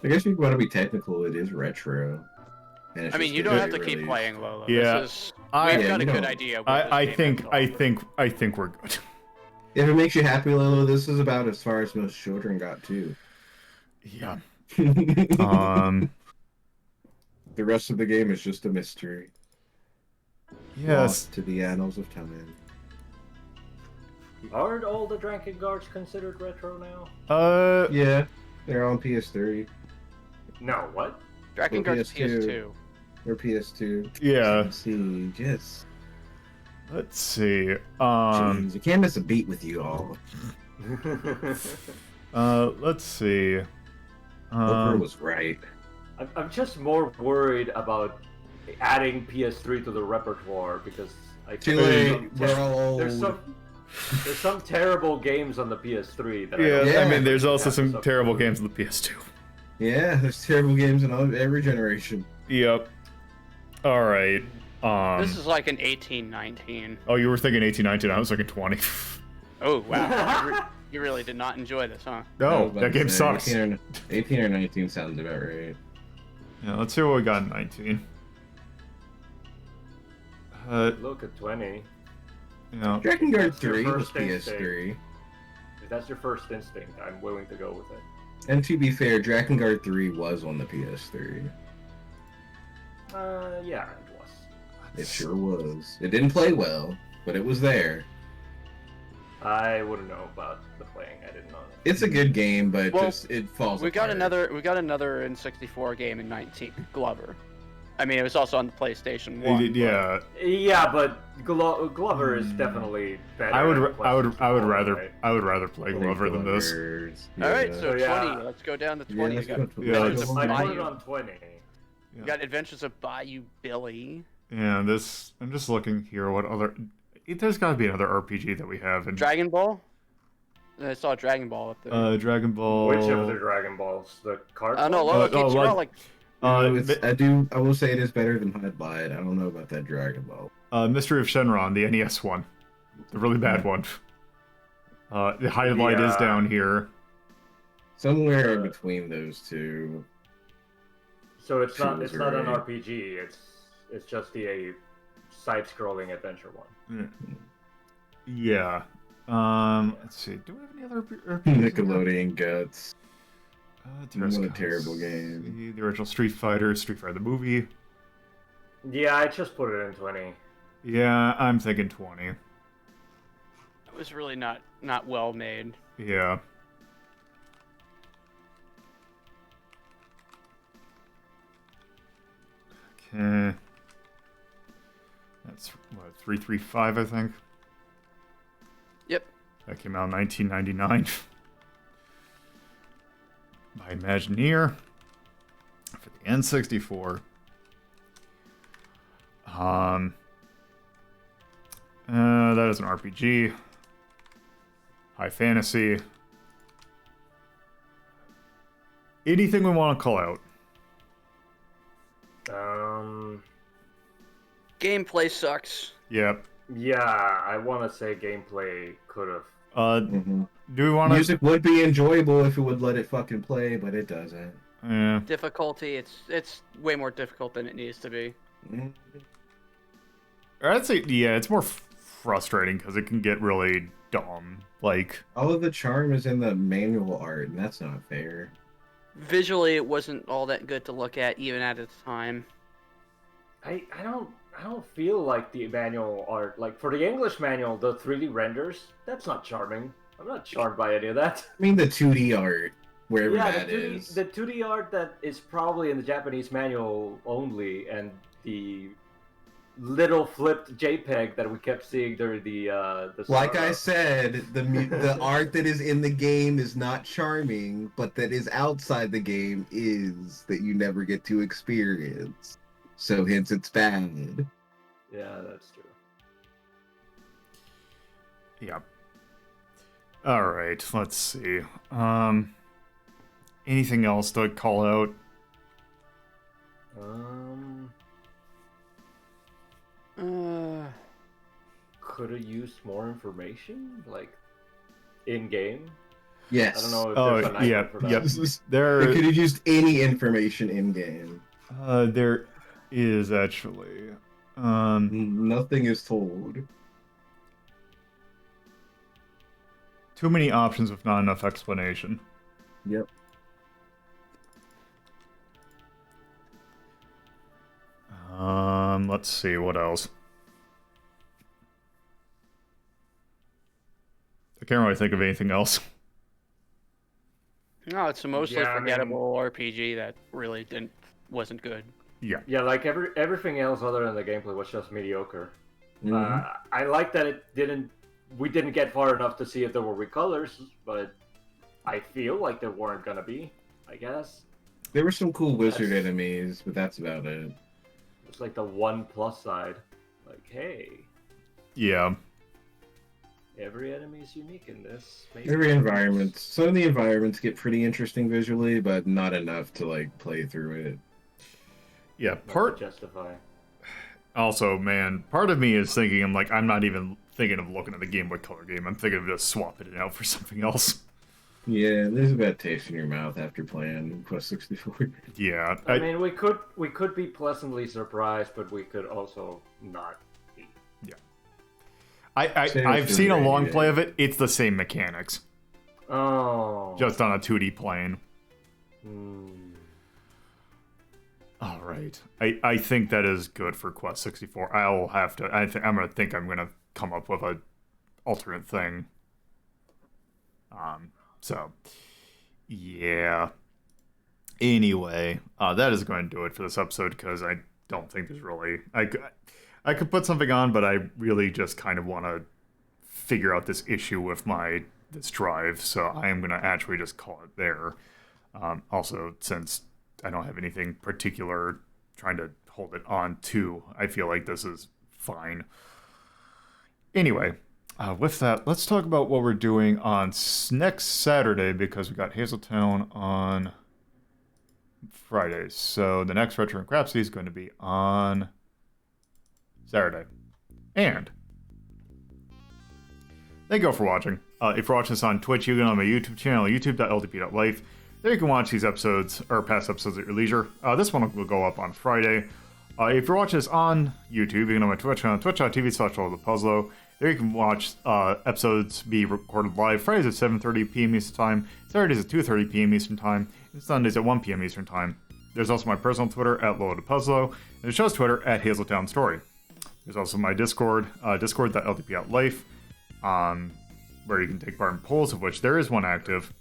guess if you want to be technical, it is retro. And it's I mean, just you a don't have good to keep release. playing Lolo. Yeah. This is... I- We've Yeah, got a you good don't- idea. Of what this I game think is I all think I think we're good. If it makes you happy, Lilo, this is about as far as most children got too. Yeah. The rest of the game is just a mystery. Yes. Lost to the annals of time. Aren't all the Drakengard's considered retro now? Yeah, they're on PS3 No, what? Dragon Or Guard's PS2. PS2. or PS2. Yeah. See, yes. Let's see. Jeez, you can't miss a beat with you all. Let's see. Booker was right. I'm just more worried about adding PS3 to the repertoire because I Too think late. We're all old. there's some terrible games on the PS3 that I Yeah, don't Yeah. I mean, there's also have to some terrible games on the PS2. Yeah, there's terrible games in every generation. Yep. All right. This is like an 1819. Oh, you were thinking 1819. I was thinking 20. Oh, wow. You really did not enjoy this, huh? I was No, about that to game say, sucks. 18 or 19 sounds about right. Yeah, let's see what we got in 19. Look at 20. Yeah. Dragon Guard That's your 3 was first instinct. PS3. If that's your first instinct, I'm willing to go with it. And to be fair, Dragon Guard 3 was on the PS3. Yeah, it was. It sure was. It didn't play well, but it was there. I wouldn't know about the playing. I didn't know that. It's a good game, but Well, it falls We got apart. another N64 game in 19, Glover. I mean, it was also on the PlayStation 1. Yeah. Yeah, but Glover is definitely better. I than would rather right? I would rather play Glover than this. Glovers. All right, so Yeah. 20. Let's go down to Yeah, 20. let's We go got to- Yeah, Adventures of I put it Bayou. on 20. We got Adventures of Bayou Billy. Yeah, this. I'm just looking here. What other? There's got to be another RPG that we have. And Dragon Ball? I saw Dragon Ball up there. Dragon Ball. Which of the Dragon Balls? The card? No, one? Lola keeps you out like... I will say it is better than Hide by It. I don't know about that Dragon Ball. Mystery of Shenron, the NES one, the really bad one. The highlight is Yeah. down here. Somewhere in between those two. So it's not Feels an right. RPG. It's just a side-scrolling adventure one. Yeah. Let's see. Do we have any other RPGs? Nickelodeon Guts. Terrace What a House. terrible game. The original Street Fighter the movie. Yeah, I just put it in 20. Yeah, I'm thinking 20. It was really not well made. Yeah. That's what, 335, I think. Yep. That came out in 1999 by Imagineer for the N64. That is an RPG. High fantasy. Anything we want to call out? Gameplay sucks. Yep. Yeah, I want to say gameplay could have. Do we want to? Music would be enjoyable if it would let it fucking play, but it doesn't. Yeah. Difficulty, it's way more difficult than it needs to be. I'd say, yeah, it's more frustrating because it can get really dumb. Like, All of the charm is in the manual art, and that's not fair. Visually, it wasn't all that good to look at, even at its time. I don't feel like the manual art, like for the English manual, the 3D renders, that's not charming. I'm not charmed by any of that. I mean the 2D art, wherever Yeah, that the 2D, is. the 2D art that is probably in the Japanese manual only, and the little flipped JPEG that we kept seeing during the Like I startup. said, the art that is in the game is not charming, but that is outside the game is that you never get to experience. So hence it's bad. Yeah, that's true. yeah. All right, let's see. Anything else to call out? Could have used more information, like in game. Yes. I don't know if Oh, there's an item yeah, for that. yep. They There, could have used any information in game. there is actually. Nothing is told. Too many options with not enough explanation. Yep. Let's see, what else? I can't really think of anything else. No, it's a mostly Yeah, I mean- forgettable RPG that really wasn't good. Yeah. Yeah, like everything else other than the gameplay was just mediocre. Mhm. I like that we didn't get far enough to see if there were recolors, but I feel like there weren't gonna be, I guess. There were some cool wizard That's- enemies, but that's about it. It's like the one plus side. Like, hey, Yeah. every enemy is unique in this. Every environment. Some of the environments get pretty interesting visually, but not enough to like play through it. Yeah, Not to part justify. also, man, part of me is thinking, I'm not even thinking of looking at the Game Boy Color game. I'm thinking of just swapping it out for something else. Yeah, there's a bad taste in your mouth after playing Quest 64. Yeah. I mean, we could be pleasantly surprised, but we could also not be. I've seen a long play of it. It's the same mechanics, Oh. just on a 2D plane. Hmm. All right. I think that is good for Quest 64. I'll have to. I'm gonna come up with a alternate thing. So, yeah. Anyway, that is going to do it for this episode because I don't think there's really I could put something on, but I really just kind of want to figure out this issue with this drive. So I am going to actually just call it there. Also, since I don't have anything particular trying to hold it on to, I feel like this is fine. Anyway, with that, let's talk about what we're doing on next Saturday, because we got Hazeltown on Friday. So the next Retro and Rhapsody is going to be on Saturday. And thank you all for watching. If you're watching this on Twitch, you can go on my YouTube channel, youtube.ldp.life. There you can watch these episodes, or past episodes at your leisure. This one will go up on Friday. If you're watching this on YouTube, you can go on my Twitch channel, twitch.tv/allthepuzzlo. There you can watch episodes be recorded live Fridays at 7:30 p.m. Eastern Time, Saturdays at 2:30 p.m. Eastern Time, and Sundays at 1 p.m. Eastern Time. There's also my personal Twitter at @LoadedPuzzlo, and the show's Twitter at Hazeltown Story. There's also my Discord, discord.ldp.life, where you can take part in polls, of which there is one active.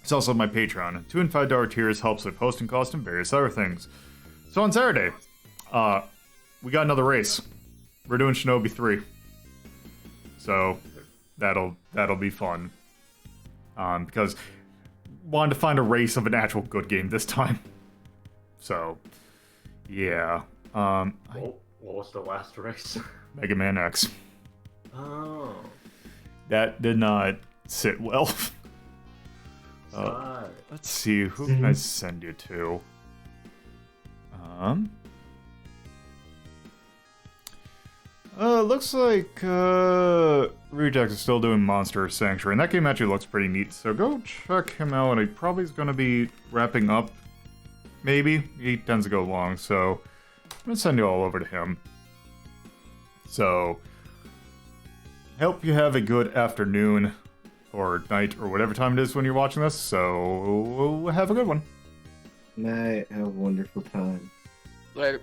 It's also my Patreon. $2 and $5 tiers helps with hosting costs and various other things. So on Saturday, we got another race. We're doing Shinobi 3. So that'll be fun. Because wanted to find a race of an actual good game this time. So yeah. What was the last race? Mega Man X. Oh. That did not sit well. Let's see, who can I send you to? Looks like Reject is still doing Monster Sanctuary, and that game actually looks pretty neat, so go check him out. He probably is going to be wrapping up, maybe. He tends to go long, so I'm going to send you all over to him. So, hope you have a good afternoon, or night, or whatever time it is when you're watching this, so have a good one. Night, have a wonderful time. Later.